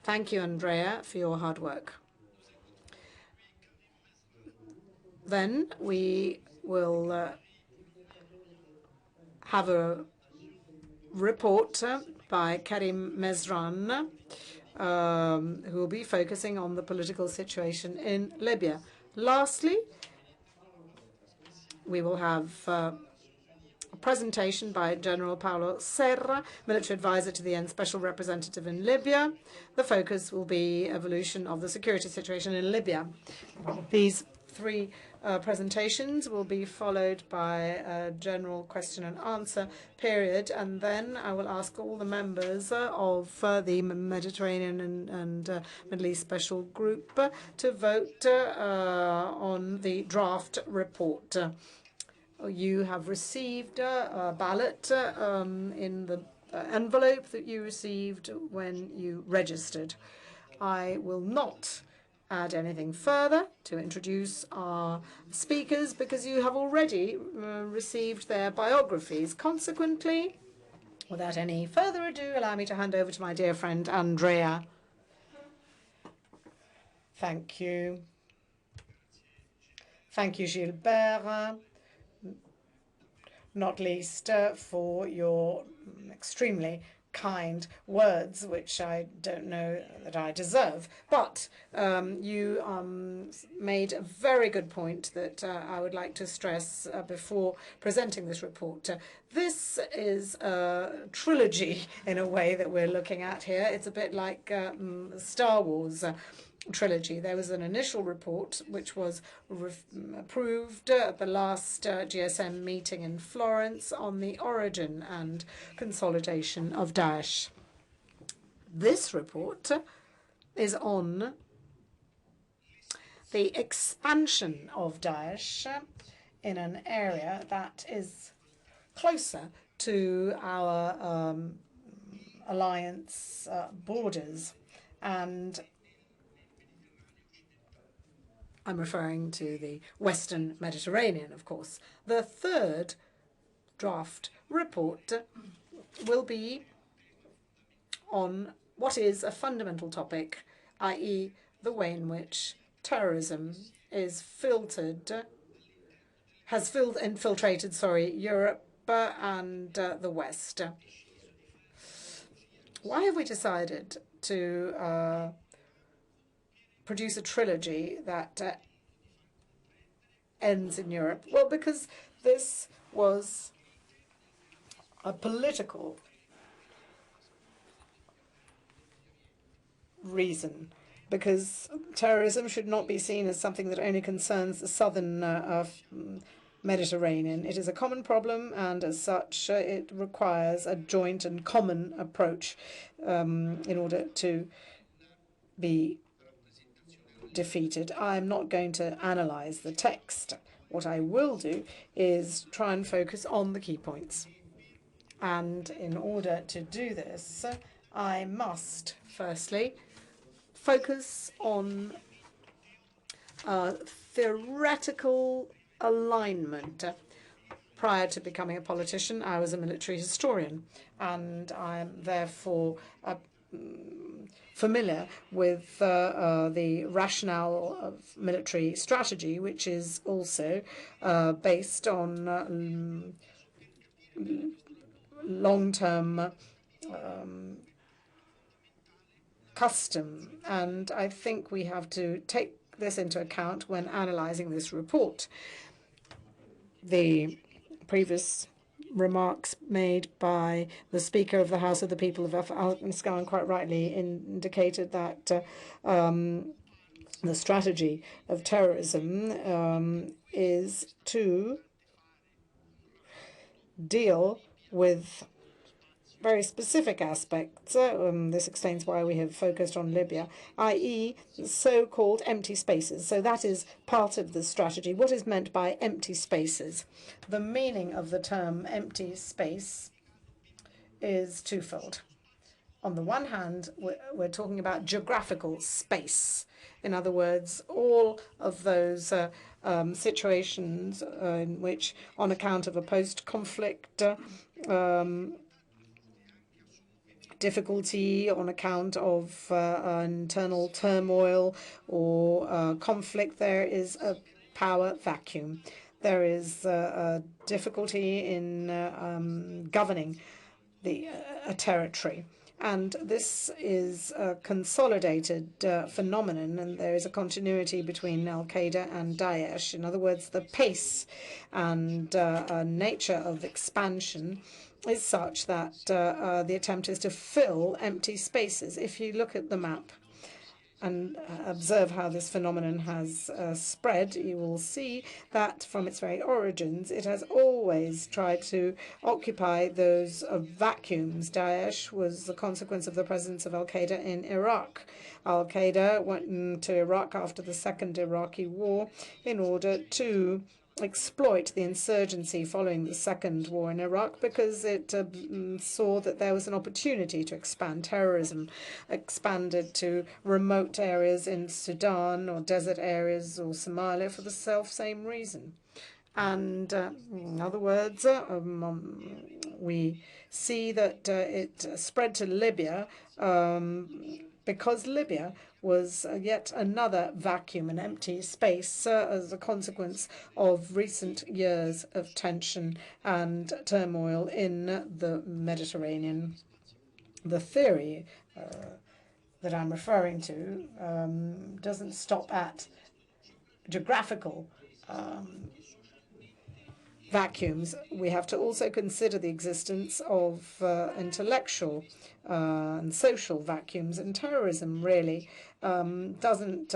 Thank you, Andrea, for your hard work. Then we will have a report by Karim Mezran, who will be focusing on the political situation in Libya. Lastly, we will have presentation by General Paulo Serra, military advisor to the UN Special Representative in Libya. The focus will be evolution of the security situation in Libya. These three presentations will be followed by a general question and answer period, and then I will ask all the members of the Mediterranean and Middle East Special Group to vote on the draft report. You have received a ballot in the envelope that you received when you registered. I will not add anything further to introduce our speakers because you have already received their biographies. Consequently, without any further ado, allow me to hand over to my dear friend Andrea. Thank you. Thank you, Gilbert, not least for your extremely kind words, which I don't know that I deserve. But you made a very good point that I would like to stress before presenting this report. This is a trilogy, in a way, that we're looking at here. It's a bit like Star Wars trilogy. There was an initial report which was approved at the last GSM meeting in Florence on the origin and consolidation of Daesh. This report is on the expansion of Daesh in an area that is closer to our alliance borders, and I'm referring to the Western Mediterranean, of course. The third draft report will be on what is a fundamental topic, i.e. the way in which terrorism is infiltrated Europe and the West. Why have we decided to produce a trilogy that ends in Europe? Well, because this was a political reason, because terrorism should not be seen as something that only concerns the southern Mediterranean. It is a common problem, and as such, it requires a joint and common approach in order to be defeated. I'm not going to analyze the text. What I will do is try and focus on the key points. And in order to do this, I must firstly focus on theoretical alignment. Prior to becoming a politician, I was a military historian, and I am therefore familiar with the rationale of military strategy, which is also based on long-term custom. And I think we have to take this into account when analyzing this report. The previous remarks made by the Speaker of the House of the People of Afghanistan quite rightly indicated that the strategy of terrorism is to deal with very specific aspects. This explains why we have focused on Libya, i.e. so-called empty spaces. So that is part of the strategy. What is meant by empty spaces? The meaning of the term empty space is twofold. On the one hand, we're talking about geographical space. In other words, all of those situations in which, on account of a post-conflict difficulty, on account of internal turmoil or conflict, there is a power vacuum. There is a difficulty in governing a territory. And this is a consolidated phenomenon, and there is a continuity between Al-Qaeda and Daesh. In other words, the pace and nature of expansion is such that the attempt is to fill empty spaces. If you look at the map and observe how this phenomenon has spread, you will see that from its very origins, it has always tried to occupy those vacuums. Daesh was the consequence of the presence of Al-Qaeda in Iraq. Al-Qaeda went to Iraq after the Second Iraqi War in order to exploit the insurgency following the second war in Iraq, because it saw that there was an opportunity to expand. Terrorism expanded to remote areas in Sudan or desert areas or Somalia for the self-same reason. And in other words, we see that it spread to Libya because Libya was yet another vacuum, an empty space, as a consequence of recent years of tension and turmoil in the Mediterranean. The theory that I'm referring to doesn't stop at geographical vacuums. We have to also consider the existence of intellectual and social vacuums, and terrorism really doesn't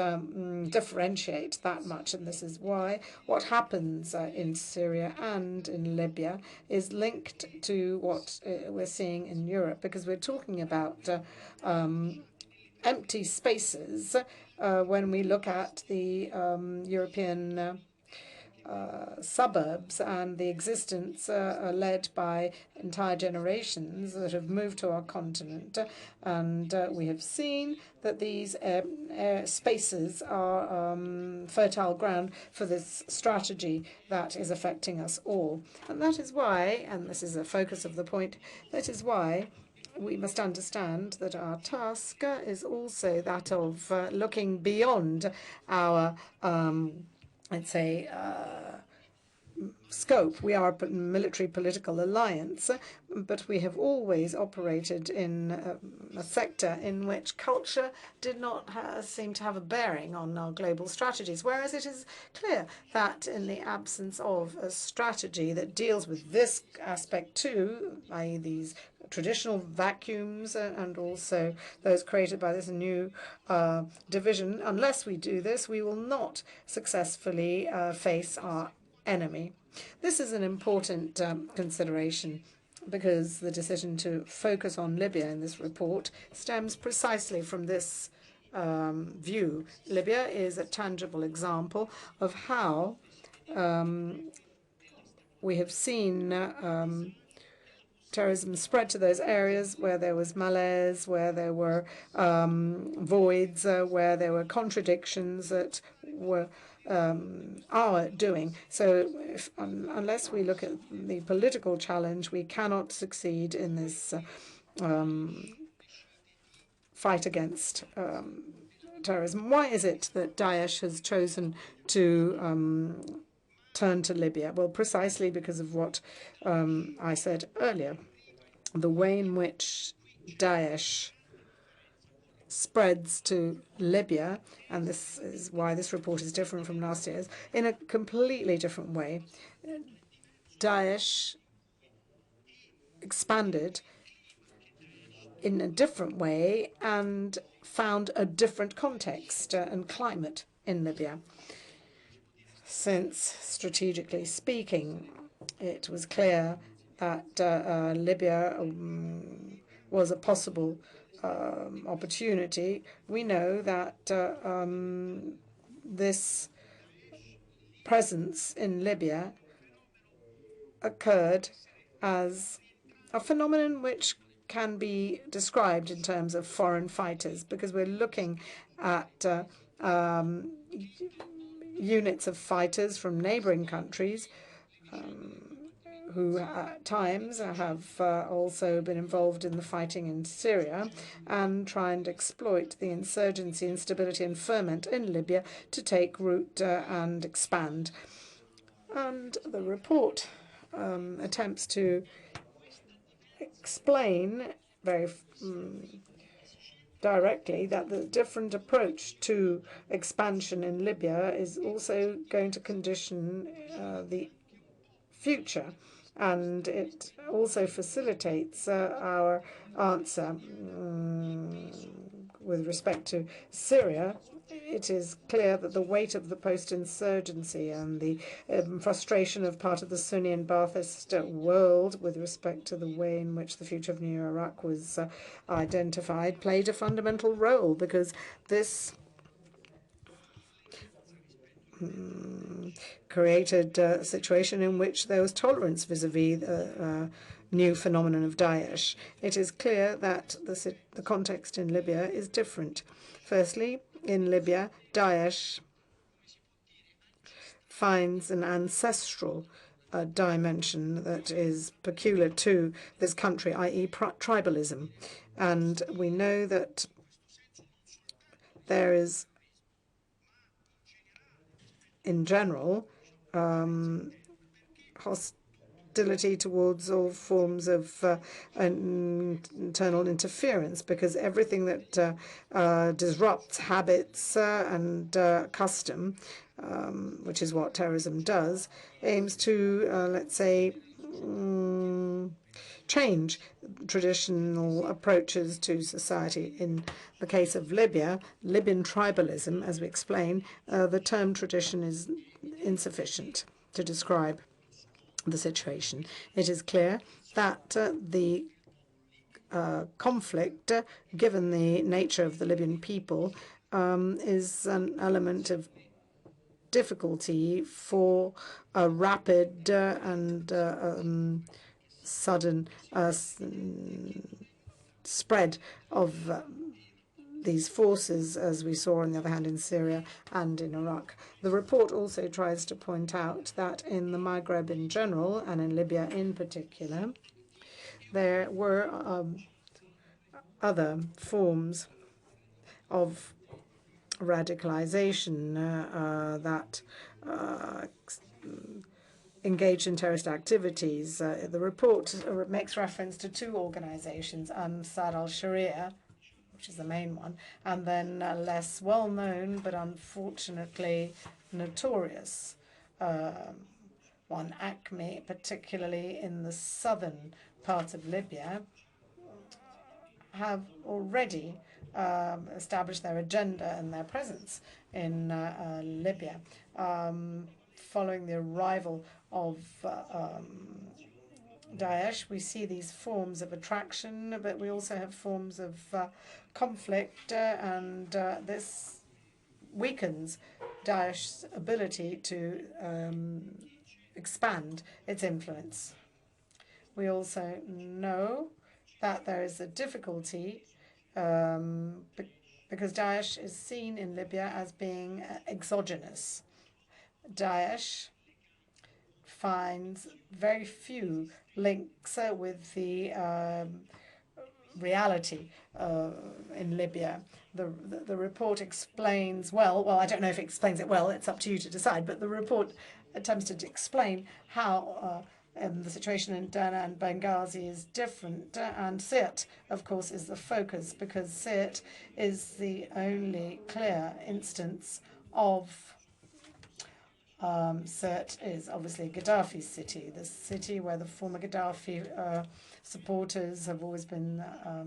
differentiate that much, and this is why what happens in Syria and in Libya is linked to what we're seeing in Europe, because we're talking about empty spaces when we look at the European suburbs and the existence led by entire generations that have moved to our continent. And we have seen that these spaces are fertile ground for this strategy that is affecting us all. And that is why, and this is a focus of the point, that is why we must understand that our task is also that of looking beyond our let's say, scope. We are a military political alliance, but we have always operated in a sector in which culture did not seem to have a bearing on our global strategies, whereas it is clear that in the absence of a strategy that deals with this aspect too, i.e. these traditional vacuums and also those created by this new division, unless we do this, we will not successfully face our enemy. This is an important consideration, because the decision to focus on Libya in this report stems precisely from this view. Libya is a tangible example of how we have seen terrorism spread to those areas where there was malaise, where there were voids, where there were contradictions that were our doing. So unless we look at the political challenge, we cannot succeed in this fight against terrorism. Why is it that Daesh has chosen to turn to Libya? Well, precisely because of what I said earlier. The way in which Daesh spreads to Libya, and this is why this report is different from last year's, in a completely different way. Daesh expanded in a different way and found a different context and climate in Libya. Since, strategically speaking, it was clear that Libya was a possible opportunity, we know that this presence in Libya occurred as a phenomenon which can be described in terms of foreign fighters, because we're looking at units of fighters from neighboring countries who at times have also been involved in the fighting in Syria and try and exploit the insurgency, instability and ferment in Libya to take root and expand. And the report attempts to explain very directly that the different approach to expansion in Libya is also going to condition the future, and it also facilitates our answer with respect to Syria. It is clear that the weight of the post-insurgency and the frustration of part of the Sunni and Ba'athist world with respect to the way in which the future of New Iraq was identified played a fundamental role, because this created a situation in which there was tolerance vis-à-vis the new phenomenon of Daesh. It is clear that the context in Libya is different. Firstly, in Libya, Daesh finds an ancestral dimension that is peculiar to this country, i.e. tribalism. And we know that there is, in general, hostility towards all forms of internal interference, because everything that disrupts habits and custom, which is what terrorism does, aims to, let's say, change traditional approaches to society. In the case of Libya, Libyan tribalism, as we explain, the term tradition is insufficient to describe the situation. It is clear that the conflict, given the nature of the Libyan people, is an element of difficulty for a rapid and sudden spread of these forces, as we saw, on the other hand, in Syria and in Iraq. The report also tries to point out that in the Maghreb in general, and in Libya in particular, there were other forms of radicalisation that engaged in terrorist activities. The report makes reference to two organizations, Ansar al-Sharia, which is the main one, and then less well-known but unfortunately notorious one, ACME, particularly in the southern part of Libya, have already established their agenda and their presence in Libya. Following the arrival of Daesh, we see these forms of attraction, but we also have forms of conflict, and this weakens Daesh's ability to expand its influence. We also know that there is a difficulty because Daesh is seen in Libya as being exogenous. Daesh finds very few links with the reality in Libya. The report explains well, I don't know if it explains it well, it's up to you to decide, but the report attempts to explain how the situation in Derna and Benghazi is different, and Sirte, of course, is the focus, because Sirte is the only clear instance of Sirte is obviously Gaddafi's city, the city where the former Gaddafi supporters have always been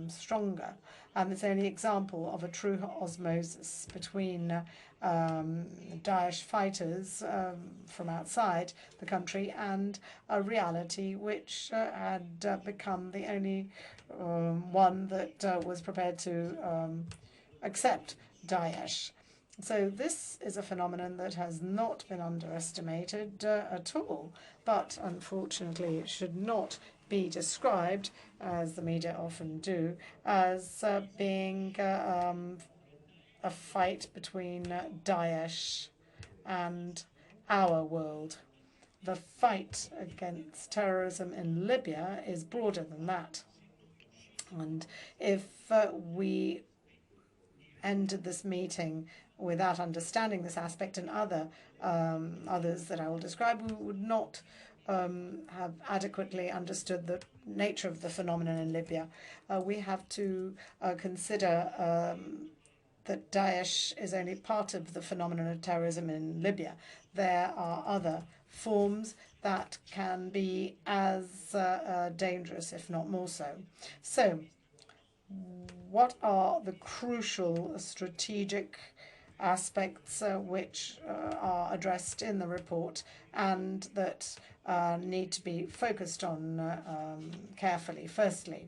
stronger. And it's the only example of a true osmosis between Daesh fighters from outside the country and a reality which had become the only one that was prepared to accept Daesh. So this is a phenomenon that has not been underestimated at all, but unfortunately it should not be described, as the media often do, as being a fight between Daesh and our world. The fight against terrorism in Libya is broader than that. And if we ended this meeting without understanding this aspect and others that I will describe, we would not have adequately understood the nature of the phenomenon in Libya. We have to consider that Daesh is only part of the phenomenon of terrorism in Libya. There are other forms that can be as dangerous, if not more so. So, what are the crucial strategic aspects which are addressed in the report and that need to be focused on carefully? Firstly,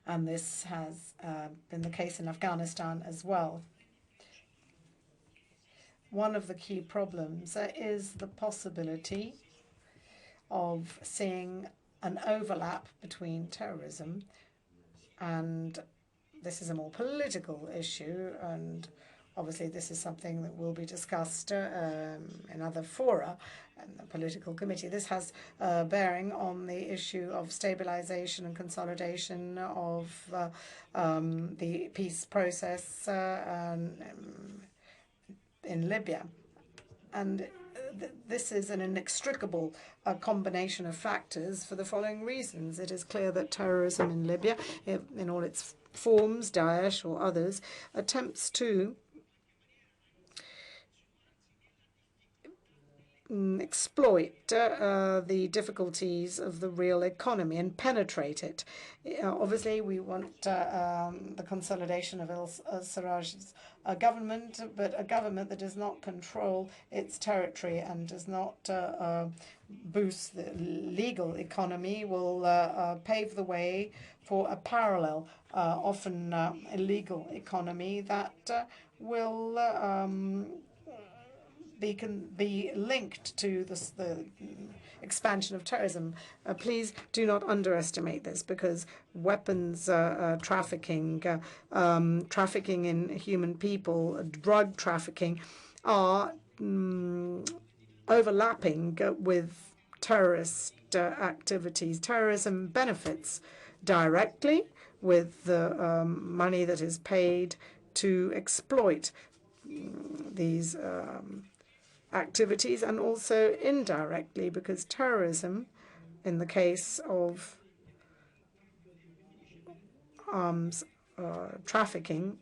and this has been the case in Afghanistan as well, one of the key problems is the possibility of seeing an overlap between terrorism, and this is a more political issue, and obviously this is something that will be discussed in other fora and the political committee. This has bearing on the issue of stabilization and consolidation of the peace process in Libya. And this is an inextricable combination of factors for the following reasons. It is clear that terrorism in Libya, in all its forms, Daesh or others, attempts to exploit the difficulties of the real economy and penetrate it. Obviously, we want the consolidation of al-Sarraj's government, but a government that does not control its territory and does not boost the legal economy will pave the way for a parallel, often illegal economy that will be linked to the expansion of terrorism. Please do not underestimate this, because weapons trafficking, trafficking in human people, drug trafficking are overlapping with terrorist activities. Terrorism benefits directly with the money that is paid to exploit these activities, and also indirectly, because terrorism, in the case of arms trafficking,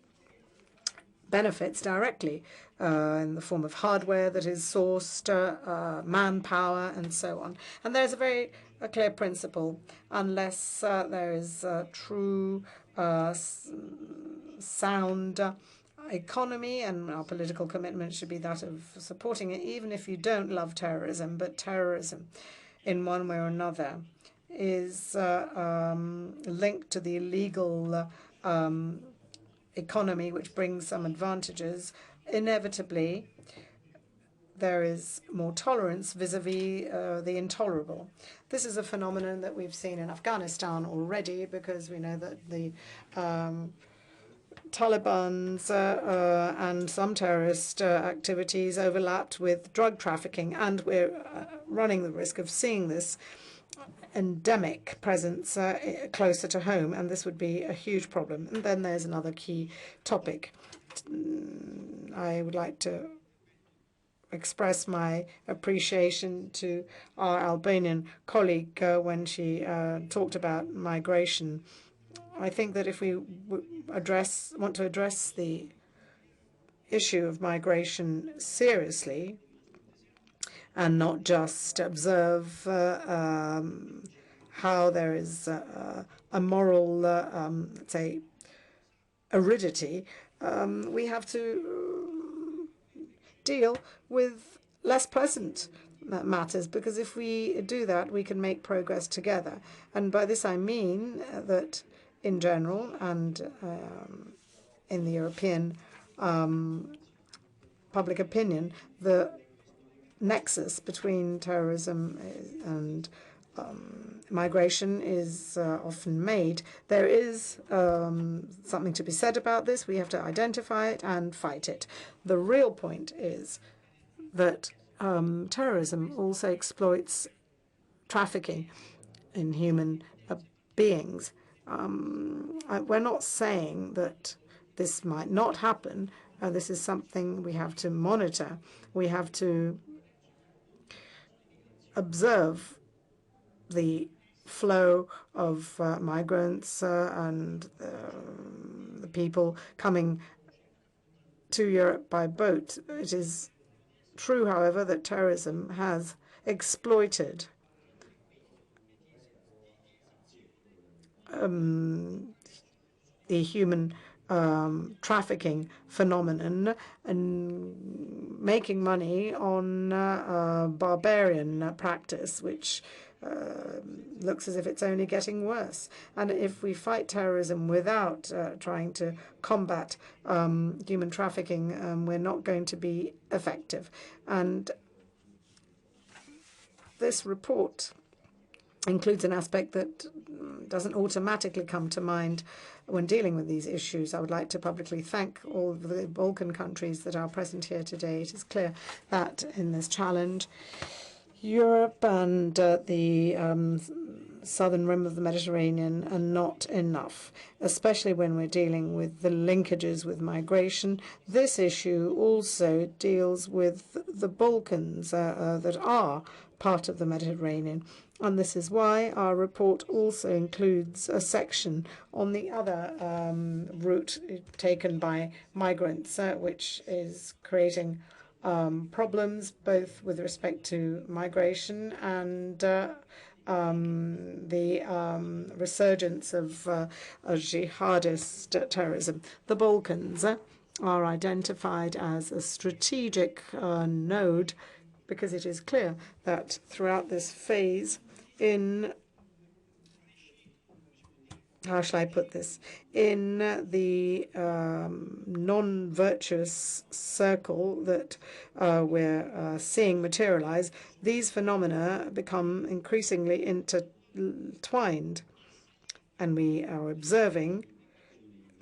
benefits directly in the form of hardware that is sourced, manpower, and so on. And there's a very clear principle: unless there is true sound economy, and our political commitment should be that of supporting it, even if you don't love terrorism, but terrorism in one way or another is linked to the illegal economy, which brings some advantages. Inevitably, there is more tolerance vis-a-vis the intolerable. This is a phenomenon that we've seen in Afghanistan already, because we know that the Taliban's and some terrorist activities overlapped with drug trafficking, and we're running the risk of seeing this endemic presence closer to home, and this would be a huge problem. And then there's another key topic. I would like to express my appreciation to our Albanian colleague when she talked about migration. I think that if we want to address the issue of migration seriously and not just observe how there is a moral, let's say, aridity, we have to deal with less pleasant matters, because if we do that, we can make progress together. And by this I mean that in general and in the European public opinion, the nexus between terrorism and migration is often made. There is something to be said about this. We have to identify it and fight it. The real point is that terrorism also exploits trafficking in human beings. We're not saying that this might not happen. This is something we have to monitor. We have to observe the flow of migrants and the people coming to Europe by boat. It is true, however, that terrorism has exploited the human trafficking phenomenon and making money on barbarian practice, which looks as if it's only getting worse. And if we fight terrorism without trying to combat human trafficking, we're not going to be effective. And this report includes an aspect that doesn't automatically come to mind when dealing with these issues. I would like to publicly thank all of the Balkan countries that are present here today. It is clear that in this challenge, Europe and the southern rim of the Mediterranean are not enough, especially when we're dealing with the linkages with migration. This issue also deals with the Balkans that are part of the Mediterranean. And this is why our report also includes a section on the other route taken by migrants, which is creating problems both with respect to migration and the resurgence of jihadist terrorism. The Balkans are identified as a strategic node because it is clear that throughout this phase how shall I put this, in the non-virtuous circle that we're seeing materialize, these phenomena become increasingly intertwined. And we are observing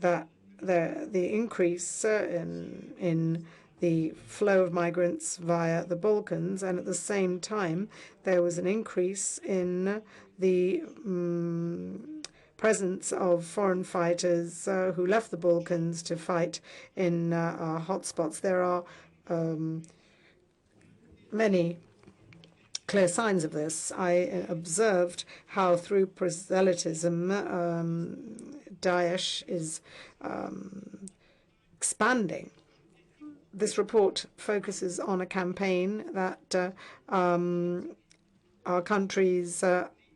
that the increase in the flow of migrants via the Balkans, and at the same time, there was an increase in the presence of foreign fighters who left the Balkans to fight in hotspots. There are many clear signs of this. I observed how through proselytism Daesh is expanding. This report focuses on a campaign that our countries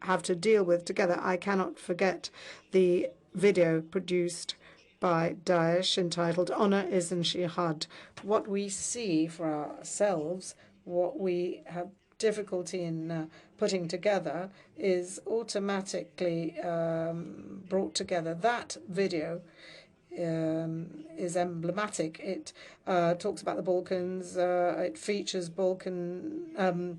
have to deal with together. I cannot forget the video produced by Daesh entitled "Honor Isn't Jihad." What we see for ourselves, what we have difficulty in putting together, is automatically brought together. That video is emblematic. It talks about the Balkans. It features Balkan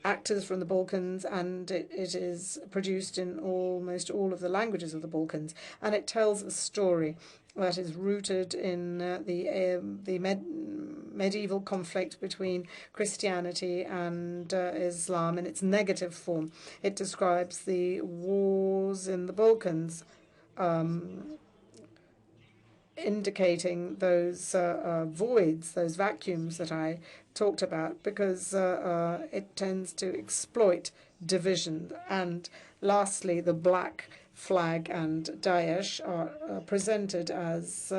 actors from the Balkans, and it is produced in almost all of the languages of the Balkans. And it tells a story that is rooted in the medieval conflict between Christianity and Islam in its negative form. It describes the wars in the Balkans, indicating those voids, those vacuums that I talked about, because it tends to exploit division. And lastly, the black flag and Daesh are presented as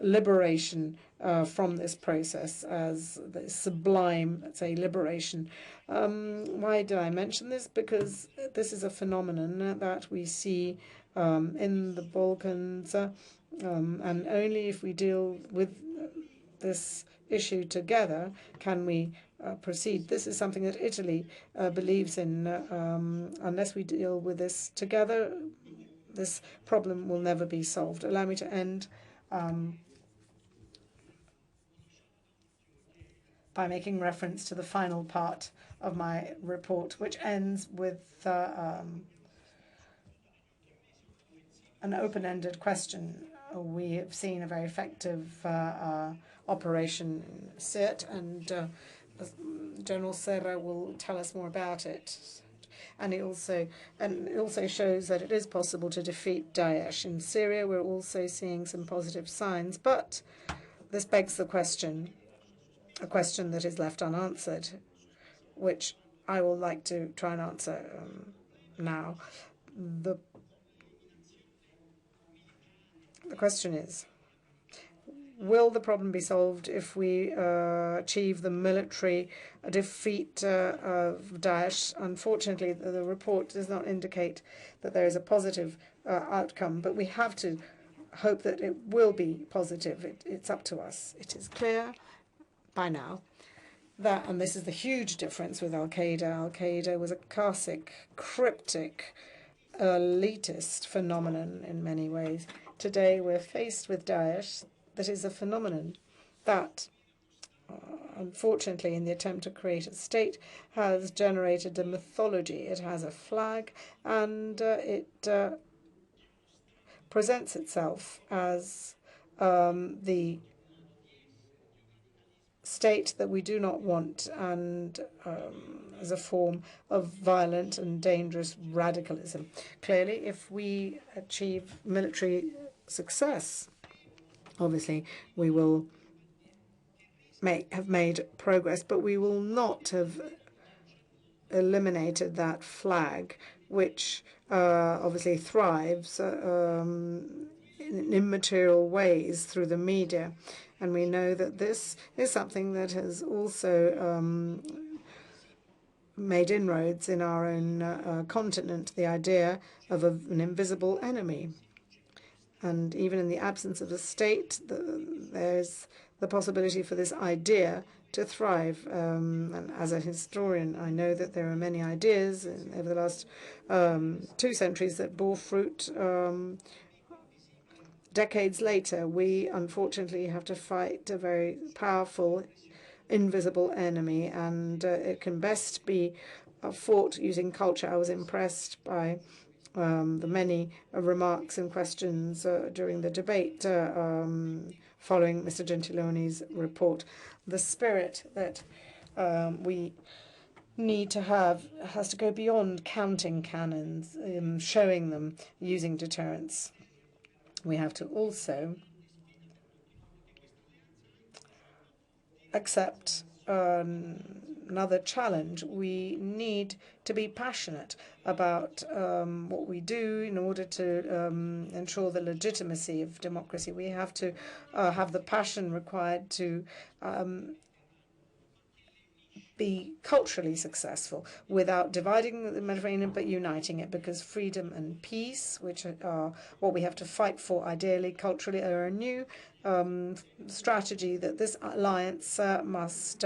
liberation from this process, as the sublime, let's say, liberation. Why do I mention this? Because this is a phenomenon that we see in the Balkans, and only if we deal with this issue together can we proceed. This is something that Italy believes in. Unless we deal with this together, this problem will never be solved. Allow me to end by making reference to the final part of my report, which ends with an open-ended question. We have seen a very effective operation in Sirte, and General Serra will tell us more about it. And it also shows that it is possible to defeat Daesh. In Syria, we're also seeing some positive signs, but this begs the question, a question that is left unanswered. which I will like to try and answer now. The question is, will the problem be solved if we achieve the military defeat of Daesh? Unfortunately, the report does not indicate that there is a positive outcome, but we have to hope that it will be positive. It's up to us. It is clear by now that, and this is the huge difference with Al-Qaeda. Al-Qaeda was a classic, cryptic, elitist phenomenon in many ways. Today we're faced with Daesh that is a phenomenon that, unfortunately, in the attempt to create a state, has generated a mythology. It has a flag, and it presents itself as the state that we do not want, and as a form of violent and dangerous radicalism. Clearly, if we achieve military success, obviously we will have made progress, but we will not have eliminated that flag, which obviously thrives in immaterial ways through the media. And we know that this is something that has also made inroads in our own continent, the idea of an invisible enemy. And even in the absence of a state, there's the possibility for this idea to thrive. And as a historian, I know that there are many ideas over the last 2 centuries that bore fruit. Decades later, we unfortunately have to fight a very powerful, invisible enemy, and it can best be fought using culture. I was impressed by the many remarks and questions during the debate following Mr. Gentilone's report. The spirit that we need to have has to go beyond counting cannons, showing them using deterrence. We have to also accept another challenge. We need to be passionate about what we do in order to ensure the legitimacy of democracy. We have to have the passion required to be culturally successful without dividing the Mediterranean but uniting it, because freedom and peace, which are what we have to fight for ideally, culturally, are a new strategy that this alliance must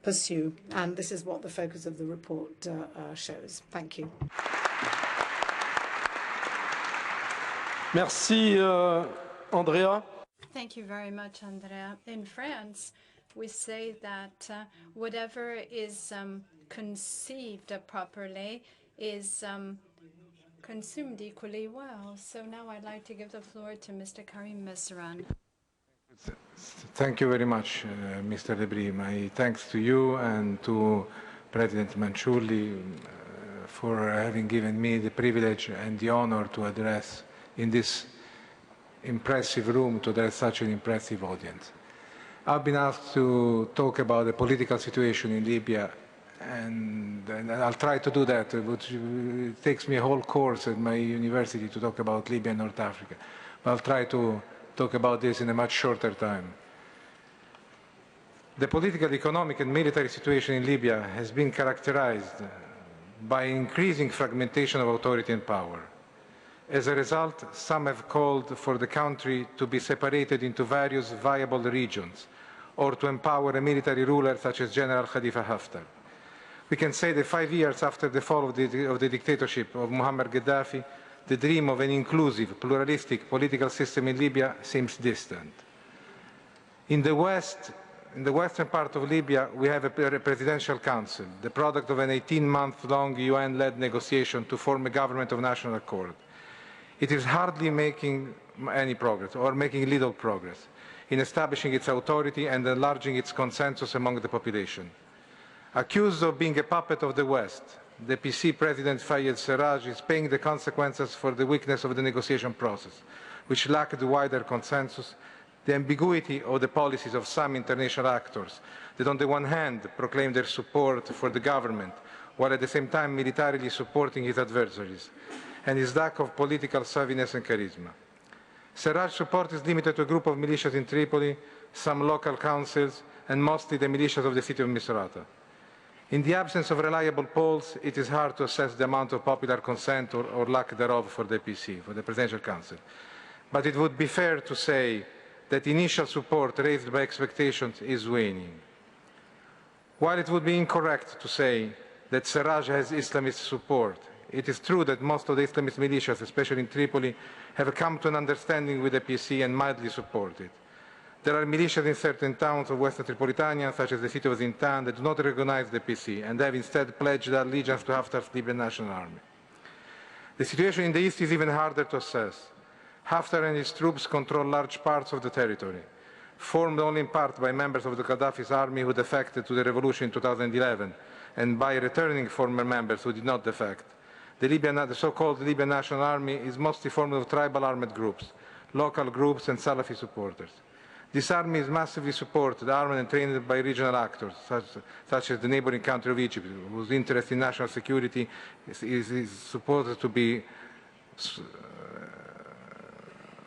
pursue. And this is what the focus of the report shows. Thank you. Merci, Andrea. Thank you very much, Andrea. In France, we say that whatever is conceived properly is consumed equally well. So now I'd like to give the floor to Mr. Karim Mesran. Thank you very much, Mr. Debris. My thanks to you and to President Manciulli for having given me the privilege and the honor to address in this impressive room, to address such an impressive audience. I've been asked to talk about the political situation in Libya, and I'll try to do that, but it takes me a whole course at my university to talk about Libya and North Africa. But I'll try to talk about this in a much shorter time. The political, economic, and military situation in Libya has been characterized by increasing fragmentation of authority and power. As a result, some have called for the country to be separated into various viable regions, or to empower a military ruler such as General Khalifa Haftar. We can say that 5 years after the fall of the dictatorship of Muammar Gaddafi, the dream of an inclusive, pluralistic political system in Libya seems distant. In the western part of Libya, we have a presidential council, the product of an 18-month-long UN-led negotiation to form a government of national accord. It is hardly making any progress, or making little progress, in establishing its authority and enlarging its consensus among the population. Accused of being a puppet of the West, the PC President Fayez Sarraj is paying the consequences for the weakness of the negotiation process, which lacked wider consensus, the ambiguity of the policies of some international actors that on the one hand proclaim their support for the government, while at the same time militarily supporting his adversaries, and his lack of political savviness and charisma. Sarraj's support is limited to a group of militias in Tripoli, some local councils, and mostly the militias of the city of Misrata. In the absence of reliable polls, it is hard to assess the amount of popular consent or lack thereof for the PC, for the Presidential Council. But it would be fair to say that initial support raised by expectations is waning. While it would be incorrect to say that Sarraj has Islamist support, it is true that most of the Islamist militias, especially in Tripoli, have come to an understanding with the PC and mildly support it. There are militias in certain towns of Western Tripolitania, such as the city of Zintan, that do not recognize the PC and have instead pledged their allegiance to Haftar's Libyan National Army. The situation in the east is even harder to assess. Haftar and his troops control large parts of the territory, formed only in part by members of the Gaddafi's army who defected to the revolution in 2011 and by returning former members who did not defect. The so-called Libyan National Army is mostly formed of tribal armed groups, local groups and Salafi supporters. This army is massively supported, armed and trained by regional actors, such as the neighboring country of Egypt, whose interest in national security is supposed to be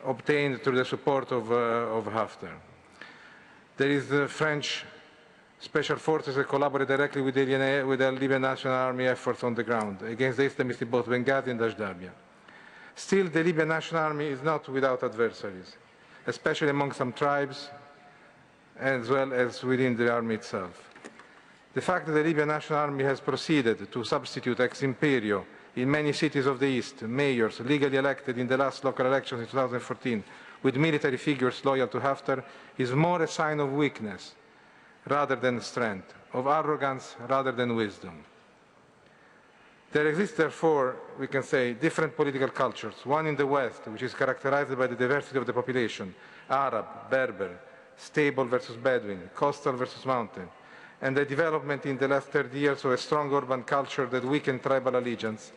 obtained through the support of Haftar. There is the French special forces that collaborate directly with the Libyan National Army efforts on the ground against the Islamists in both Benghazi and Ashdabia. Still, the Libyan National Army is not without adversaries, especially among some tribes, as well as within the army itself. The fact that the Libyan National Army has proceeded to substitute ex imperio in many cities of the East, mayors legally elected in the last local elections in 2014, with military figures loyal to Haftar, is more a sign of weakness rather than strength, of arrogance rather than wisdom. There exists, therefore, we can say, different political cultures, one in the West, which is characterized by the diversity of the population, Arab, Berber, stable versus Bedouin, coastal versus mountain, and the development in the last 30 years of a strong urban culture that weakened tribal allegiance,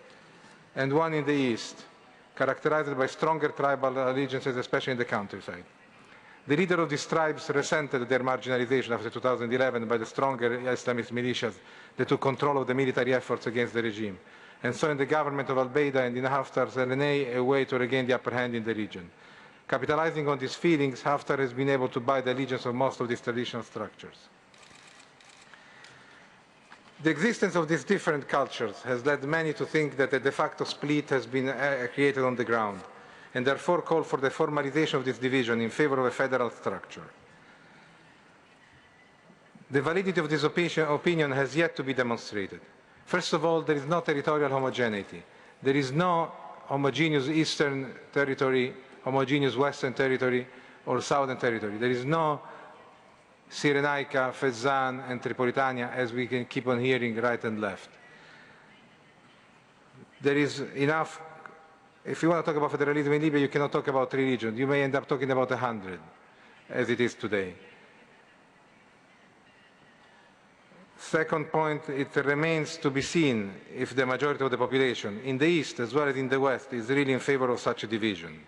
and one in the East, characterized by stronger tribal allegiances, especially in the countryside. The leader of these tribes resented their marginalization after 2011 by the stronger Islamist militias that took control of the military efforts against the regime, and saw in the government of al-Baida and in Haftar's LNA a way to regain the upper hand in the region. Capitalizing on these feelings, Haftar has been able to buy the allegiance of most of these traditional structures. The existence of these different cultures has led many to think that a de facto split has been created on the ground, and therefore call for the formalization of this division in favor of a federal structure. The validity of this opinion has yet to be demonstrated. First of all, there is no territorial homogeneity. There is no homogeneous eastern territory, homogeneous western territory, or southern territory. There is no Cyrenaica, Fezzan, and Tripolitania, as we can keep on hearing right and left. There is enough. If you want to talk about federalism in Libya, you cannot talk about 3 regions. You may end up talking about 100, as it is today. Second point, it remains to be seen if the majority of the population, in the East as well as in the West, is really in favor of such a division.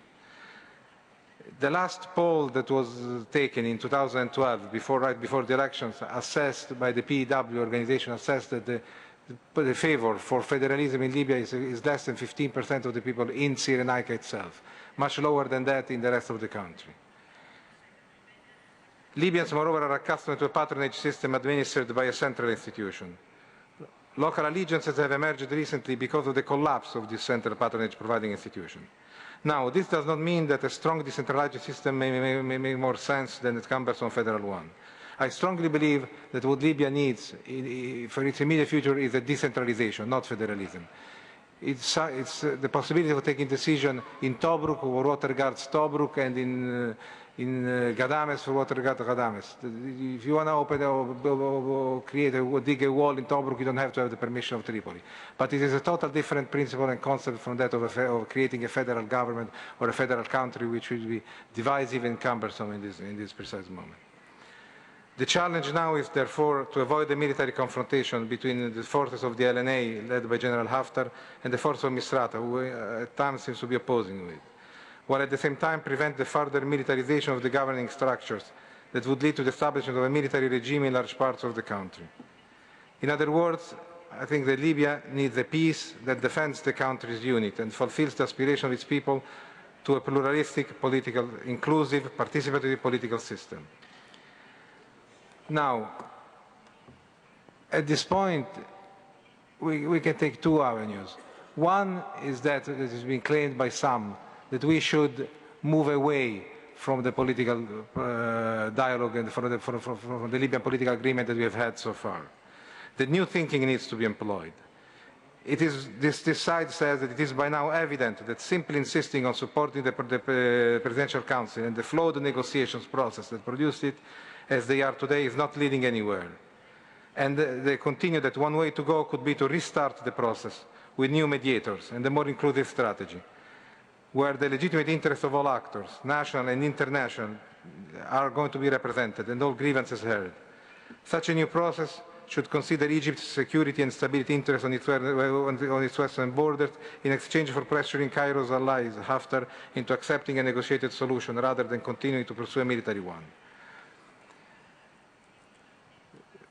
The last poll that was taken in 2012, right before the elections, assessed by the PEW organization, assessed that the favor for federalism in Libya is less than 15% of the people in Cyrenaica itself, much lower than that in the rest of the country. Libyans, moreover, are accustomed to a patronage system administered by a central institution. Local allegiances have emerged recently because of the collapse of this central patronage providing institution. Now, this does not mean that a strong decentralized system may make more sense than a cumbersome federal one. I strongly believe that what Libya needs for its immediate future is a decentralization, not federalism. It's the possibility of taking decisions in Tobruk for what regards Tobruk and in Ghadames for what regards Ghadames. If you want to open or dig a wall in Tobruk, you don't have to have the permission of Tripoli. But it is a total different principle and concept from that of creating a federal government or a federal country, which will be divisive and cumbersome in this precise moment. The challenge now is, therefore, to avoid the military confrontation between the forces of the LNA, led by General Haftar, and the forces of Misrata, who at times seems to be opposing with. while at the same time prevent the further militarization of the governing structures that would lead to the establishment of a military regime in large parts of the country. In other words, I think that Libya needs a peace that defends the country's unity and fulfills the aspiration of its people to a pluralistic, political, inclusive, participatory political system. Now, at this point, we can take two avenues. One is that it has been claimed by some that we should move away from the political dialogue and from the Libyan political agreement that we have had so far. The new thinking needs to be employed. This side says that it is by now evident that simply insisting on supporting the Presidential Council and the flawed negotiations process that produced it as they are today is not leading anywhere. And they continue that one way to go could be to restart the process with new mediators and a more inclusive strategy, where the legitimate interests of all actors, national and international, are going to be represented and all grievances heard. Such a new process should consider Egypt's security and stability interests on its western borders in exchange for pressuring Cairo's allies, Haftar, into accepting a negotiated solution rather than continuing to pursue a military one.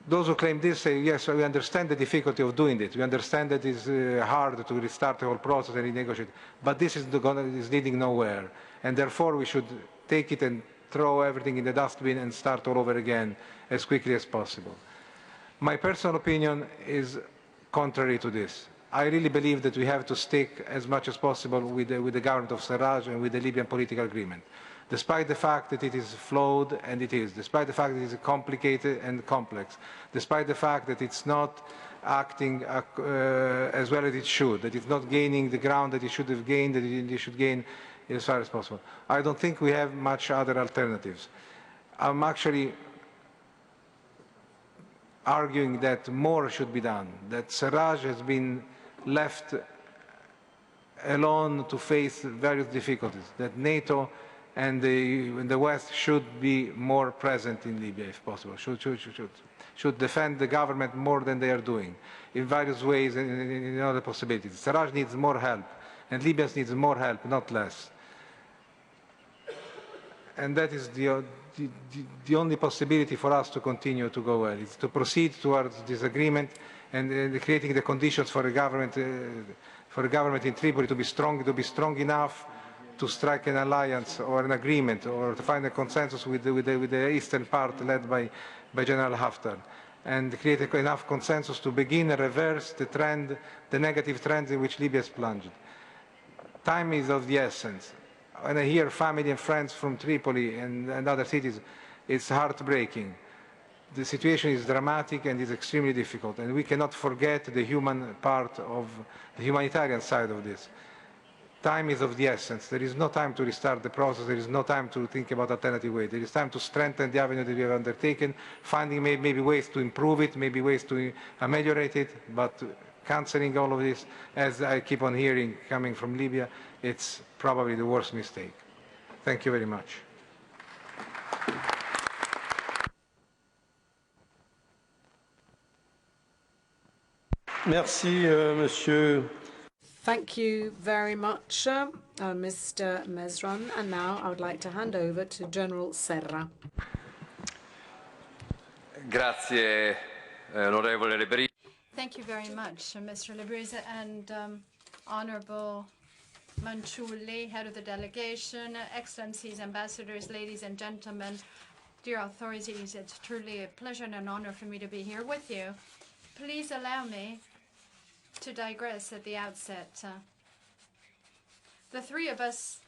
Those who claim this say, yes, we understand the difficulty of doing it. We understand that it's hard to restart the whole process and renegotiate. But this is leading nowhere. And therefore, we should take it and throw everything in the dustbin and start all over again as quickly as possible. My personal opinion is contrary to this. I really believe that we have to stick as much as possible with the government of Sarraj and with the Libyan political agreement, despite the fact that it is flawed, and it is, despite the fact that it is complicated and complex, despite the fact that it's not acting as well as it should, that it's not gaining the ground that it should have gained, that it should gain as far as possible. I don't think we have much other alternatives. I'm actually arguing that more should be done, that Sarraj has been left alone to face various difficulties, that NATO and the West should be more present in Libya if possible, should defend the government more than they are doing in various ways and in other possibilities. Sarraj needs more help, and Libya needs more help, not less. And that is the only possibility for us to continue to go well. It's to proceed towards this agreement and creating the conditions for a government in Tripoli to be strong enough to strike an alliance or an agreement or to find a consensus with the eastern part led by General Haftar, and create enough consensus to begin and reverse the trend, the negative trends in which Libya is plunged. Time is of the essence. When I hear family and friends from Tripoli and other cities, it's heartbreaking. The situation is dramatic and is extremely difficult, and we cannot forget the human part of the humanitarian side of this. Time is of the essence. There is no time to restart the process. There is no time to think about alternative ways. There is time to strengthen the avenue that we have undertaken, finding maybe ways to improve it, maybe ways to ameliorate it, but cancelling all of this, as I keep on hearing coming from Libya, it's probably the worst mistake. Thank you very much. Merci, Monsieur. Thank you very much, Mr. Mezran. And now I would like to hand over to General Serra. Grazie, onorevole Lebris. Thank you very much, Mr. Lebris, and Honorable Manciulli, head of the delegation, excellencies, ambassadors, ladies and gentlemen, dear authorities. It's truly a pleasure and an honor for me to be here with you. Please allow me to digress at the outset. The three of us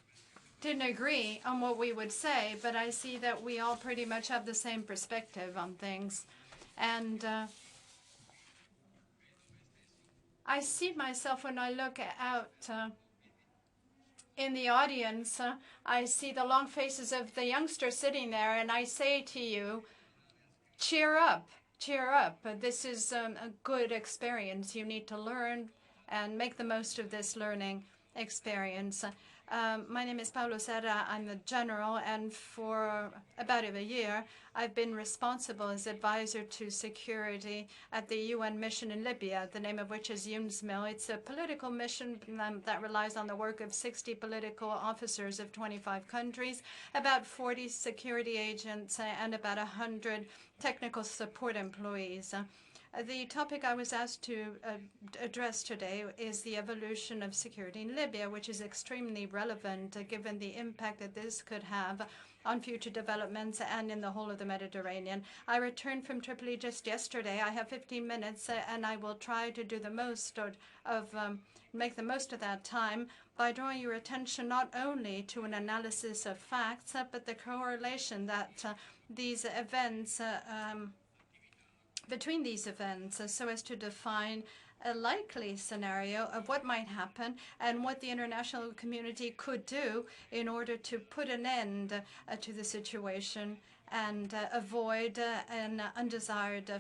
didn't agree on what we would say, but I see that we all pretty much have the same perspective on things. And I see myself when I look out in the audience, I see the long faces of the youngsters sitting there, and I say to you, cheer up. Cheer up. This is a good experience. You need to learn and make the most of this learning experience. My name is Paulo Serra. I'm a general, and for about a year, I've been responsible as advisor to security at the UN mission in Libya, the name of which is UNSMIL. It's a political mission that relies on the work of 60 political officers of 25 countries, about 40 security agents, and about 100 technical support employees. The topic I was asked to address today is the evolution of security in Libya, which is extremely relevant given the impact that this could have on future developments and in the whole of the Mediterranean. I returned from Tripoli just yesterday. I have 15 minutes, and I will try to do the most make the most of that time by drawing your attention not only to an analysis of facts, but the correlation that these events between these events, so as to define a likely scenario of what might happen and what the international community could do in order to put an end to the situation and avoid an undesired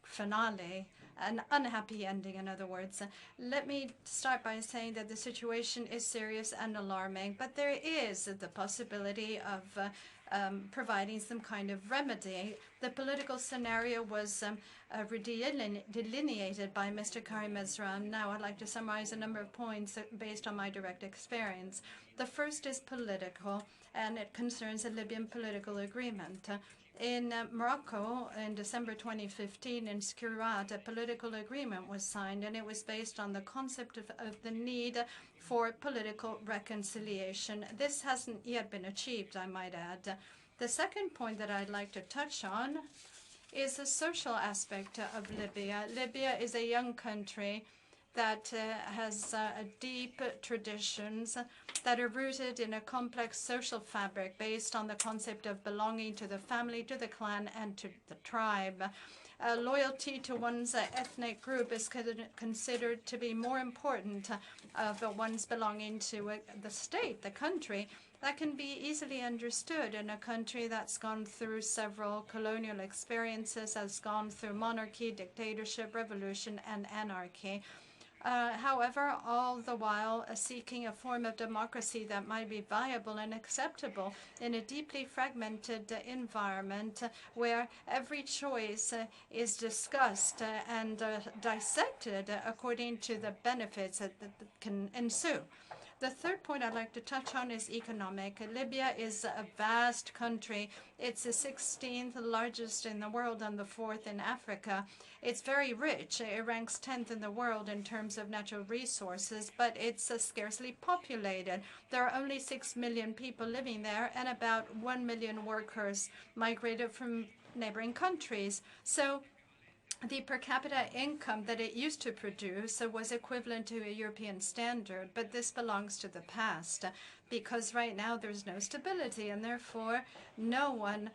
finale, an unhappy ending, in other words. Let me start by saying that the situation is serious and alarming, but there is the possibility of providing some kind of remedy. The political scenario was delineated by Mr. Karim Mesran. Now I'd like to summarize a number of points based on my direct experience. The first is political, and it concerns a Libyan political agreement. In Morocco, in December 2015, in Skhirat, a political agreement was signed, and it was based on the concept of the need for political reconciliation. This hasn't yet been achieved, I might add. The second point that I'd like to touch on is the social aspect of Libya. Libya is a young country that has deep traditions that are rooted in a complex social fabric based on the concept of belonging to the family, to the clan, and to the tribe. Loyalty to one's ethnic group is considered to be more important of one's belonging to the state, the country. That can be easily understood in a country that's gone through several colonial experiences, has gone through monarchy, dictatorship, revolution, and anarchy. However, all the while seeking a form of democracy that might be viable and acceptable in a deeply fragmented environment where every choice is discussed and dissected according to the benefits that can ensue. The third point I'd like to touch on is economic. Libya is a vast country. It's the 16th largest in the world and the 4th in Africa. It's very rich. It ranks 10th in the world in terms of natural resources, but it's scarcely populated. There are only 6 million people living there, and about 1 million workers migrated from neighboring countries. So the per capita income that it used to produce was equivalent to a European standard, but this belongs to the past because right now there's no stability, and therefore no one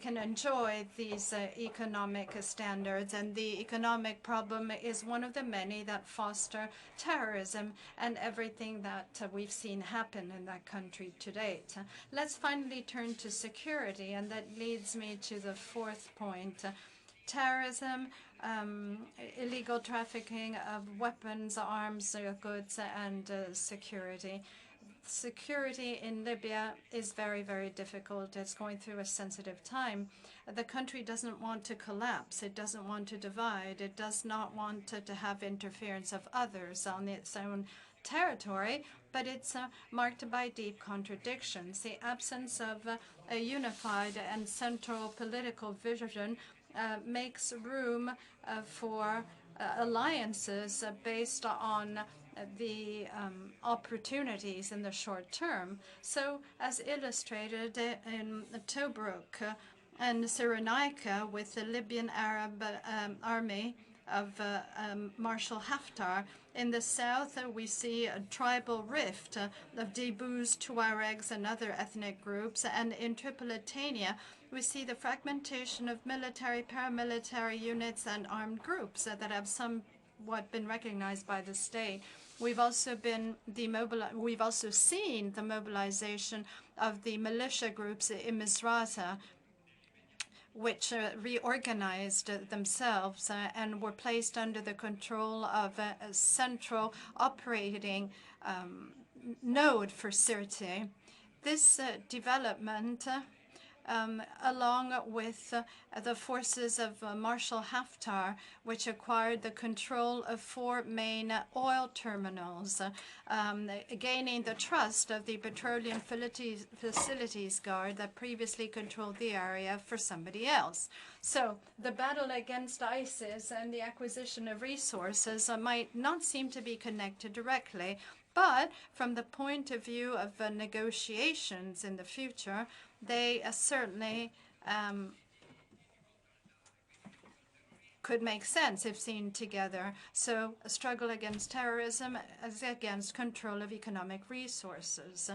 can enjoy these economic standards. And the economic problem is one of the many that foster terrorism and everything that we've seen happen in that country to date. Let's finally turn to security, and that leads me to the fourth point. Terrorism, illegal trafficking of weapons, arms, goods, and security. Security in Libya is very, very difficult. It's going through a sensitive time. The country doesn't want to collapse. It doesn't want to divide. It does not want to have interference of others on its own territory, but it's marked by deep contradictions. The absence of a unified and central political vision makes room for alliances based on the opportunities in the short term. So, as illustrated in Tobruk and Cyrenaica with the Libyan Arab army of Marshal Haftar. In the south, we see a tribal rift of Debus, Tuaregs, and other ethnic groups. And in Tripolitania, we see the fragmentation of military, paramilitary units, and armed groups that have somewhat been recognized by the state. We've also seen the mobilization of the militia groups in Misrata, which reorganized themselves and were placed under the control of a central operating node for Sirte. This development, along with the forces of Marshal Haftar, which acquired the control of 4 main oil terminals, gaining the trust of the Petroleum Facilities Guard that previously controlled the area for somebody else. So the battle against ISIS and the acquisition of resources might not seem to be connected directly, but from the point of view of negotiations in the future, they certainly could make sense if seen together. So a struggle against terrorism as against control of economic resources.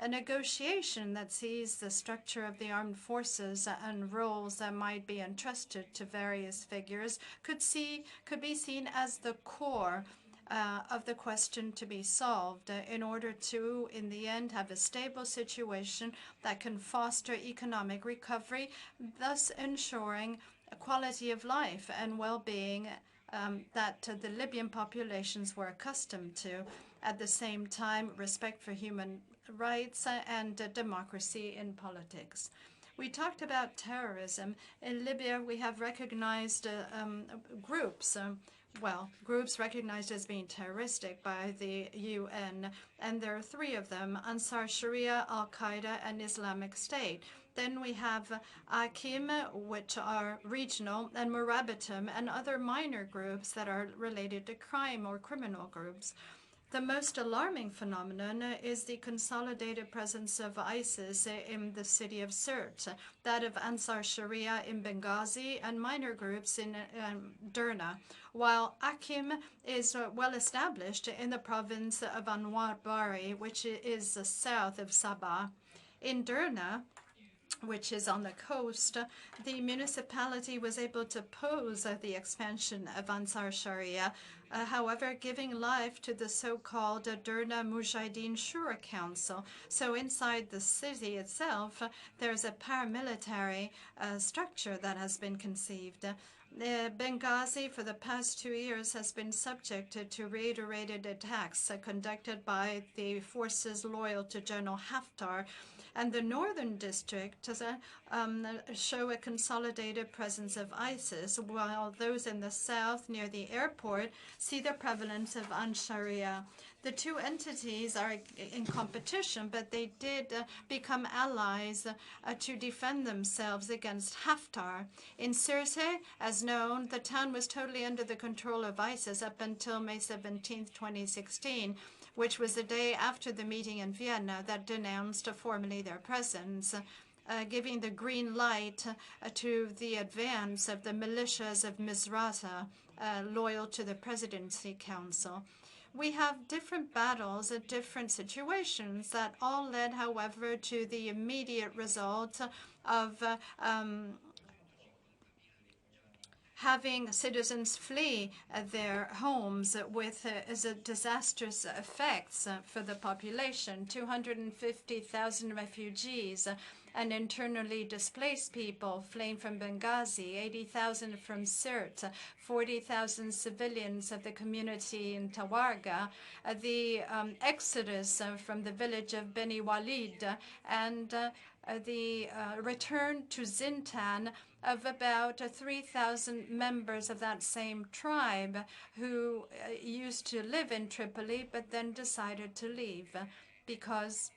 A negotiation that sees the structure of the armed forces and roles that might be entrusted to various figures could be seen as the core of the question to be solved in order to, in the end, have a stable situation that can foster economic recovery, thus ensuring a quality of life and well-being that the Libyan populations were accustomed to. At the same time, respect for human rights and democracy in politics. We talked about terrorism. In Libya, we have recognized groups groups recognized as being terroristic by the UN, and there are 3 of them: Ansar Sharia, Al-Qaeda, and Islamic State. Then we have Akim, which are regional, and Murabitum, and other minor groups that are related to crime or criminal groups. The most alarming phenomenon is the consolidated presence of ISIS in the city of Sirte, that of Ansar Sharia in Benghazi, and minor groups in Derna, while Akim is well established in the province of Anwar Bari, which is south of Sabah. In Derna, which is on the coast, the municipality was able to oppose the expansion of Ansar Sharia, however, giving life to the so-called Derna Mujahideen Shura Council. So inside the city itself, there's a paramilitary structure that has been conceived. Benghazi, for the past 2 years, has been subjected to reiterated attacks conducted by the forces loyal to General Haftar, and the northern district show a consolidated presence of ISIS, while those in the south near the airport see the prevalence of Ansharia. The 2 entities are in competition, but they did become allies to defend themselves against Haftar. In Sirte, as known, the town was totally under the control of ISIS up until May 17, 2016, which was the day after the meeting in Vienna that denounced formally their presence, giving the green light to the advance of the militias of Misrata, loyal to the Presidency Council. We have different battles at different situations that all led, however, to the immediate result of having citizens flee their homes with disastrous effects for the population. 250,000 refugees and internally displaced people fleeing from Benghazi, 80,000 from Sirte, 40,000 civilians of the community in Tawarga, the exodus from the village of Beni Walid, and the return to Zintan of about 3,000 members of that same tribe who used to live in Tripoli but then decided to leave because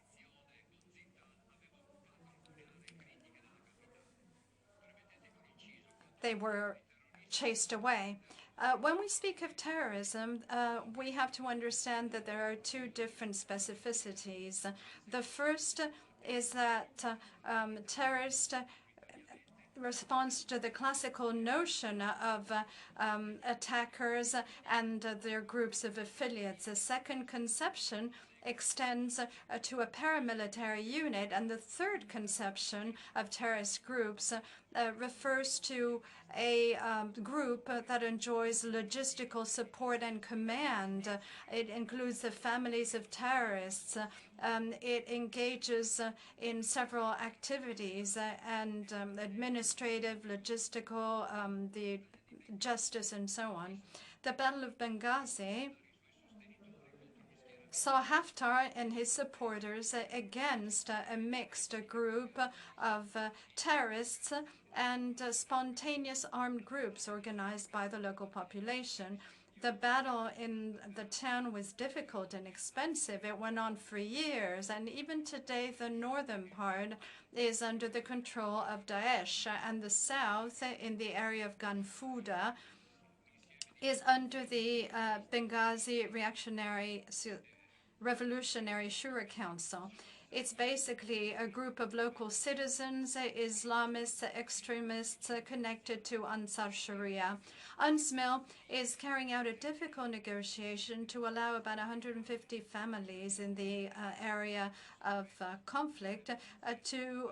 they were chased away. When we speak of terrorism, we have to understand that there are 2 different specificities. The first is that terrorist responds to the classical notion of attackers and their groups of affiliates. A second conception extends to a paramilitary unit, and the third conception of terrorist groups refers to a group that enjoys logistical support and command. It includes the families of terrorists. It engages in several activities and administrative, logistical, the justice, and so on. The Battle of Benghazi saw Haftar and his supporters against a mixed group of terrorists and spontaneous armed groups organized by the local population. The battle in the town was difficult and expensive. It went on for years, and even today the northern part is under the control of Daesh, and the south, in the area of Ganfuda, is under the Benghazi Revolutionary Shura Council. It's basically a group of local citizens, Islamists, extremists connected to Ansar Sharia. UNSMIL is carrying out a difficult negotiation to allow about 150 families in the area of conflict to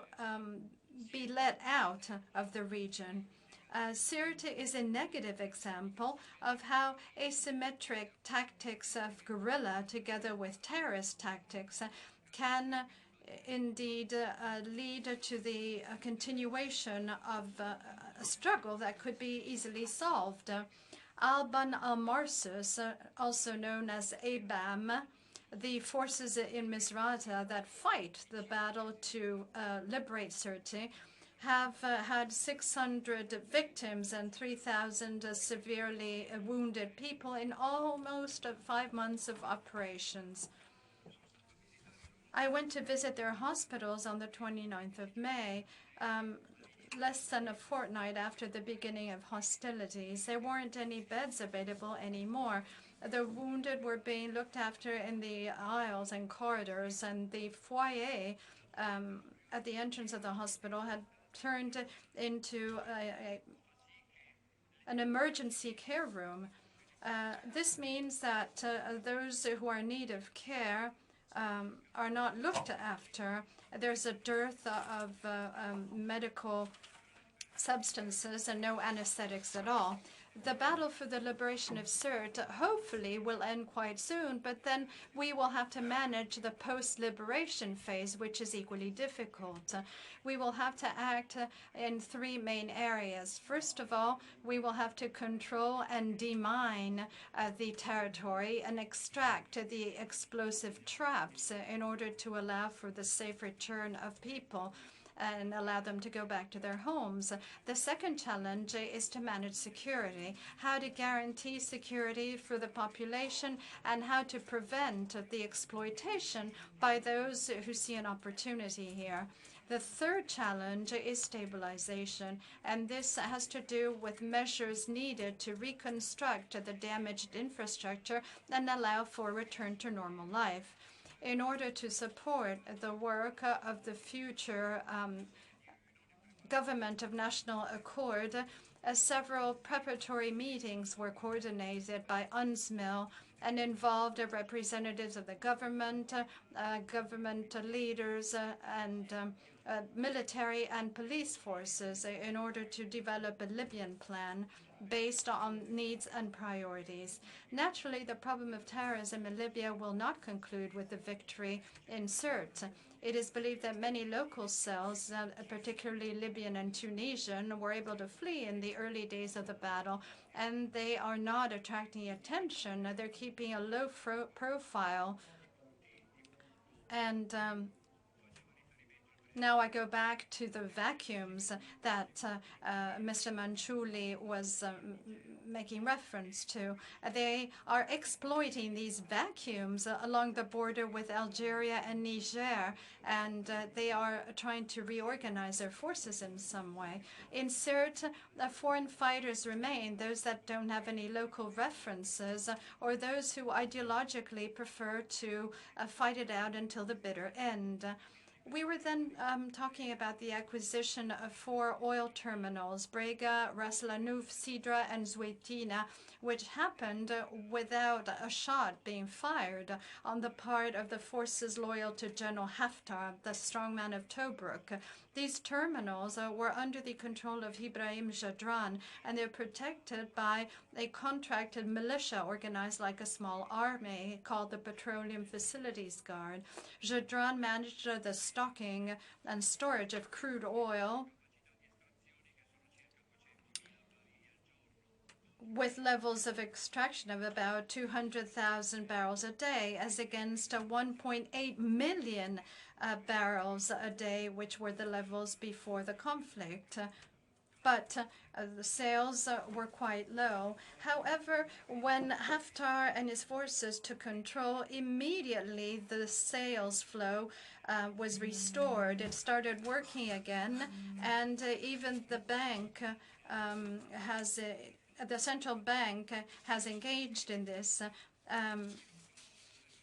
be let out of the region. Sirte is a negative example of how asymmetric tactics of guerrilla together with terrorist tactics can indeed lead to the continuation of a struggle that could be easily solved. Alban al-Marsus, also known as ABAM, the forces in Misrata that fight the battle to liberate Sirte, have had 600 victims and 3,000 severely wounded people in almost 5 months of operations. I went to visit their hospitals on the 29th of May, less than a fortnight after the beginning of hostilities. There weren't any beds available anymore. The wounded were being looked after in the aisles and corridors, and the foyer at the entrance of the hospital had turned into an emergency care room. This means that those who are in need of care are not looked after. There's a dearth of medical substances and no anesthetics at all. The battle for the liberation of Sirte hopefully will end quite soon, but then we will have to manage the post-liberation phase, which is equally difficult. We will have to act in 3 main areas. First of all, we will have to control and demine the territory and extract the explosive traps in order to allow for the safe return of people and allow them to go back to their homes. The second challenge is to manage security, how to guarantee security for the population and how to prevent the exploitation by those who see an opportunity here. The third challenge is stabilization, and this has to do with measures needed to reconstruct the damaged infrastructure and allow for a return to normal life. In order to support the work of the future government of national accord, several preparatory meetings were coordinated by UNSMIL and involved representatives of the government, government leaders, and military and police forces in order to develop a Libyan plan based on needs and priorities. Naturally, the problem of terrorism in Libya will not conclude with the victory in Sirte. It is believed that many local cells, particularly Libyan and Tunisian, were able to flee in the early days of the battle, and they are not attracting attention. They're keeping a low profile. And now I go back to the vacuums that Mr. Manciulli was making reference to. They are exploiting these vacuums along the border with Algeria and Niger, and they are trying to reorganize their forces in some way. In Sirte, foreign fighters remain, those that don't have any local references, or those who ideologically prefer to fight it out until the bitter end. We were then talking about the acquisition of 4 oil terminals, Brega, Ras Lanouf, Sidra, and Zouetina, which happened without a shot being fired on the part of the forces loyal to General Haftar, the strongman of Tobruk. These terminals were under the control of Ibrahim Jadran, and they're protected by a contracted militia organized like a small army called the Petroleum Facilities Guard. Jadran managed the stocking and storage of crude oil with levels of extraction of about 200,000 barrels a day, as against 1.8 million barrels a day, which were the levels before the conflict. But the sales were quite low. However, when Haftar and his forces took control, immediately the sales flow was restored. It started working again, and even the bank the central bank has engaged in this.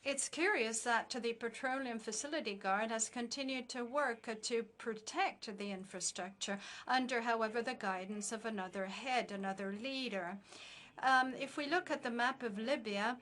It's curious that the Petroleum Facility Guard has continued to work to protect the infrastructure under, however, the guidance of another head, another leader. If we look at the map of Libya,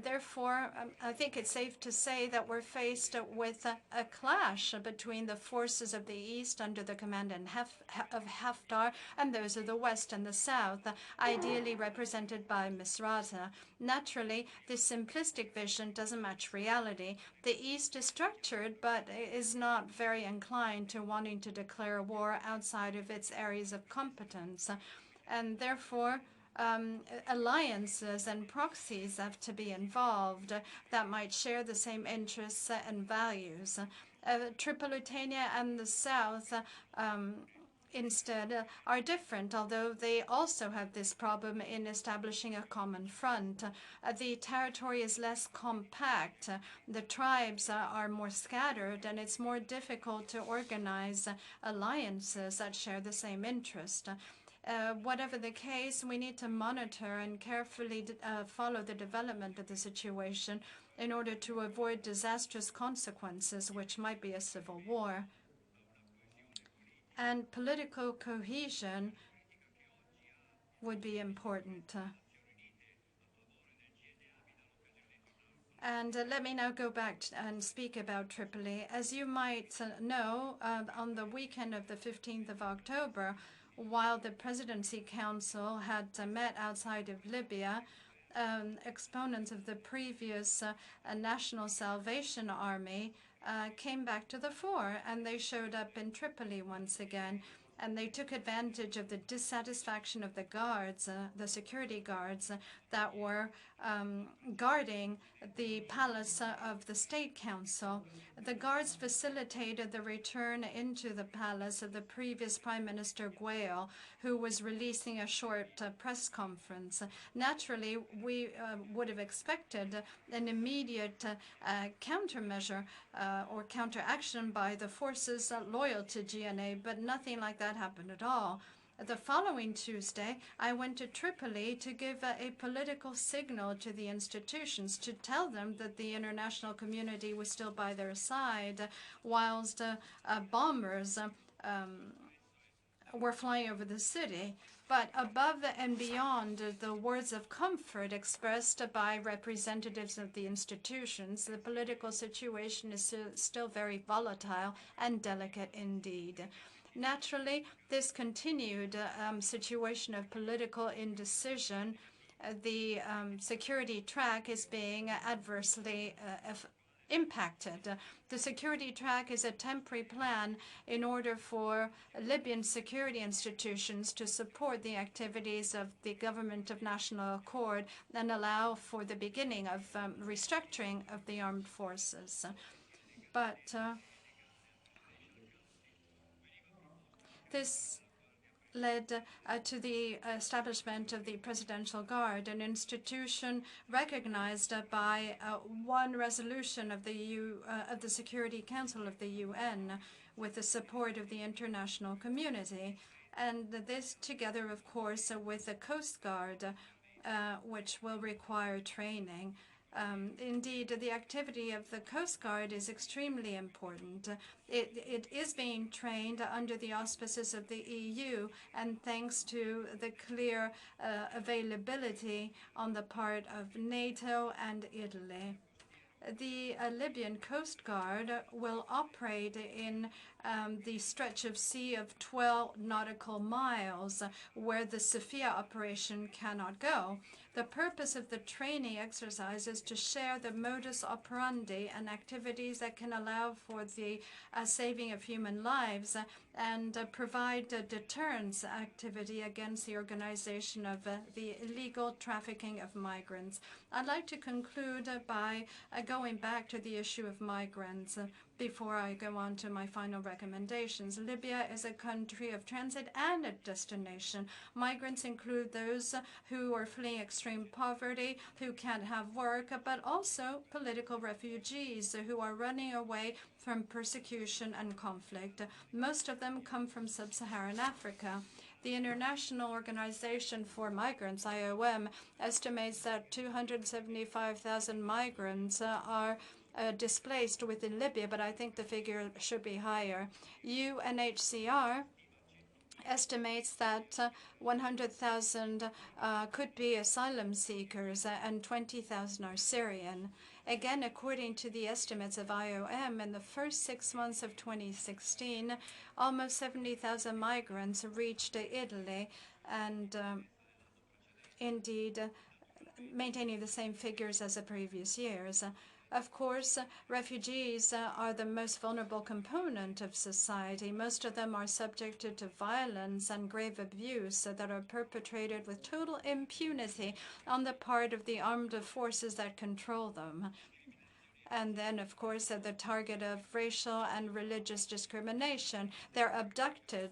therefore, I think it's safe to say that we're faced with a clash between the forces of the East under the command of Haftar and those of the West and the South, ideally represented by Misrata. Naturally, this simplistic vision doesn't match reality. The East is structured, but is not very inclined to wanting to declare war outside of its areas of competence. And therefore, alliances and proxies have to be involved that might share the same interests and values. Tripolitania and the South instead are different, although they also have this problem in establishing a common front. The territory is less compact, the tribes are more scattered, and it's more difficult to organize alliances that share the same interest. Whatever the case, we need to monitor and carefully follow the development of the situation in order to avoid disastrous consequences, which might be a civil war. And political cohesion would be important. And let me now go back and speak about Tripoli. As you might know, on the weekend of the 15th of October, while the Presidency Council had met outside of Libya, exponents of the previous National Salvation Army came back to the fore, and they showed up in Tripoli once again. And they took advantage of the dissatisfaction of the guards, the security guards that were guarding the palace of the State Council. The guards facilitated the return into the palace of the previous Prime Minister Guayle, who was releasing a short press conference. Naturally, we would have expected an immediate countermeasure or counteraction by the forces loyal to GNA, but nothing like that happened at all. The following Tuesday, I went to Tripoli to give a political signal to the institutions, to tell them that the international community was still by their side, whilst bombers were flying over the city. But above and beyond the words of comfort expressed by representatives of the institutions, the political situation is still very volatile and delicate indeed. Naturally, this continued situation of political indecision, the security track is being adversely impacted. The security track is a temporary plan in order for Libyan security institutions to support the activities of the Government of National Accord and allow for the beginning of restructuring of the armed forces. But this led to the establishment of the Presidential Guard, an institution recognized by one resolution of the Security Council of the UN, with the support of the international community. And this together, of course, with the Coast Guard, which will require training. Indeed, the activity of the Coast Guard is extremely important. It is being trained under the auspices of the EU, and thanks to the clear availability on the part of NATO and Italy. The Libyan Coast Guard will operate in the stretch of sea of 12 nautical miles where the Sophia operation cannot go. The purpose of the training exercise is to share the modus operandi and activities that can allow for the saving of human lives and provide deterrence activity against the organization of the illegal trafficking of migrants. I'd like to conclude by going back to the issue of migrants before I go on to my final recommendations. Libya is a country of transit and a destination. Migrants include those who are fleeing extreme poverty, who can't have work, but also political refugees who are running away from persecution and conflict. Most of them come from sub-Saharan Africa. The International Organization for Migrants, IOM, estimates that 275,000 migrants are displaced within Libya, but I think the figure should be higher. UNHCR estimates that 100,000 could be asylum seekers and 20,000 are Syrian. Again, according to the estimates of IOM, in the first 6 months of 2016, almost 70,000 migrants reached Italy, and indeed maintaining the same figures as the previous years. Of course, refugees are the most vulnerable component of society. Most of them are subjected to violence and grave abuse that are perpetrated with total impunity on the part of the armed forces that control them. And then, of course, the target of racial and religious discrimination. They're abducted.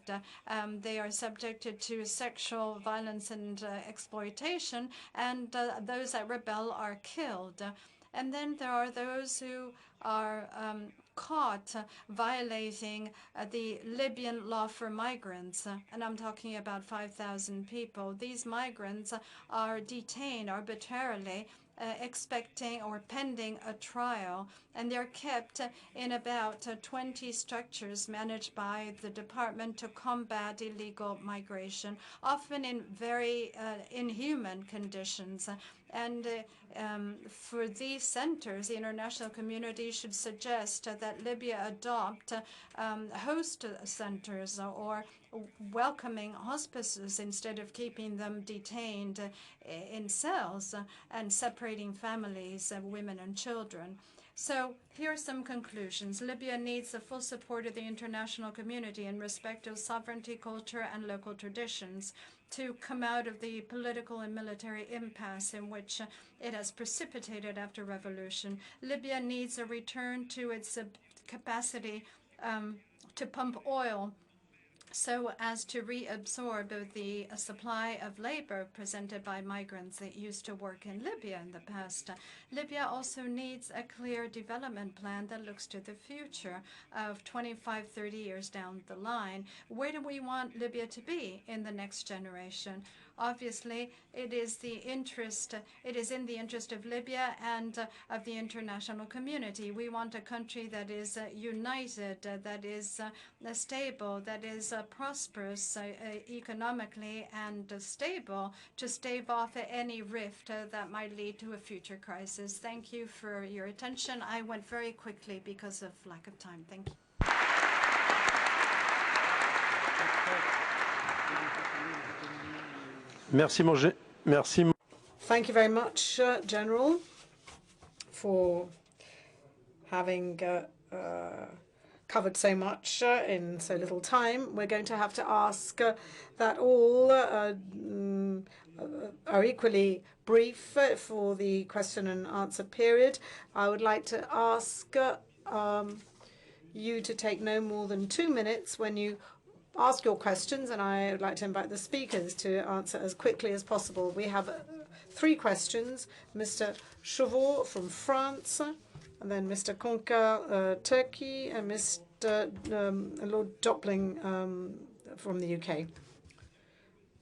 They are subjected to sexual violence and exploitation, and those that rebel are killed. And then there are those who are caught violating the Libyan law for migrants, and I'm talking about 5,000 people. These migrants are detained arbitrarily, expecting or pending a trial, and they're kept in about 20 structures managed by the Department to Combat Illegal Migration, often in very inhuman conditions. And for these centers, the international community should suggest that Libya adopt host centers or welcoming hospices instead of keeping them detained in cells and separating families, women and children. So here are some conclusions. Libya needs the full support of the international community in respect of sovereignty, culture, and local traditions to come out of the political and military impasse in which it has precipitated after revolution. Libya needs a return to its capacity to pump oil so as to reabsorb the supply of labor presented by migrants that used to work in Libya in the past. Libya also needs a clear development plan that looks to the future of 25, 30 years down the line. Where do we want Libya to be in the next generation? Obviously, it is in the interest of Libya and of the international community. We want a country that is united, that is stable, that is prosperous economically and stable to stave off any rift that might lead to a future crisis. Thank you for your attention. I went very quickly because of lack of time. Thank you. Merci. Thank you very much, General, for having covered so much in so little time. We're going to have to ask that all are equally brief for the question and answer period. I would like to ask you to take no more than 2 minutes when you ask your questions, and I would like to invite the speakers to answer as quickly as possible. We have 3 questions. Mr. Chauveau from France, and then Mr. Conca, Turkey, and Mr. Lord Dopling from the UK.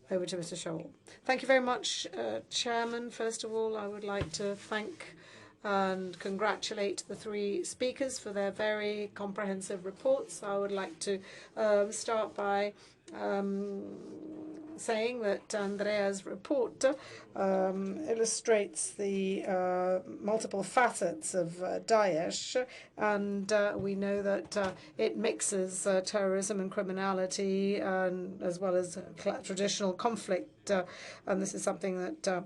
Over to Mr. Chauveau. Thank you very much, Chairman. First of all, I would like to thank and congratulate the 3 speakers for their very comprehensive reports. I would like to start by saying that Andrea's report illustrates the multiple facets of Daesh, and we know that it mixes terrorism and criminality, as well as traditional conflict, and this is something that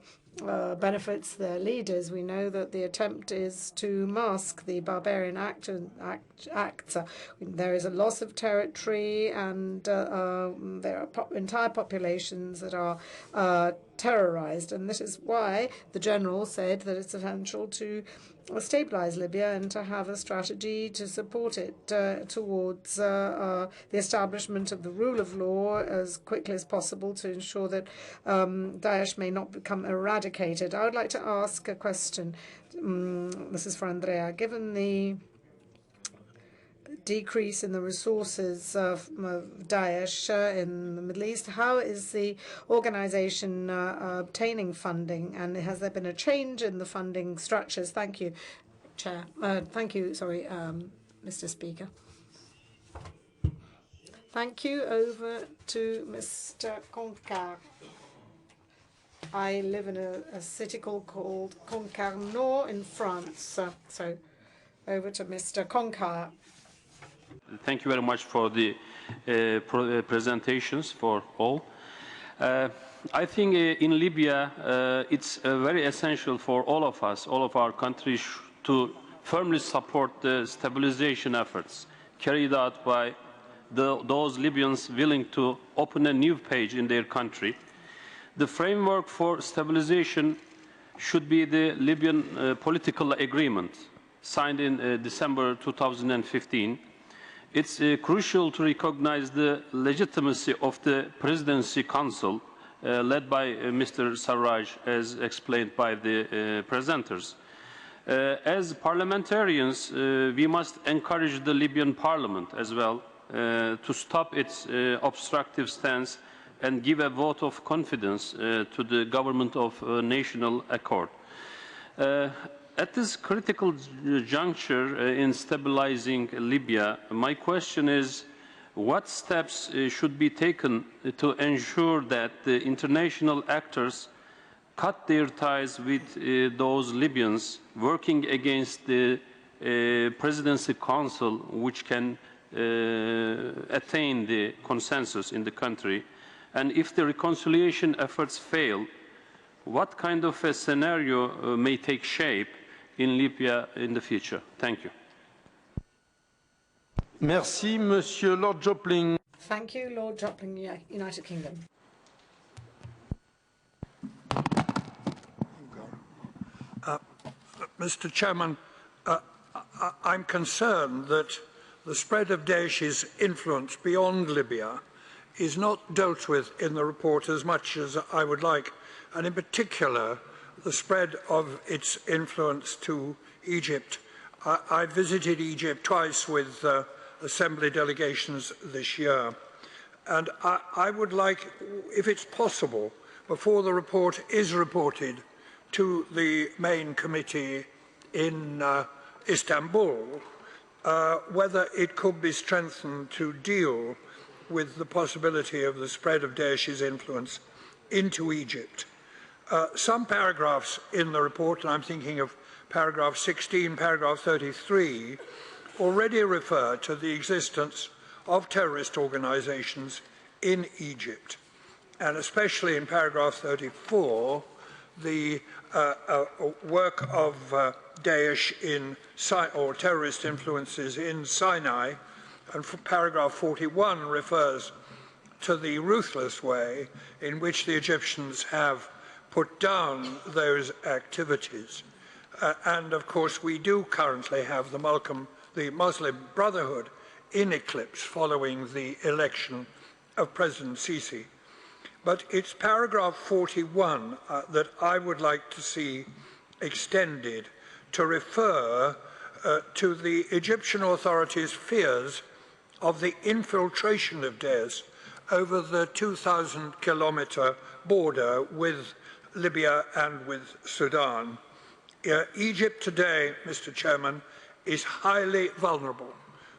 benefits their leaders. We know that the attempt is to mask the barbarian acts. There is a loss of territory, and there are entire populations that are terrorized. And this is why the general said that it's essential to stabilize Libya and to have a strategy to support it towards the establishment of the rule of law as quickly as possible to ensure that Daesh may not become eradicated. I would like to ask a question. This is for Andrea. Given the decrease in the resources of Daesh in the Middle East, how is the organization obtaining funding, and has there been a change in the funding structures? Thank you, Chair. Thank you, sorry, Mr. Speaker. Thank you. Over to Mr. Concar. I live in a city called Concarneau in France. So over to Mr. Concar. Thank you very much for the presentations for all. I think in Libya it's very essential for all of us, all of our countries, to firmly support the stabilization efforts carried out by those Libyans willing to open a new page in their country. The framework for stabilization should be the Libyan political agreement signed in December 2015. It's crucial to recognize the legitimacy of the Presidency Council led by Mr. Sarraj, as explained by the presenters. As parliamentarians, we must encourage the Libyan Parliament as well to stop its obstructive stance and give a vote of confidence to the government of national accord. At this critical juncture in stabilizing Libya, my question is, what steps should be taken to ensure that the international actors cut their ties with those Libyans working against the Presidency Council, which can attain the consensus in the country? And if the reconciliation efforts fail, what kind of a scenario may take shape in Libya in the future? Thank you. Merci, Monsieur Lord Jopling. Thank you, Lord Jopling, United Kingdom. Mr. Chairman, I'm concerned that the spread of Daesh's influence beyond Libya is not dealt with in the report as much as I would like, and in particular, the spread of its influence to Egypt. I visited Egypt twice with Assembly delegations this year, and I would like, if it's possible, before the report is reported to the main committee in Istanbul, whether it could be strengthened to deal with the possibility of the spread of Daesh's influence into Egypt. Some paragraphs in the report, and I'm thinking of paragraph 16, paragraph 33, already refer to the existence of terrorist organizations in Egypt. And especially in paragraph 34, the work of Daesh or terrorist influences in Sinai, and paragraph 41 refers to the ruthless way in which the Egyptians have put down those activities. And of course, we do currently have the Muslim Brotherhood in eclipse following the election of President Sisi. But it's paragraph 41 that I would like to see extended to refer to the Egyptian authorities' fears of the infiltration of Daesh over the 2,000-kilometer border with Libya and with Sudan. Egypt today, Mr. Chairman, is highly vulnerable.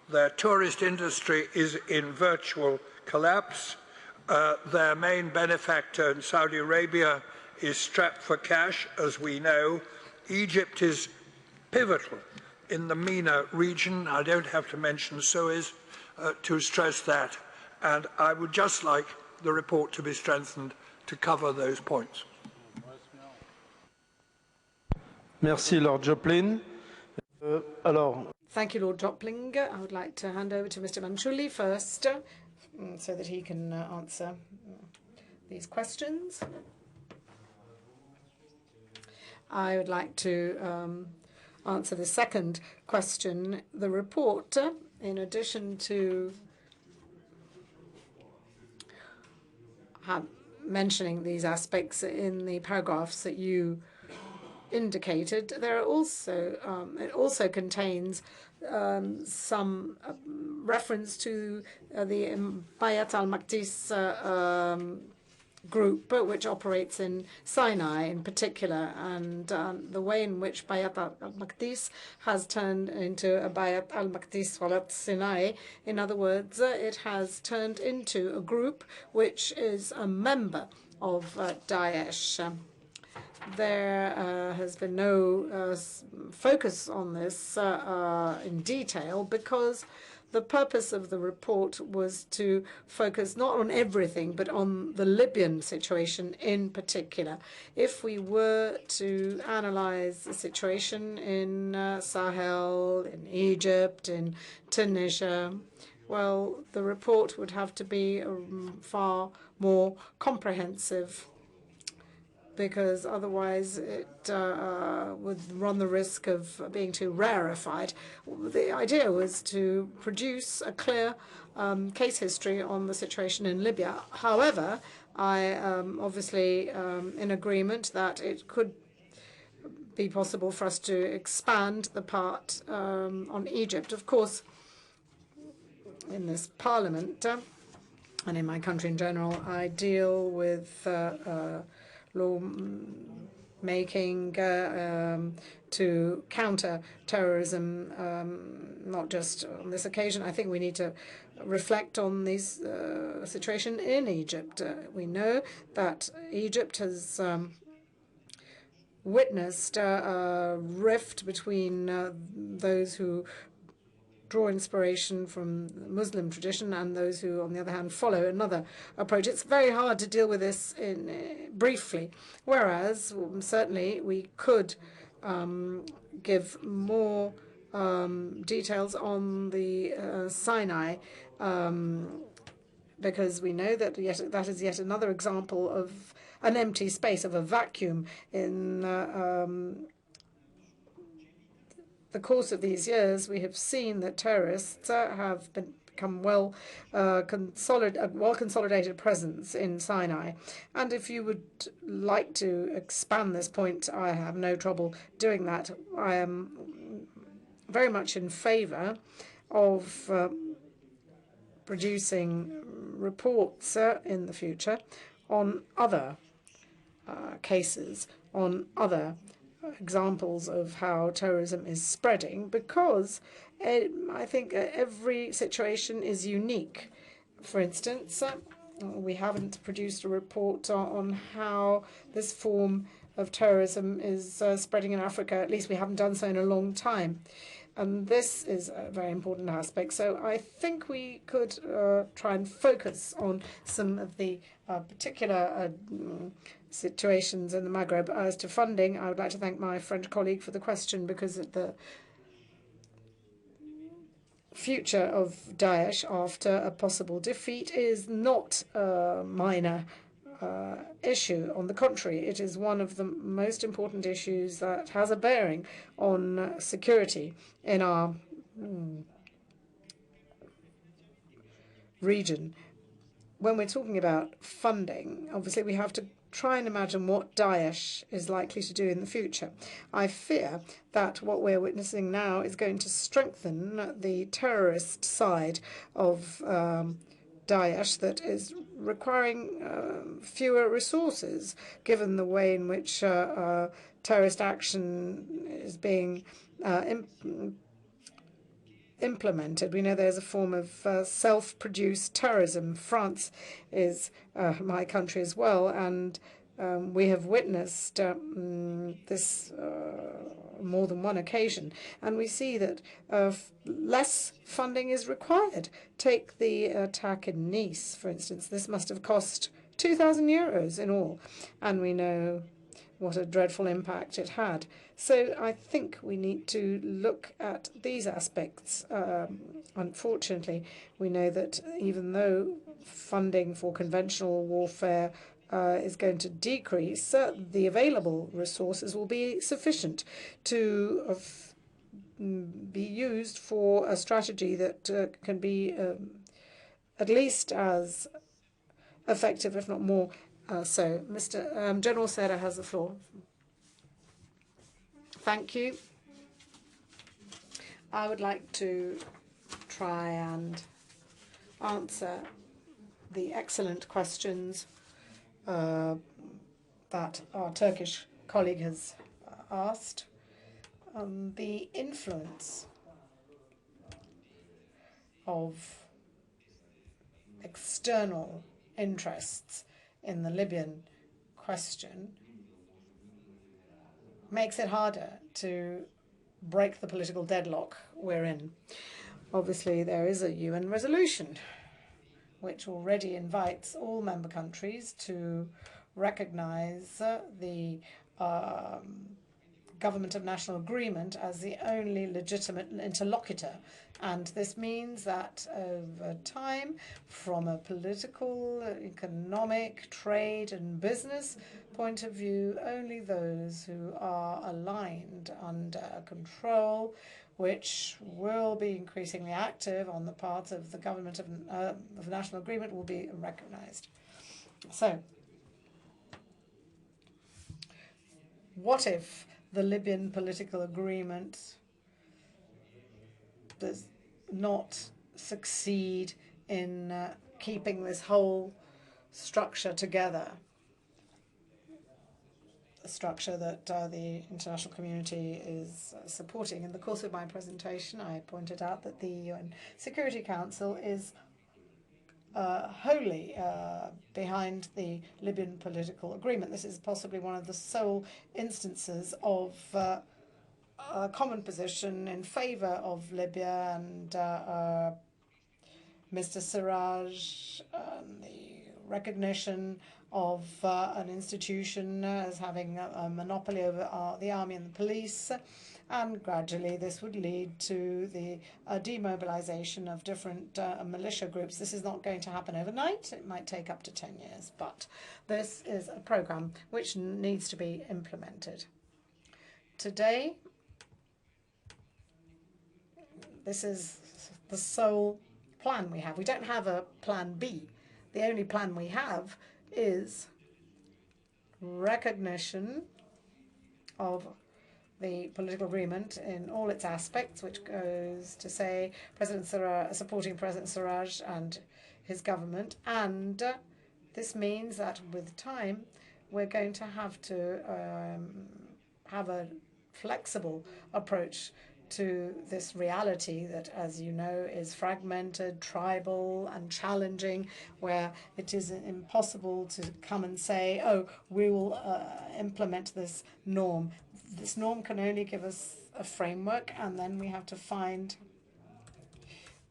Their tourist industry is in virtual collapse. Their main benefactor in Saudi Arabia is strapped for cash, as we know. Egypt is pivotal in the MENA region. I don't have to mention Suez to stress that. And I would just like the report to be strengthened to cover those points. Merci, Lord Joplin. Thank you, Lord Jopling. I would like to hand over to Mr. Manciulli first, so that he can answer these questions. I would like to answer the second question. The report, in addition to mentioning these aspects in the paragraphs that you indicated, there are also it also contains some reference to the Bayat al-Maqdis group, which operates in Sinai in particular, and the way in which Bayat al-Maqdis has turned into a Bayat al-Maqdis Walat Sinai. In other words, it has turned into a group which is a member of Daesh. There has been no focus on this in detail because the purpose of the report was to focus not on everything, but on the Libyan situation in particular. If we were to analyze the situation in Sahel, in Egypt, in Tunisia, well, the report would have to be far more comprehensive, because otherwise it would run the risk of being too rarefied. The idea was to produce a clear case history on the situation in Libya. However, I am obviously in agreement that it could be possible for us to expand the part on Egypt. Of course, in this parliament and in my country in general, I deal with law making to counter terrorism, not just on this occasion. I think we need to reflect on this situation in Egypt. We know that Egypt has witnessed a rift between those who draw inspiration from the Muslim tradition and those who, on the other hand, follow another approach. It's very hard to deal with this briefly, whereas certainly we could give more details on the Sinai, because we know that that is yet another example of an empty space, of a vacuum in the course of these years. We have seen that terrorists have become well consolidated presence in Sinai. And if you would like to expand this point, I have no trouble doing that. I am very much in favor of producing reports in the future on other cases, on other examples of how terrorism is spreading, because I think every situation is unique. For instance, we haven't produced a report on how this form of terrorism is spreading in Africa. At least we haven't done so in a long time. And this is a very important aspect. So I think we could try and focus on some of the particular situations in the Maghreb. As to funding, I would like to thank my French colleague for the question, because the future of Daesh after a possible defeat is not a minor issue. On the contrary, it is one of the most important issues that has a bearing on security in our region. When we're talking about funding, obviously we have to try and imagine what Daesh is likely to do in the future. I fear that what we're witnessing now is going to strengthen the terrorist side of Daesh, that is requiring fewer resources, given the way in which terrorist action is being implemented. We know there's a form of self-produced terrorism. France is my country as well, and we have witnessed this more than one occasion, and we see that less funding is required. Take the attack in Nice, for instance. This must have cost 2,000 euros in all, and we know what a dreadful impact it had. So I think we need to look at these aspects. Unfortunately, we know that even though funding for conventional warfare is going to decrease, the available resources will be sufficient to be used for a strategy that can be at least as effective, if not more. So, Mr. General Serra has the floor. Thank you. I would like to try and answer the excellent questions that our Turkish colleague has asked. The influence of external interests in the Libyan question makes it harder to break the political deadlock we're in. Obviously, there is a UN resolution which already invites all member countries to recognize the Government of National Agreement as the only legitimate interlocutor. And this means that over time, from a political, economic, trade and business point of view, only those who are aligned under control, which will be increasingly active on the part of the Government of National Agreement, will be recognized. So, what if the Libyan political agreement does not succeed in keeping this whole structure together? A structure that the international community is supporting. In the course of my presentation, I pointed out that the UN Security Council is wholly behind the Libyan political agreement. This is possibly one of the sole instances of a common position in favor of Libya, and Mr. Siraj, the recognition of an institution as having a monopoly over the army and the police, and gradually this would lead to the demobilization of different militia groups. This is not going to happen overnight. It might take up to 10 years, but this is a program which needs to be implemented. Today, this is the sole plan we have. We don't have a plan B. The only plan we have is recognition of the political agreement in all its aspects, which goes to say President Siraj, supporting President Siraj and his government. And this means that with time, we're going to have a flexible approach to this reality that, as you know, is fragmented, tribal and challenging, where it is impossible to come and say, oh, we will implement this norm. This norm can only give us a framework, and then we have to find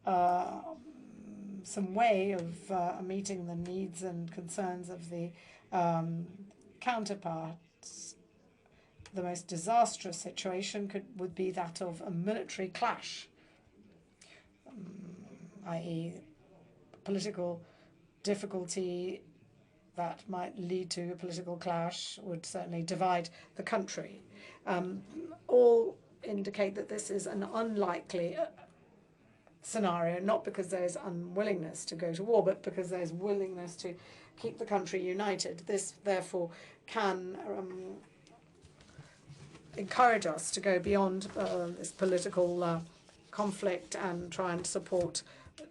some way of meeting the needs and concerns of the counterparts. The most disastrous situation would be that of a military clash, i.e. political difficulty that might lead to a political clash would certainly divide the country. All indicate that this is an unlikely scenario, not because there's unwillingness to go to war, but because there's willingness to keep the country united. This, therefore, can encourage us to go beyond this political conflict and try and support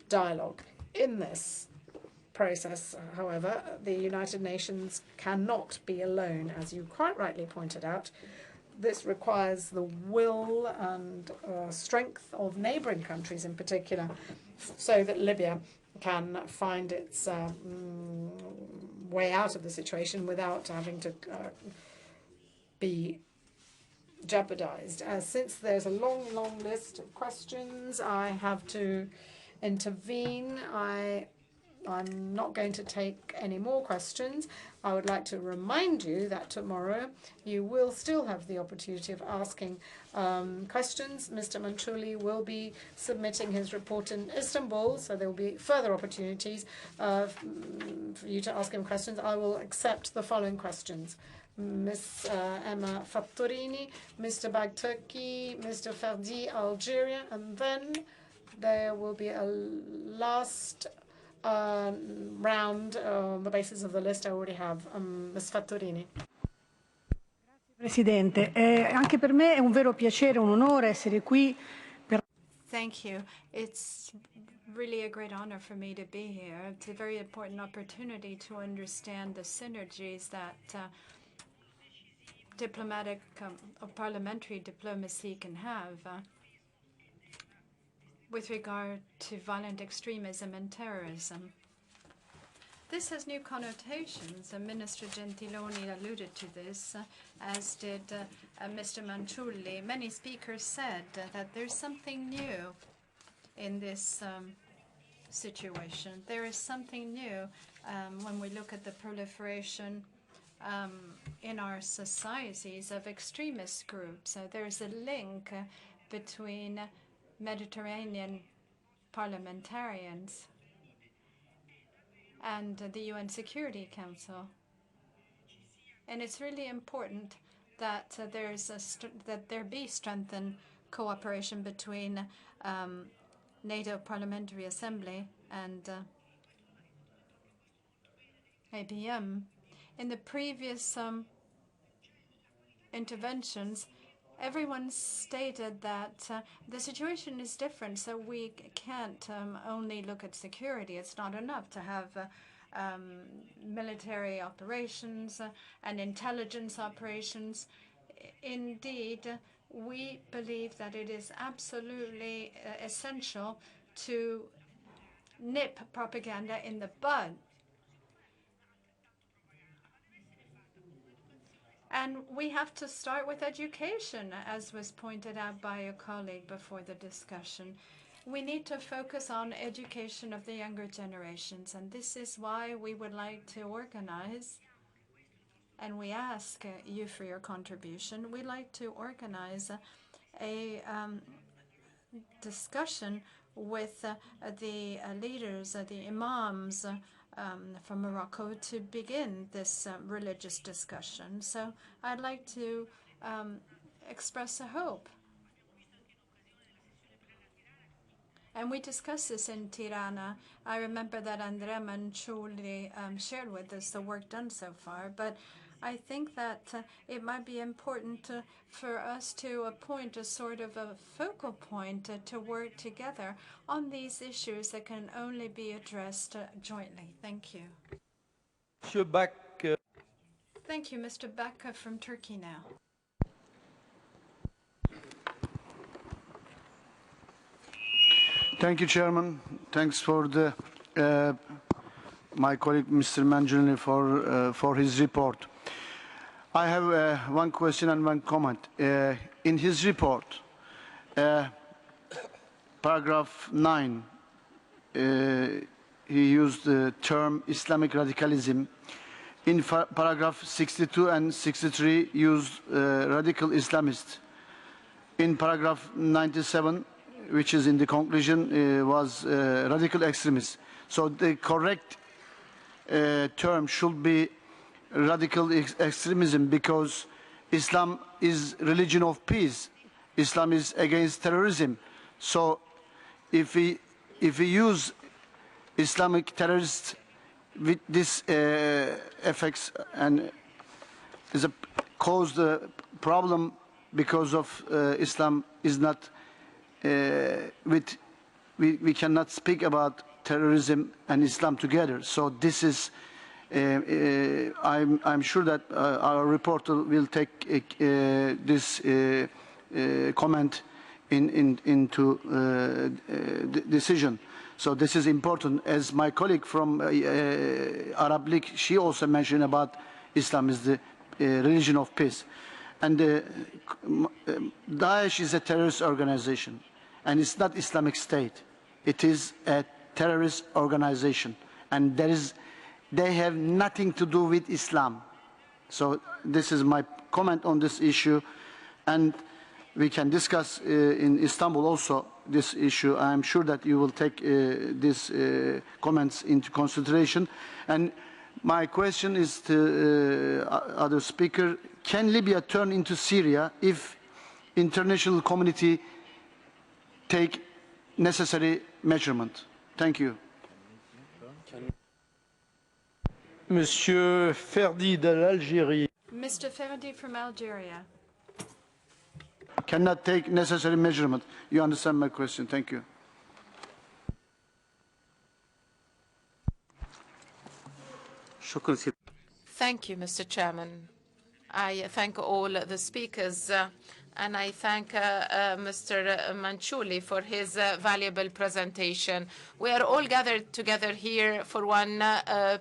dialogue. In this process, however, the United Nations cannot be alone. As you quite rightly pointed out, this requires the will and strength of neighbouring countries in particular, so that Libya can find its way out of the situation without having to be jeopardized. Since there's a long, long list of questions, I have to intervene. I'm not going to take any more questions. I would like to remind you that tomorrow you will still have the opportunity of asking questions. Mr. Manciulli will be submitting his report in Istanbul, so there will be further opportunities for you to ask him questions. I will accept the following questions. Ms. Emma Fattorini, Mr. Bag Turkey, Mr. Ferdi Algeria, and then there will be a last round on the basis of the list I already have. Ms. Fattorini. Presidente, anche per me è un vero piacere, un onore essere qui. Thank you. It's really a great honor for me to be here. It's a very important opportunity to understand the synergies that diplomatic or parliamentary diplomacy can have with regard to violent extremism and terrorism. This has new connotations, and Minister Gentiloni alluded to this, as did Mr. Manciulli. Many speakers said that there's something new in this situation. There is something new when we look at the proliferation in our societies of extremist groups. There's a link between Mediterranean parliamentarians and the UN Security Council. And it's really important that there be strengthened cooperation between NATO Parliamentary Assembly and APM. In the previous interventions, everyone stated that the situation is different, so we can't only look at security. It's not enough to have military operations and intelligence operations. Indeed, we believe that it is absolutely essential to nip propaganda in the bud. And we have to start with education, as was pointed out by a colleague before the discussion. We need to focus on education of the younger generations, and this is why we would like to organize, and we ask you for your contribution, we'd like to organize a discussion with the leaders, the imams, from Morocco to begin this religious discussion. So I'd like to express a hope. And we discussed this in Tirana. I remember that Andrea Manciulli shared with us the work done so far, but I think that it might be important for us to appoint a sort of a focal point to work together on these issues that can only be addressed jointly. Thank you. Monsieur Bach. Thank you, Mr. Bacca from Turkey now. Thank you, Chairman. Thanks for the my colleague Mr. Manciulli for his report. I have one question and one comment. In his report, paragraph 9, he used the term Islamic radicalism. In paragraph 62 and 63, used radical Islamist. In paragraph 97, which is in the conclusion, was radical extremist. So the correct term should be radical extremism, because Islam is religion of peace. Islam is against terrorism. So if we use Islamic terrorists with this effects and is cause the problem, because of Islam is not we cannot speak about terrorism and Islam together. So this is I'm sure that our reporter will take this comment into decision. So this is important. As my colleague from Arab League, she also mentioned about Islam is the religion of peace. And Daesh is a terrorist organization, and it's not Islamic State. It is a terrorist organization, and they have nothing to do with Islam. So this is my comment on this issue, and we can discuss in Istanbul also this issue. I'm sure that you will take these comments into consideration. And my question is to other speaker: can Libya turn into Syria if international community take necessary measurement? Thank you. Monsieur Ferdi de l'Algérie. Mr. Ferdi from Algeria. Cannot take necessary measurement. You understand my question. Thank you. Thank you, Mr. Chairman. I thank all the speakers, and I thank Mr. Manciulli for his valuable presentation. We are all gathered together here for one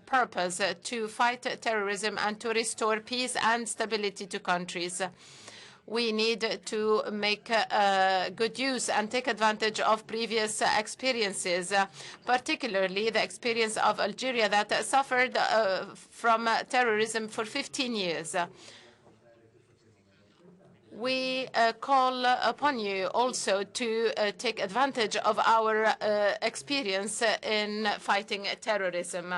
purpose, to fight terrorism and to restore peace and stability to countries. We need to make good use and take advantage of previous experiences, particularly the experience of Algeria that suffered from terrorism for 15 years. We call upon you also to take advantage of our experience in fighting terrorism.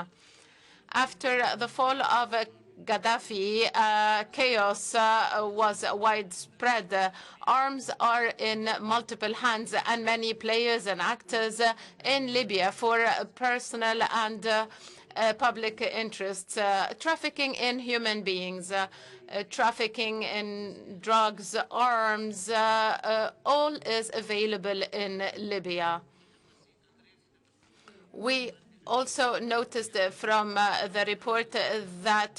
After the fall of Gaddafi, chaos was widespread. Arms are in multiple hands, and many players and actors in Libya for personal and public interests. Trafficking in human beings, trafficking in drugs, arms, all is available in Libya. We also noticed from the report that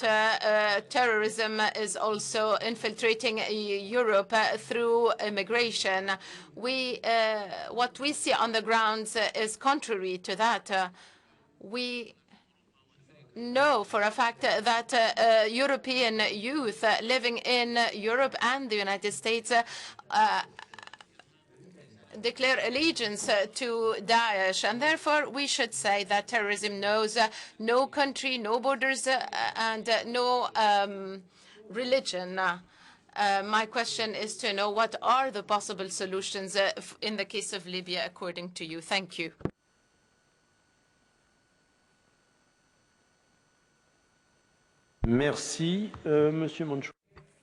terrorism is also infiltrating Europe through immigration. What we see on the ground is contrary to that. We know for a fact that European youth living in Europe and the United States declare allegiance to Daesh, and therefore we should say that terrorism knows no country, no borders, and no religion. My question is to know what are the possible solutions in the case of Libya, according to you. Thank you. Merci, Monsieur Manciulli.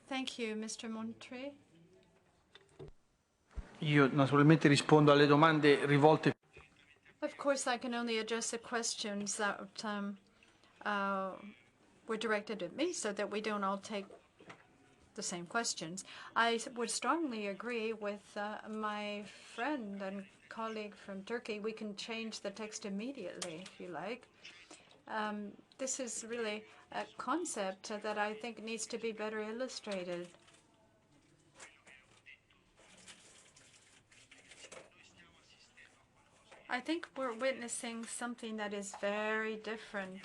Thank you, Mr. Montre. Io naturalmente rispondo alle domande rivolte. Of course, I can only address the questions that were directed at me so that we don't all take the same questions. I would strongly agree with my friend and colleague from Turkey. We can change the text immediately, if you like. This is really a concept that I think needs to be better illustrated. I think we're witnessing something that is very different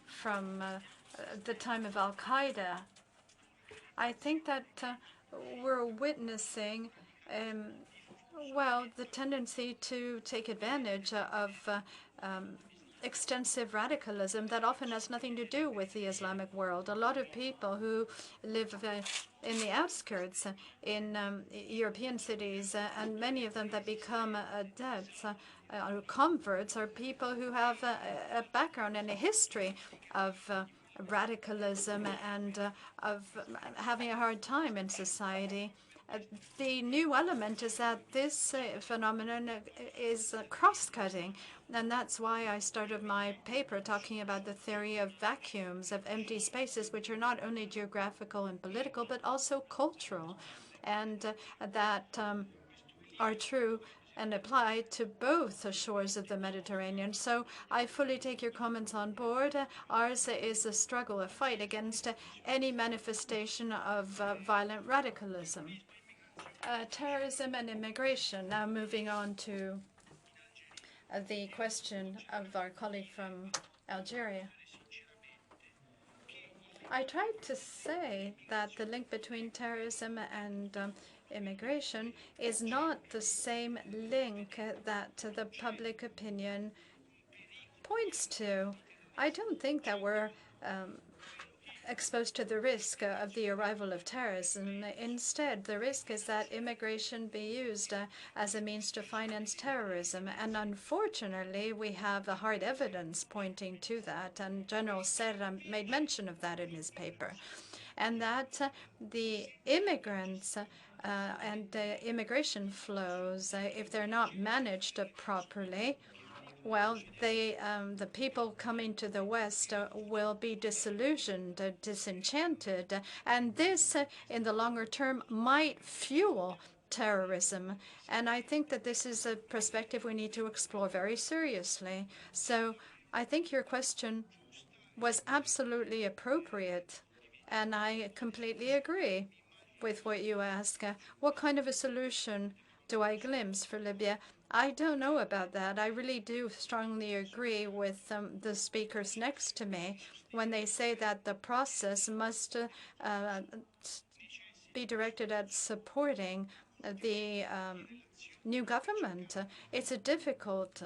from the time of Al-Qaeda. I think that we're witnessing, well, the tendency to take advantage of extensive radicalism that often has nothing to do with the Islamic world. A lot of people who live in the outskirts in European cities, and many of them that become adepts or converts, are people who have a background and a history of radicalism and of having a hard time in society. The new element is that this phenomenon is cross-cutting, and that's why I started my paper talking about the theory of vacuums, of empty spaces, which are not only geographical and political, but also cultural, and that are true and apply to both shores of the Mediterranean. So I fully take your comments on board. Ours is a struggle, a fight against any manifestation of violent radicalism. Terrorism and immigration. Now moving on to the question of our colleague from Algeria. I tried to say that the link between terrorism and immigration is not the same link that the public opinion points to. I don't think that we're exposed to the risk of the arrival of terrorism. Instead, the risk is that immigration be used as a means to finance terrorism. And unfortunately, we have hard evidence pointing to that. And General Serra made mention of that in his paper. And that the immigrants and immigration flows, if they're not managed properly, well, the people coming to the West will be disillusioned, disenchanted, and this, in the longer term, might fuel terrorism. And I think that this is a perspective we need to explore very seriously. So I think your question was absolutely appropriate, and I completely agree with what you ask. What kind of a solution do I glimpse for Libya? I don't know about that. I really do strongly agree with the speakers next to me when they say that the process must be directed at supporting the new government. It's a difficult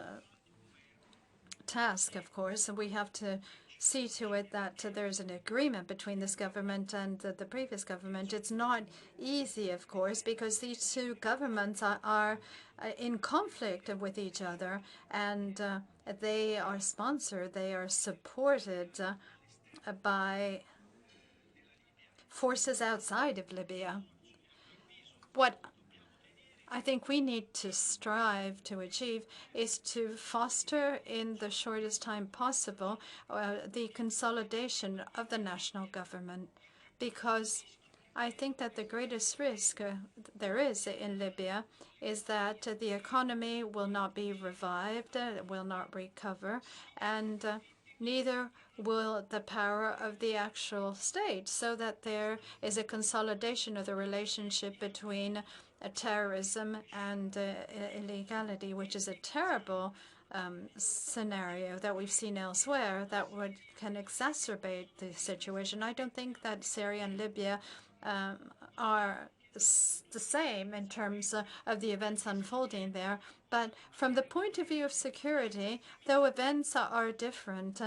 task, of course, and we have to see to it that there's an agreement between this government and the previous government. It's not easy, of course, because these two governments are in conflict with each other, and they are sponsored, they are supported by forces outside of Libya. What I think we need to strive to achieve is to foster in the shortest time possible the consolidation of the national government, because I think that the greatest risk there is in Libya is that the economy will not be revived, will not recover, and neither will the power of the actual state, so that there is a consolidation of the relationship between terrorism and illegality, which is a terrible scenario that we've seen elsewhere that can exacerbate the situation. I don't think that Syria and Libya are the same in terms of the events unfolding there. But from the point of view of security, though events are different,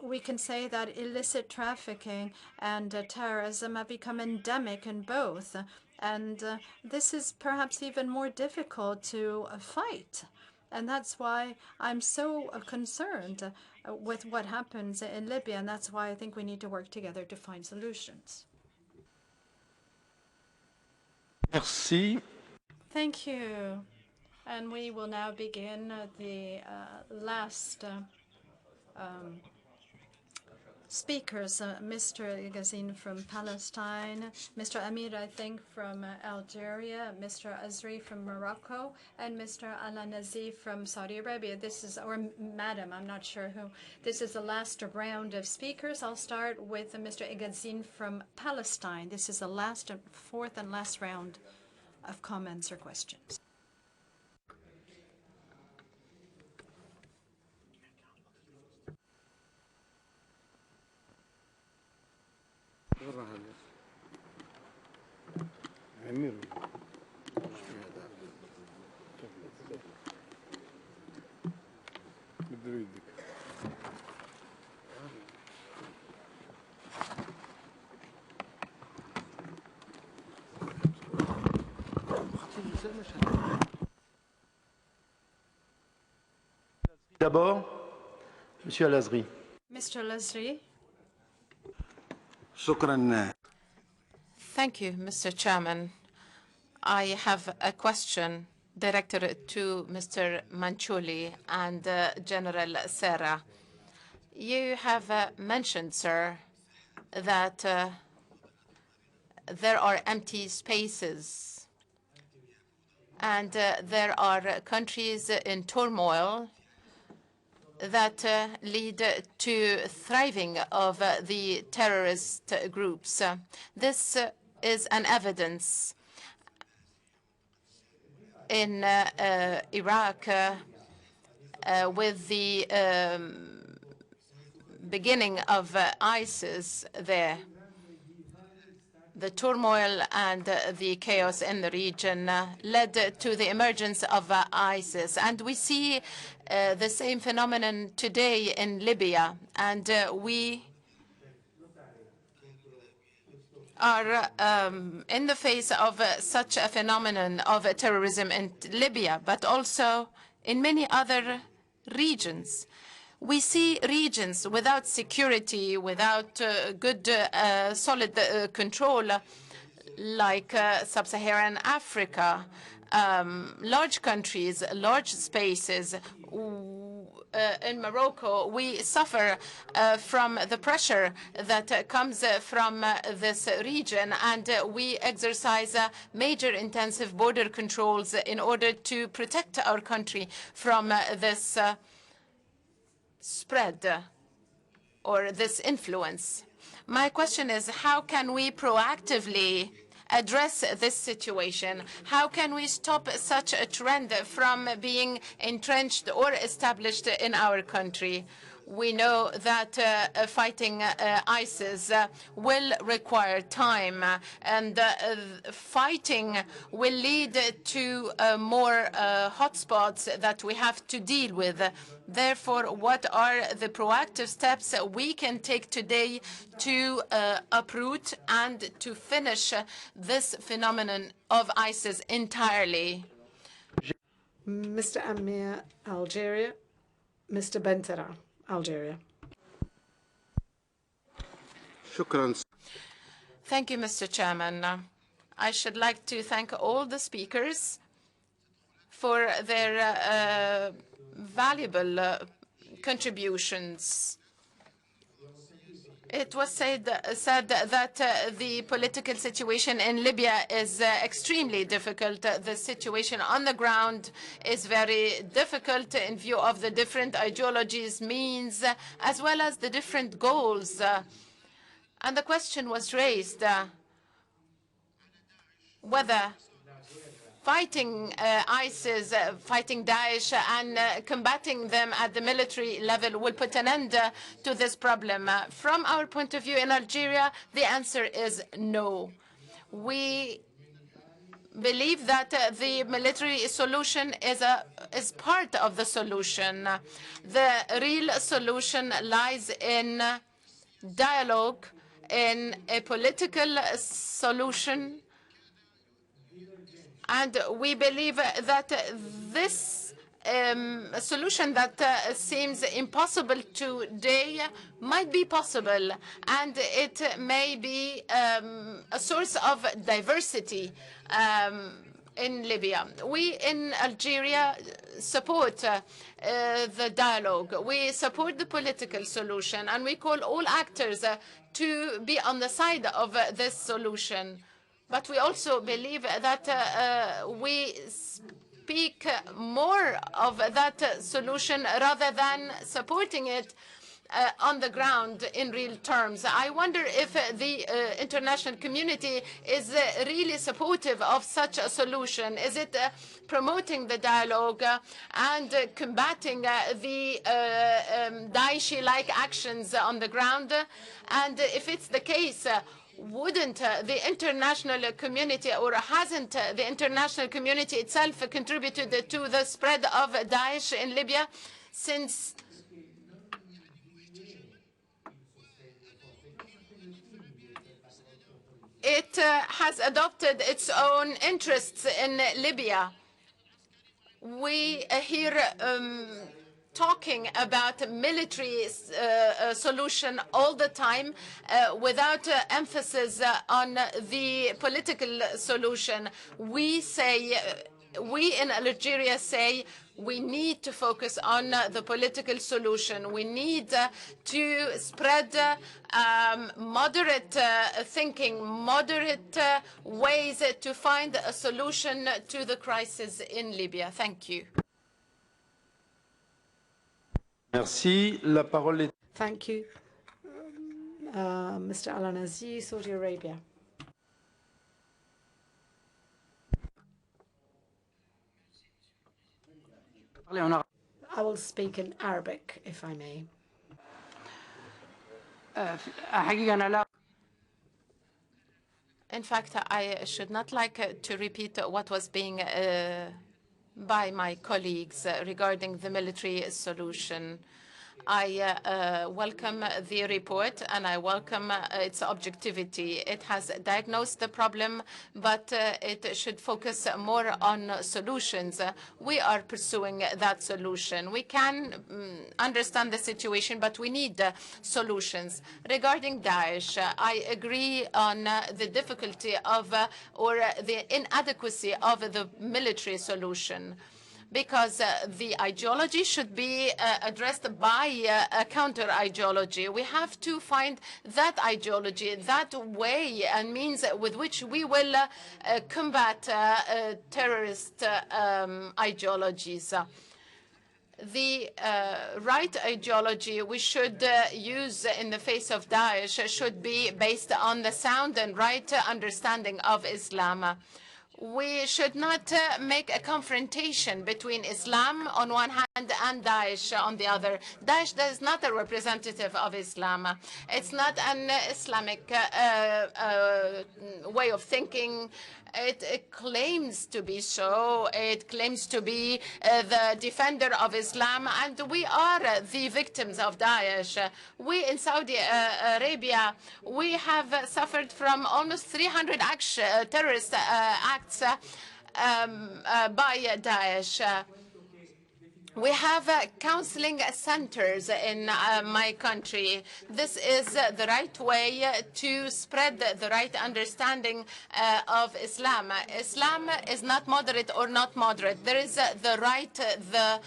we can say that illicit trafficking and terrorism have become endemic in both. And this is perhaps even more difficult to fight. And that's why I'm so concerned with what happens in Libya. And that's why I think we need to work together to find solutions. Merci. Thank you. And we will now begin the last speakers, Mr. Ghazin from Palestine, Mr. Amir, I think, from Algeria, Mr. Azri from Morocco, and Mr. Al-Nazi from Saudi Arabia. This is, or Madam, I'm not sure who. This is the last round of speakers. I'll start with Mr. Ghazin from Palestine. This is the last, fourth and last round of comments or questions. D'abord, Monsieur Al-Azri. Mr. Al-Azri. Thank you, Mr. Chairman. I have a question directed to Mr. Manciulli and General Serra. You have mentioned, sir, that there are empty spaces And there are countries in turmoil that lead to thriving of the terrorist groups. This is an evidence. In Iraq, with the beginning of ISIS there, the turmoil and the chaos in the region led to the emergence of ISIS. And we see the same phenomenon today in Libya. And we are in the face of such a phenomenon of terrorism in Libya, but also in many other regions. We see regions without security, without good, solid control, like sub-Saharan Africa, large countries, large spaces. In Morocco, we suffer from the pressure that comes from this region, and we exercise major intensive border controls in order to protect our country from this spread or this influence. My question is, how can we proactively address this situation? How can we stop such a trend from being entrenched or established in our country? We know that fighting ISIS will require time, and fighting will lead to more hotspots that we have to deal with. Therefore, what are the proactive steps we can take today to uproot and to finish this phenomenon of ISIS entirely? Mr. Amir, Algeria. Mr. Bentera, Algeria. Thank you, Mr. Chairman. I should like to thank all the speakers for their valuable contributions. It was said that the political situation in Libya is extremely difficult. The situation on the ground is very difficult in view of the different ideologies, means, as well as the different goals. And the question was raised whether fighting ISIS, fighting Daesh, and combating them at the military level will put an end to this problem. From our point of view in Algeria, the answer is no. We believe that the military solution is part of the solution. The real solution lies in dialogue, in a political solution. And we believe that this solution that seems impossible today might be possible, and it may be a source of diversity in Libya. We in Algeria support the dialogue. We support the political solution, and we call all actors to be on the side of this solution. But we also believe that we speak more of that solution rather than supporting it on the ground in real terms. I wonder if the international community is really supportive of such a solution. Is it promoting the dialogue and combating the Daesh-like actions on the ground? And if it's the case, wouldn't the international community, or hasn't the international community itself contributed to the spread of Daesh in Libya, since it has adopted its own interests in Libya? We hear talking about military solution all the time without emphasis on the political solution. We say we in Algeria say we need to focus on the political solution. We need to spread moderate thinking, moderate ways to find a solution to the crisis in Libya. Thank you. Merci. La parole est... Thank you. Mr. Al-Aziz, Saudi Arabia. I will speak in Arabic, if I may. In fact, I should not like to repeat what was being by my colleagues regarding the military solution. I welcome the report and I welcome its objectivity. It has diagnosed the problem, but it should focus more on solutions. We are pursuing that solution. We can understand the situation, but we need solutions. Regarding Daesh, I agree on the difficulty of or the inadequacy of the military solution, because the ideology should be addressed by a counter-ideology. We have to find that ideology, that way and means with which we will combat terrorist ideologies. The right ideology we should use in the face of Daesh should be based on the sound and right understanding of Islam. We should not make a confrontation between Islam on one hand and Daesh on the other. Daesh is not a representative of Islam. It's not an Islamic way of thinking. It claims to be so. It claims to be the defender of Islam, and we are the victims of Daesh. We in Saudi Arabia, we have suffered from almost 300 terrorist acts by Daesh. We have counseling centers in my country. This is the right way to spread the right understanding of Islam. Islam is not moderate or not moderate. There is the right, the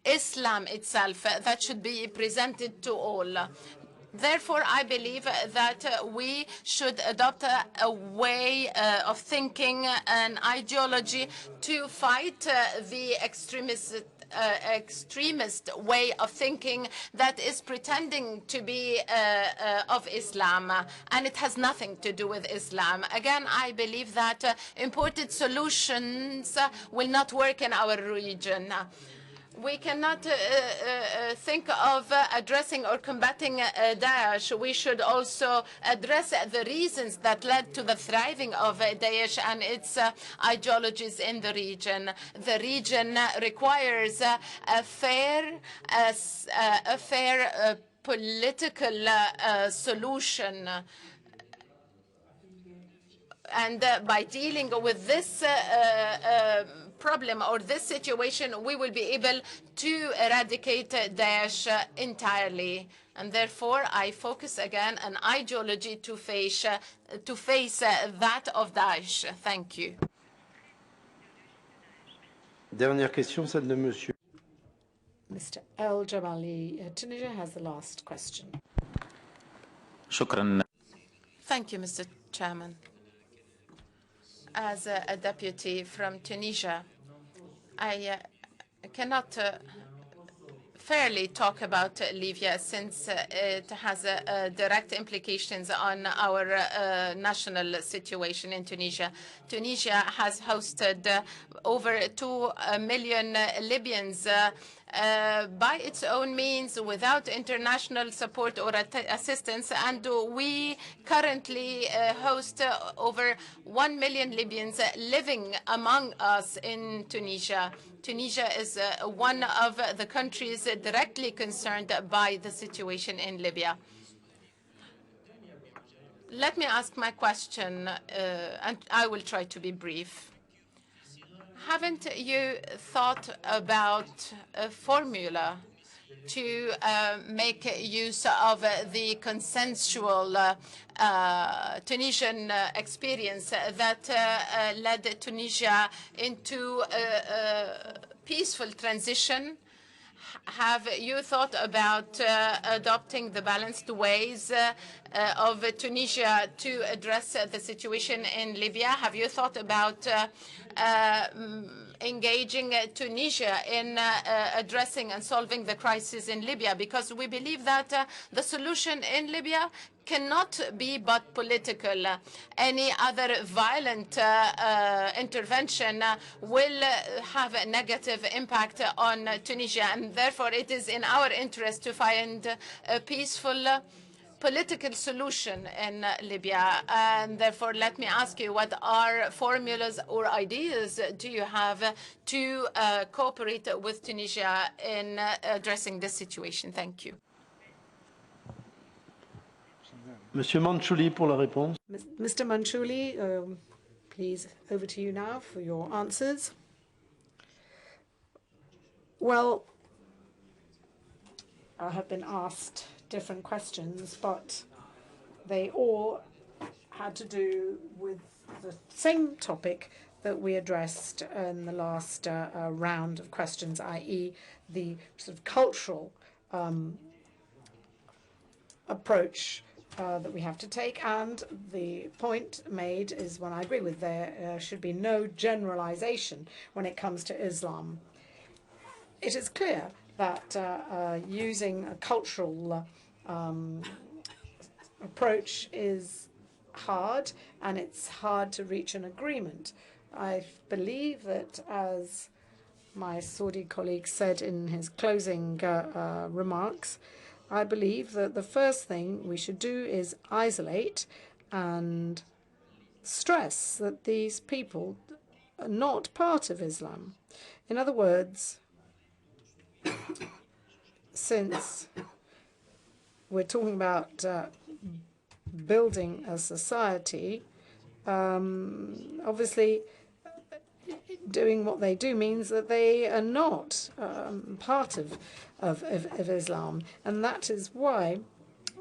Islam itself that should be presented to all. Therefore, I believe that we should adopt a way of thinking, an ideology to fight the extremist way of thinking that is pretending to be of Islam, and it has nothing to do with Islam. Again, I believe that imported solutions will not work in our region. We cannot think of addressing or combating Daesh. We should also address the reasons that led to the thriving of Daesh and its ideologies in the region. The region requires a fair political solution. And by dealing with this problem or this situation, we will be able to eradicate Daesh entirely. And therefore, I focus again on ideology to face that of Daesh. Thank you. Dernière question, celle de Monsieur. Mr. El Jamali, Tunisia has the last question. Shukran. Thank you, Mr. Chairman. As a deputy from Tunisia, I cannot fairly talk about Libya since it has direct implications on our national situation in Tunisia. Tunisia has hosted over 2 million Libyans by its own means, without international support or assistance, and we currently host over 1 million Libyans living among us in Tunisia. Tunisia is one of the countries directly concerned by the situation in Libya. Let me ask my question, and I will try to be brief. Haven't you thought about a formula to make use of the consensual Tunisian experience that led Tunisia into a peaceful transition. Have you thought about adopting the balanced ways of Tunisia to address the situation in Libya? Have you thought about engaging Tunisia in addressing and solving the crisis in Libya? Because we believe that the solution in Libya cannot be but political. Any other violent intervention will have a negative impact on Tunisia, and therefore it is in our interest to find a peaceful political solution in Libya. And therefore, let me ask you, what are formulas or ideas do you have to cooperate with Tunisia in addressing this situation? Thank you. Monsieur Manciulli pour la réponse. Mr. Manciulli, please, over to you now for your answers. Well, I have been asked different questions, but they all had to do with the same topic that we addressed in the last round of questions, i.e. the sort of cultural approach that we have to take. And the point made is one I agree with. There should be no generalization when it comes to Islam. It is clear that using a cultural approach is hard, and it's hard to reach an agreement. I believe that, as my Saudi colleague said in his closing remarks, I believe that the first thing we should do is isolate and stress that these people are not part of Islam. In other words, since we're talking about building a society, obviously doing what they do means that they are not part of Islam. And that is why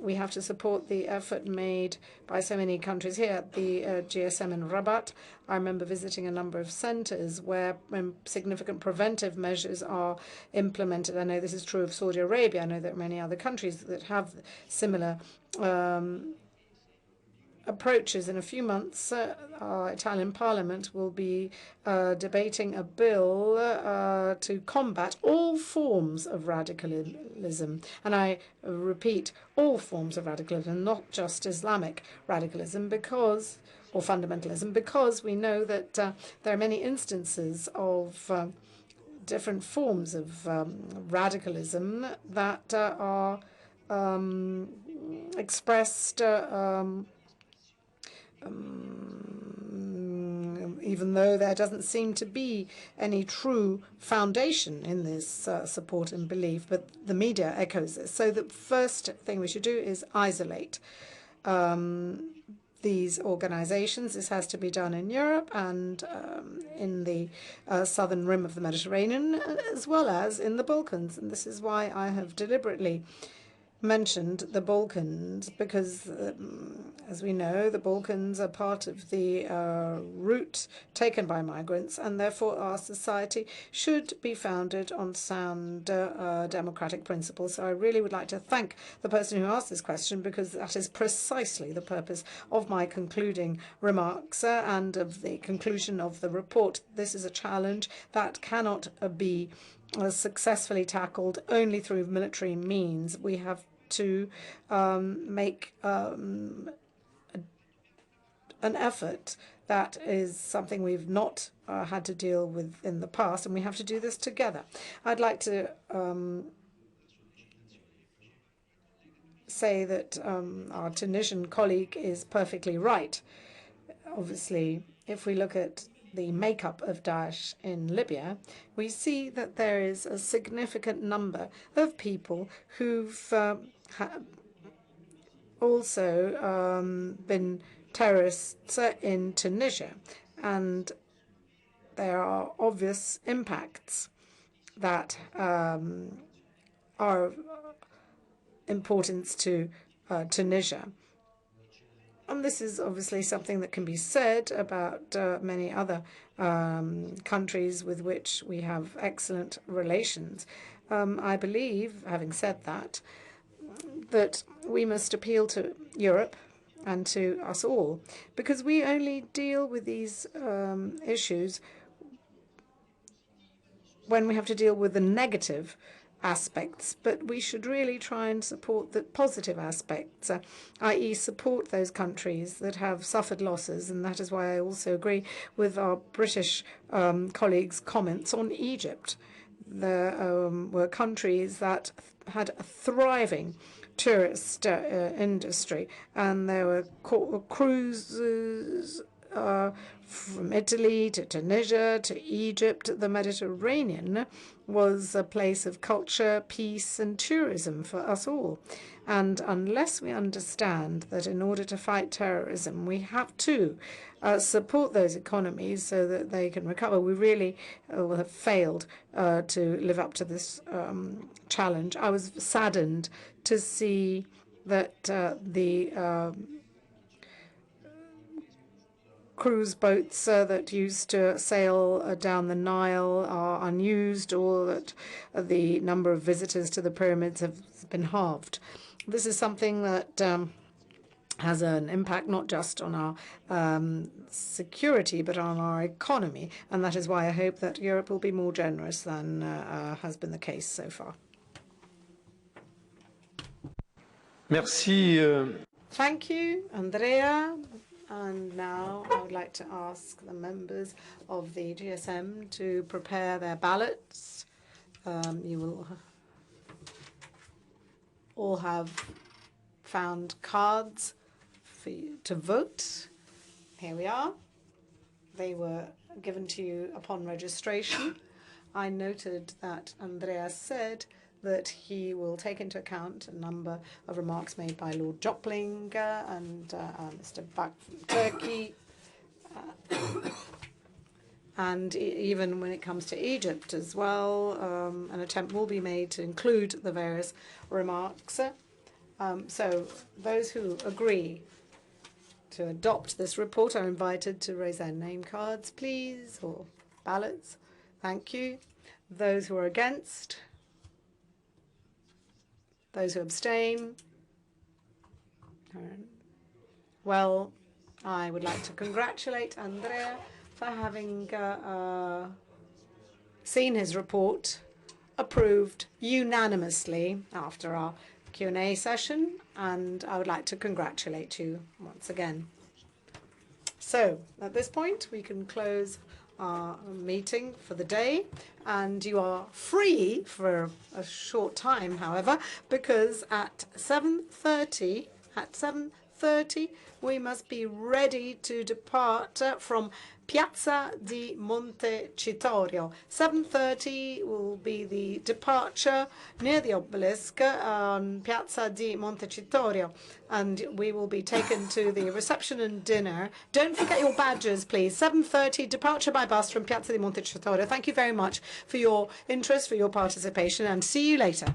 we have to support the effort made by so many countries here at the GSM in Rabat. I remember visiting a number of centers where significant preventive measures are implemented. I know this is true of Saudi Arabia. I know there are many other countries that have similar approaches. In a few months, our Italian Parliament will be debating a bill to combat all forms of radicalism. And I repeat, all forms of radicalism, not just Islamic radicalism, because, or fundamentalism, because we know that there are many instances of different forms of radicalism that are expressed even though there doesn't seem to be any true foundation in this support and belief, but the media echoes this. So the first thing we should do is isolate these organizations. This has to be done in Europe and in the southern rim of the Mediterranean, as well as in the Balkans. And this is why I have deliberately mentioned the Balkans, because as we know, the Balkans are part of the route taken by migrants, and therefore our society should be founded on sound democratic principles. So I really would like to thank the person who asked this question, because that is precisely the purpose of my concluding remarks and of the conclusion of the report. This is a challenge that cannot be successfully tackled only through military means. We have to make an effort. That is something we've not had to deal with in the past, and we have to do this together. I'd like to say that our Tunisian colleague is perfectly right. Obviously, if we look at the makeup of Daesh in Libya, we see that there is a significant number of people who've also been terrorists in Tunisia, and there are obvious impacts that are of importance to Tunisia. And this is obviously something that can be said about many other countries with which we have excellent relations. I believe, having said that, that we must appeal to Europe and to us all, because we only deal with these issues when we have to deal with the negative aspects, but we should really try and support the positive aspects, i.e. support those countries that have suffered losses, and that is why I also agree with our British colleagues' comments on Egypt. There were countries that had a thriving tourist industry, and there were cruises from Italy to Tunisia to Egypt. The Mediterranean was a place of culture, peace, and tourism for us all. And unless we understand that in order to fight terrorism, we have to support those economies so that they can recover, we really will have failed to live up to this challenge. I was saddened to see that the cruise boats that used to sail down the Nile are unused, or that the number of visitors to the pyramids have been halved. This is something that has an impact not just on our security, but on our economy, and that is why I hope that Europe will be more generous than has been the case so far. Merci. Thank you, Andrea. And now I would like to ask the members of the GSM to prepare their ballots. You will all have found cards for you to vote. Here we are. They were given to you upon registration. I noted that Andrea said that he will take into account a number of remarks made by Lord Jopling and Mr. Bak from Turkey. And even when it comes to Egypt as well, an attempt will be made to include the various remarks. So those who agree to adopt this report are invited to raise their name cards, please, or ballots. Thank you. Those who are against, those who abstain. Well, I would like to congratulate Andrea for having seen his report approved unanimously after our Q&A session, and I would like to congratulate you once again. So, at this point, we can close our meeting for the day, and you are free for a short time, however, because at 7:30, we must be ready to depart from Piazza di Montecitorio. 7:30 will be the departure near the obelisk on Piazza di Montecitorio, and we will be taken to the reception and dinner. Don't forget your badges, please. 7:30 departure by bus from Piazza di Montecitorio. Thank you very much for your interest, for your participation, and see you later.